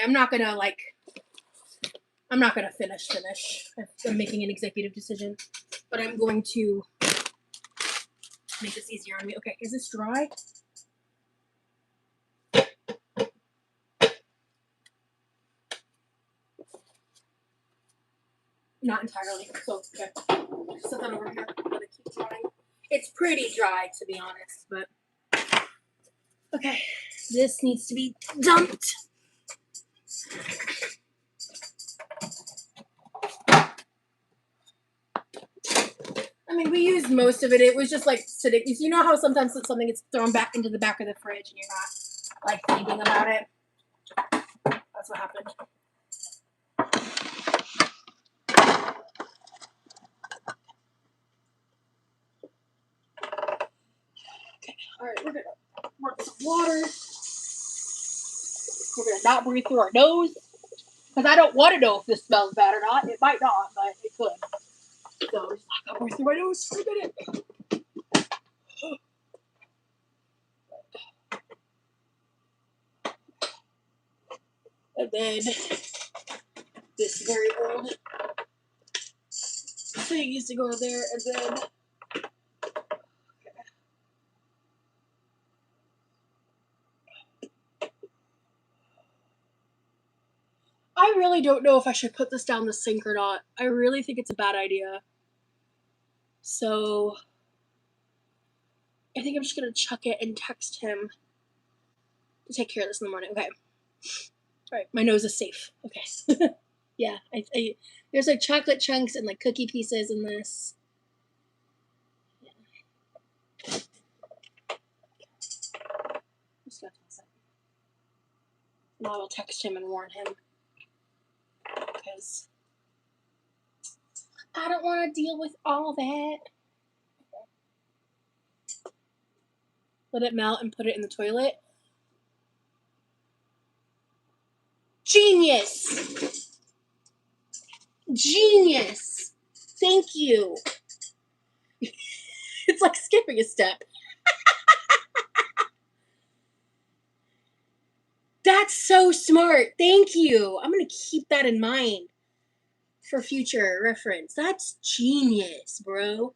I'm not gonna finish. I'm making an executive decision, but I'm going to make this easier on me. Okay, is this dry? Not entirely. So okay. Set that over here. Let it keep drying. It's pretty dry, to be honest, but okay. This needs to be dumped. I mean, we used most of it. It was just like sitting. You know how sometimes something gets thrown back into the back of the fridge and you're not like thinking about it? That's what happened. Okay, all right, we're gonna pour some water. We're gonna not breathe through our nose because I don't want to know if this smells bad or not. It might not, but it could. So we're just not gonna breathe through my nose for a minute. And then this very old thing used to go in there, and then I really don't know if I should put this down the sink or not. I really think it's a bad idea. So I think I'm just gonna chuck it and text him to take care of this in the morning. Okay. All right, my nose is safe. Okay. Yeah, I there's like chocolate chunks and like cookie pieces in this. Yeah. Just gonna toss it. Now I'll text him and warn him because I don't want to deal with all that. Let it melt and put it in the toilet. Genius! Genius! Thank you. It's like skipping a step. That's so smart. Thank you. I'm going to keep that in mind for future reference. That's genius, bro.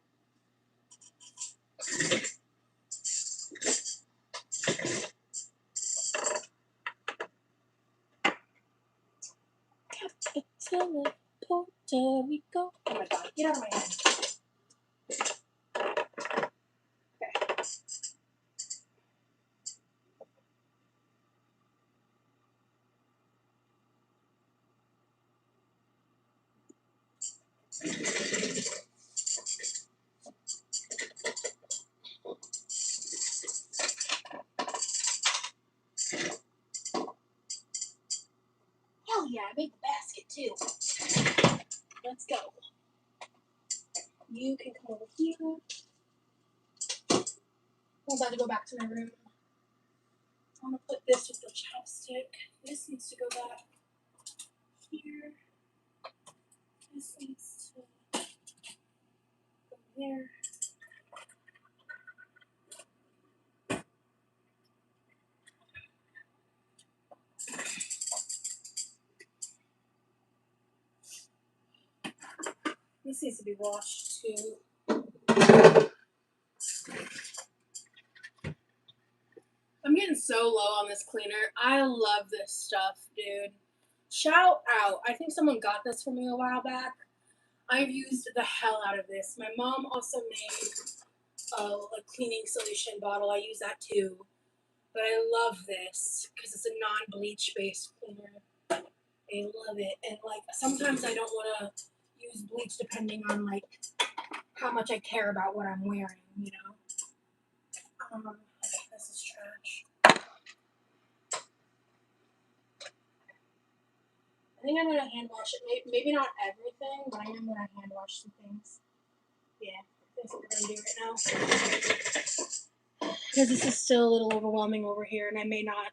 Capital of Puerto Rico. Oh my god, get out of my head. Hell yeah, I made the basket too. Let's go. You can come over here. I'm about to go back to my room. I'm gonna put this with the chopstick. This needs to go back here. This needs to go there. This needs to be washed too. I'm getting so low on this cleaner. I love this stuff, dude. Shout out. I think someone got this for me a while back. I've used the hell out of this. My mom also made a cleaning solution bottle. I use that too. But I love this because it's a non-bleach based cleaner. I love it. And like sometimes I don't want to use bleach depending on like how much I care about what I'm wearing, you know. This is trash. I think I'm gonna hand wash it. Maybe not everything, but I am gonna hand wash some things. Yeah, that's what we're gonna do right now. Because this is still a little overwhelming over here, and I may not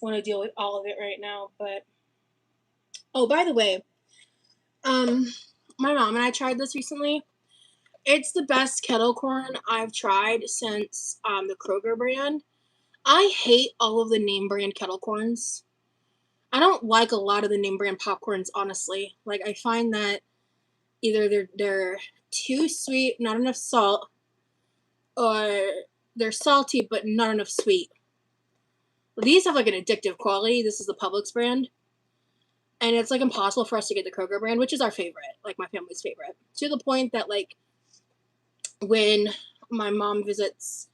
want to deal with all of it right now. But oh, by the way, my mom and I tried this recently. It's the best kettle corn I've tried since the Kroger brand. I hate all of the name brand kettle corns. I don't like a lot of the name brand popcorns, honestly. Like I find that either they're too sweet, not enough salt, or they're salty but not enough sweet. These have like an addictive quality. This is the Publix brand. And it's like impossible for us to get the Kroger brand, which is our favorite, like my family's favorite. To the point that like when my mom visits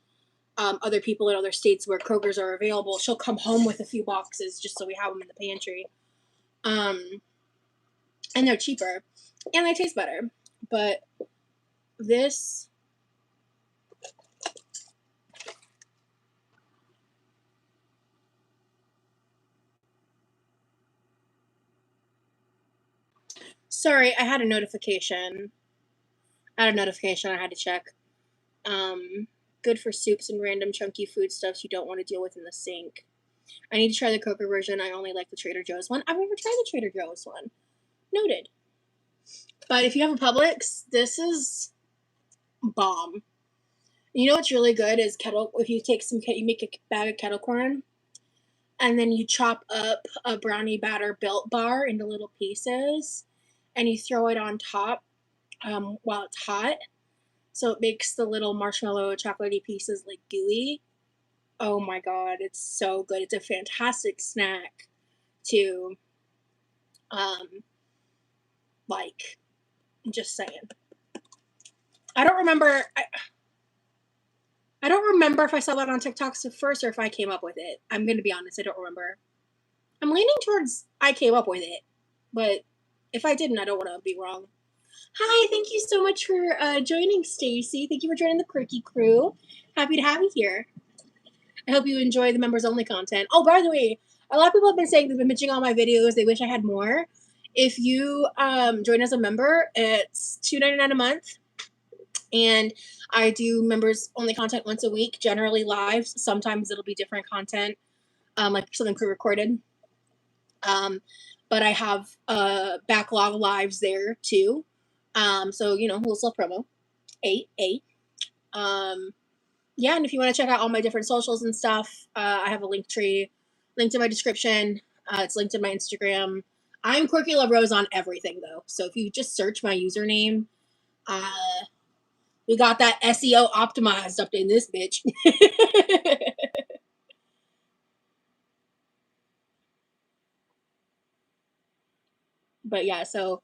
other people in other states where Kroger's are available, she'll come home with a few boxes just so we have them in the pantry. And they're cheaper and they taste better. But this, sorry, I had a notification. I had to check. Good for soups and random chunky foodstuffs you don't want to deal with in the sink. I need to try the Kroger version. I only like the Trader Joe's one. I've never tried the Trader Joe's one. Noted. But if you have a Publix, this is bomb. You know what's really good is if you make a bag of kettle corn, and then you chop up a brownie batter Built Bar into little pieces, and you throw it on top while it's hot. So it makes the little marshmallow chocolatey pieces like gooey. Oh my god, it's so good. It's a fantastic snack to like, just saying. I don't remember if I saw that on TikTok first or if I came up with it. I'm gonna be honest, I don't remember. I'm leaning towards I came up with it, but if I didn't, I don't want to be wrong. Hi, thank you so much for joining, Stacy. Thank you for joining the Quirky crew. Happy to have you here. I hope you enjoy the members only content. Oh, by the way, a lot of people have been saying they've been bitching all my videos. They wish I had more. If you join as a member, it's $2.99 a month. And I do members only content once a week, generally live. Sometimes it'll be different content, like something pre-recorded. But I have a backlog lives there too. So, you know, a little self promo. Yeah, and if you want to check out all my different socials and stuff, I have a link tree linked in my description. It's linked in my Instagram. I'm Quirkyloverosee on everything though. So if you just search my username, we got that SEO optimized up in this bitch. But yeah, so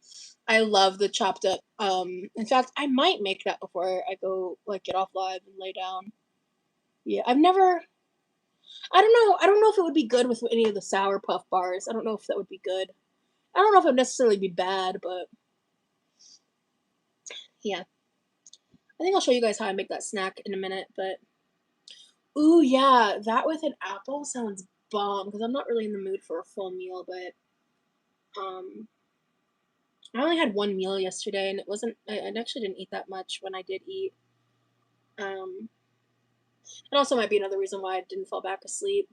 I love the chopped up. In fact, I might make that before I go like get off live and lay down. Yeah, I don't know. I don't know if it would be good with any of the Sour Puff bars. I don't know if that would be good. I don't know if it would necessarily be bad, but yeah. I think I'll show you guys how I make that snack in a minute, but ooh yeah, that with an apple sounds bomb because I'm not really in the mood for a full meal, but I only had one meal yesterday and I actually didn't eat that much when I did eat. It also might be another reason why I didn't fall back asleep.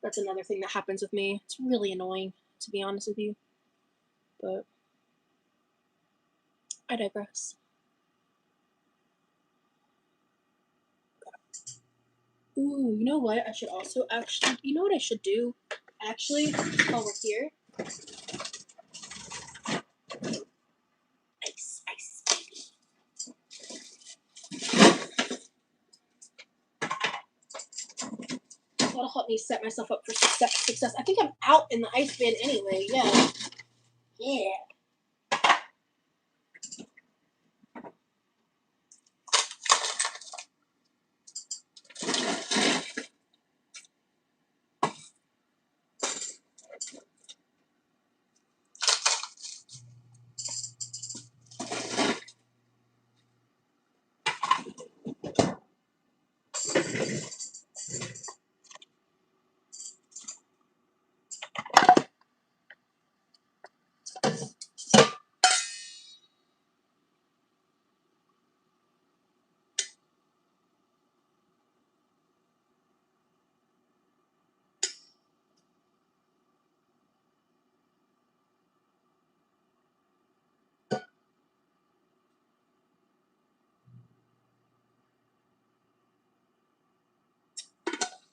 That's another thing that happens with me. It's really annoying, to be honest with you. But I digress. Ooh, you know what? I should also actually, you know what I should do? Actually, while we're here. Ice, ice, baby. That'll help me set myself up for success. I think I'm out in the ice bin anyway. Yeah. Yeah.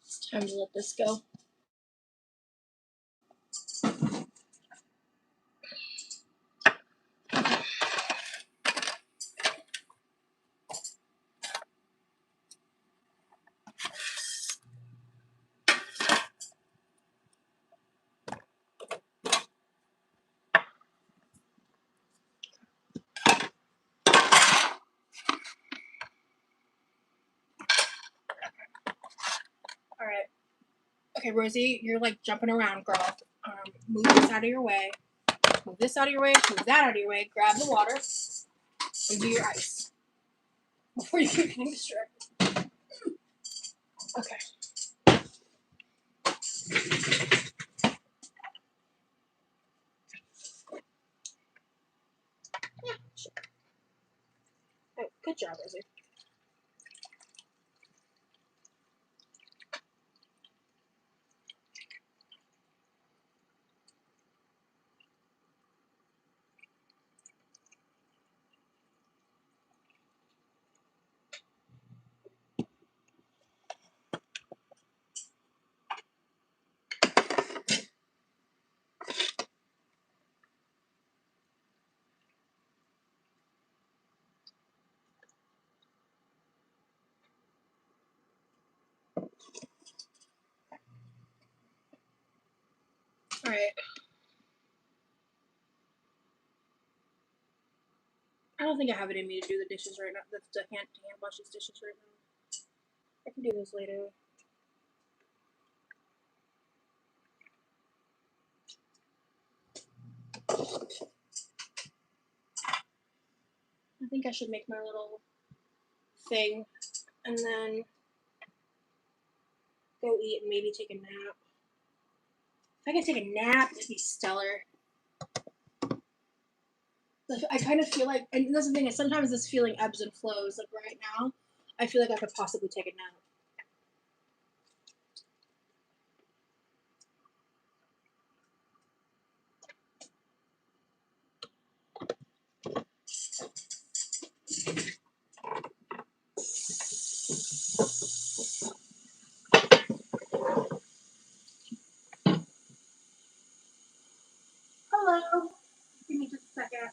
It's time to let this go. All right. Okay, Rosie, you're like jumping around, girl. Move this out of your way. Move this out of your way. Move that out of your way. Grab the water and do your ice before you keep getting distracted. Okay. Yeah, sure. Oh, good job, Rosie. All right. I don't think I have it in me to do the dishes right now. The hand wash these dishes right now. I can do this later. I think I should make my little thing and then go eat and maybe take a nap. If I could take a nap, it'd be stellar. I kind of feel like, and that's the thing is, sometimes this feeling ebbs and flows. Like right now, I feel like I could possibly take a nap. Hello. Give me just a second.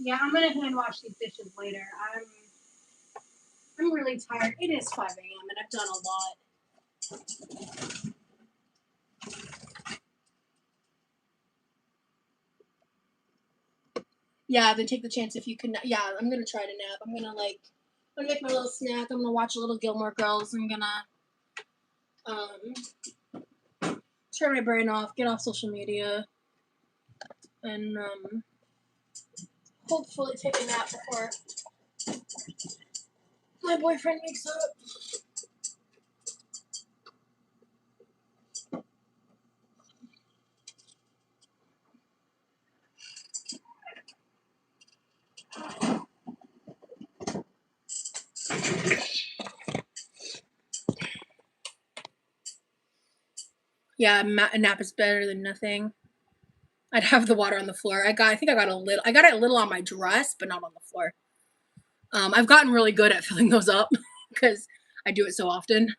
Yeah, I'm gonna hand wash these dishes later. I'm really tired. It is 5 a.m. and I've done a lot. Yeah, then take the chance if you can. Yeah, I'm gonna try to nap. I'm gonna make my little snack. I'm gonna watch a little Gilmore Girls. I'm gonna turn my brain off, get off social media, and hopefully take a nap before my boyfriend wakes up. Yeah, a nap is better than nothing. I'd have the water on the floor. I think I got it a little on my dress, but not on the floor. I've gotten really good at filling those up because I do it so often.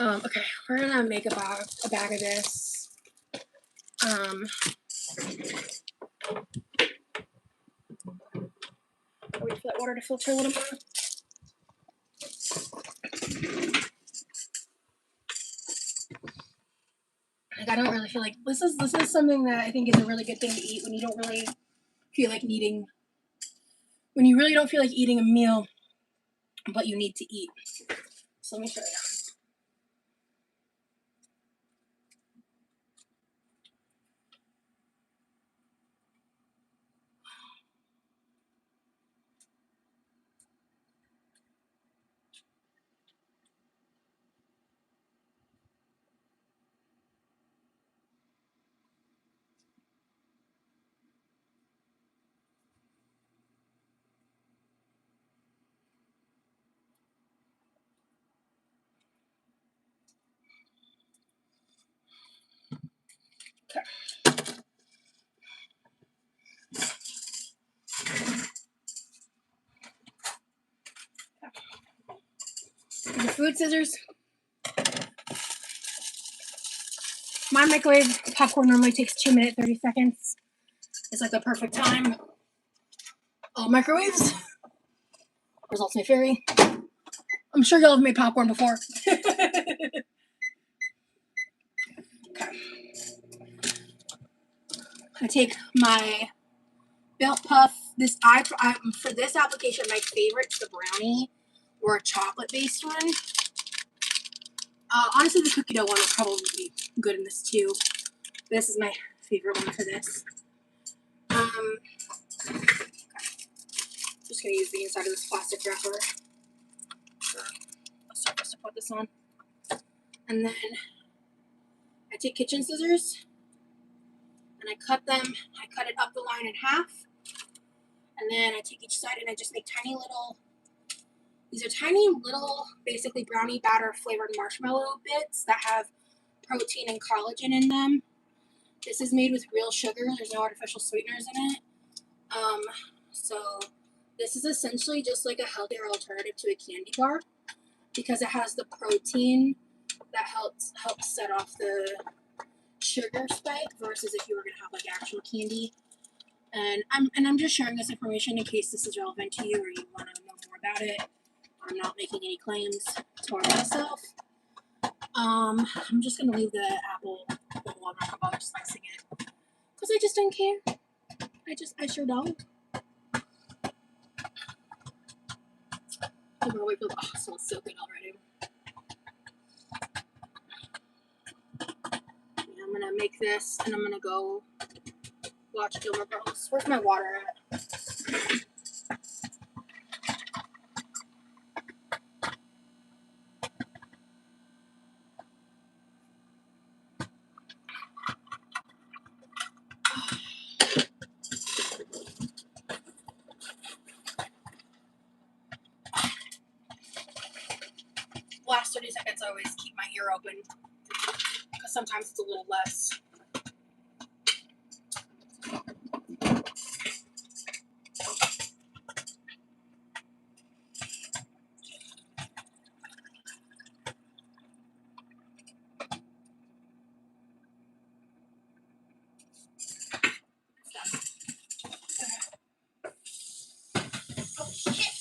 Okay, we're gonna make a bag of this. Wait for that water to filter a little more. Like, I don't really feel like this is something that I think is a really good thing to eat when you don't really feel like eating. When you really don't feel like eating a meal, but you need to eat. So let me show you. The food scissors. My microwave popcorn normally takes 2 minutes, 30 seconds. It's like the perfect time. All microwaves. Results may vary. I'm sure y'all have made popcorn before. Okay. I take my belt puff. For this application, my favorite's the brownie or a chocolate-based one. Honestly, the cookie dough one would probably be good in this too. This is my favorite one for this. Just gonna use the inside of this plastic wrapper for a surface to put this on. And then I take kitchen scissors and I cut it up the line in half. And then I take each side and I just make these are tiny little, basically brownie batter flavored marshmallow bits that have protein and collagen in them. This is made with real sugar. There's no artificial sweeteners in it. So this is essentially just like a healthier alternative to a candy bar because it has the protein that helps set off the sugar spike versus if you were gonna have like actual candy. And I'm just sharing this information in case this is relevant to you or you want to know more about it. I'm not making any claims toward myself. I'm just gonna leave the apple whole. I'm not gonna bother slicing it because I just don't care. I sure don't. I'm gonna wait for it smells so good already. Yeah, I'm gonna make this and I'm gonna go watch Gilmore Girls. Where's my water at? Last 30 seconds, I always keep my ear open because sometimes it's a little less. Oh shit!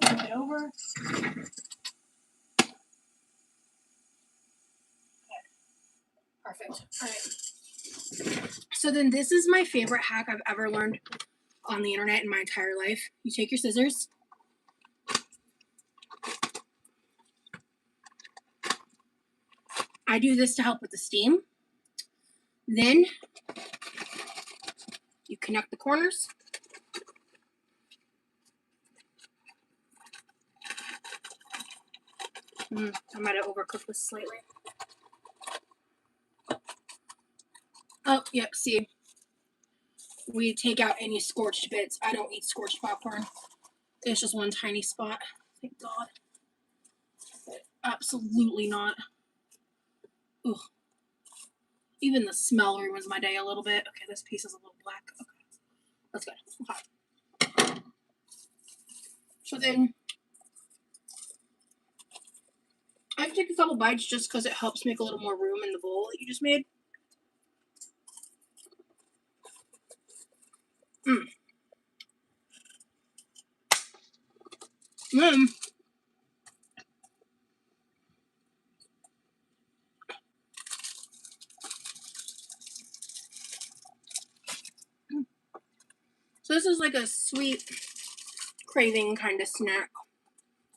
Flip it over. Perfect. All right. So then this is my favorite hack I've ever learned on the internet in my entire life. You take your scissors. I do this to help with the steam. Then you connect the corners. I might have overcooked this slightly. Oh, yep, see. We take out any scorched bits. I don't eat scorched popcorn. It's just one tiny spot. Thank God. But absolutely not. Ugh. Even the smell ruins my day a little bit. Okay, this piece is a little black. Okay. That's good. Okay. So then I can take a couple bites just because it helps make a little more room in the bowl that you just made. So this is like a sweet craving kind of snack.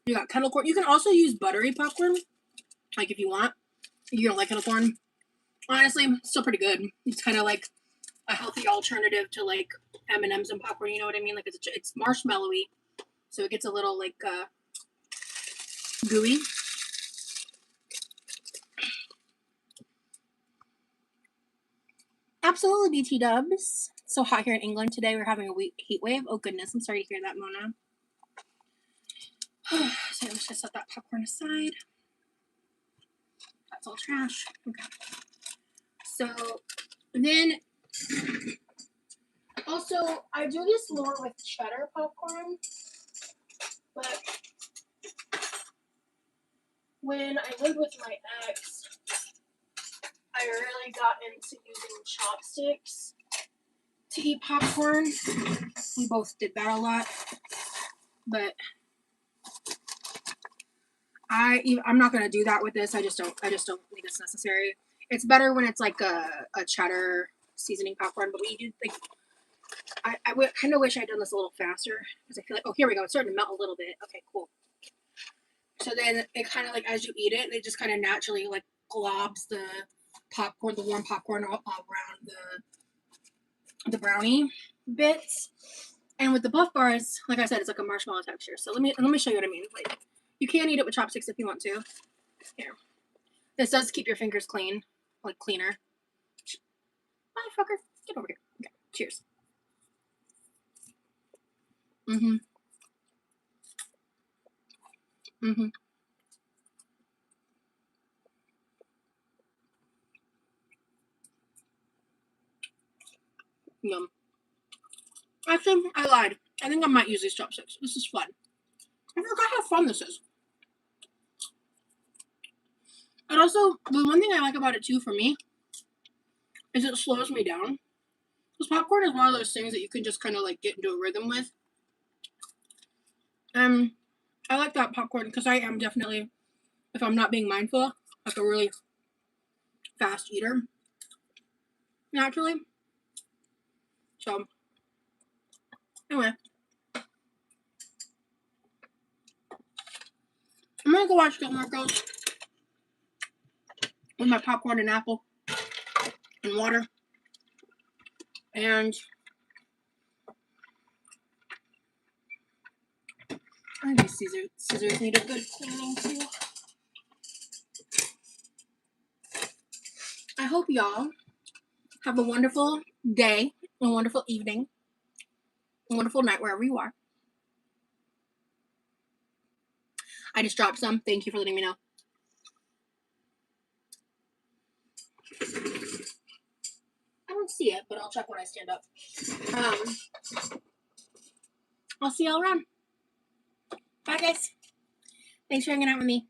You got kettle corn. You can also use buttery popcorn, like if you want. If you don't like kettle corn. Honestly, still pretty good. It's kind of like a healthy alternative to like M&Ms and popcorn. You know what I mean? Like it's marshmallowy, so it gets a little like gooey. Absolutely, BT dubs. It's so hot here in England today. We're having a heat wave. Oh goodness, I'm sorry to hear that, Mona. So let's just set that popcorn aside. That's all trash. Okay. So then, also I do this more with cheddar popcorn, but when I lived with my ex, I really got into using chopsticks to eat popcorn. We both did that a lot, but I'm not gonna do that with this. I just don't think it's necessary. It's better when it's like a cheddar seasoning popcorn. But we do like I kind of wish I'd done this a little faster because I feel like, oh, here we go. It's starting to melt a little bit. Okay, cool. So then it kind of like as you eat it, it just kind of naturally like globs the popcorn, the warm popcorn all around the brownie bits. And with the Buff Bars, like I said, it's like a marshmallow texture. So let me show you what I mean. Like, you can eat it with chopsticks if you want to. Here. This does keep your fingers clean, like cleaner. Bye, fucker. Get over here. Okay. Cheers. Yum. Actually, I lied. I think I might use these chopsticks. This is fun. I forgot how fun this is. And also, the one thing I like about it too, for me, is it slows me down. Because popcorn is one of those things that you can just kind of like get into a rhythm with. I like that popcorn because I am definitely, if I'm not being mindful, like a really fast eater, naturally. So, anyway. I'm gonna go watch Gilmore Girls with my popcorn and apple and water. And I think these scissors need a good cleaning too. I hope y'all have a wonderful day, a wonderful evening, a wonderful night wherever you are. I just dropped some. Thank you for letting me know. I don't see it, but I'll check when I stand up. I'll see y'all around. Bye, guys. Thanks for hanging out with me.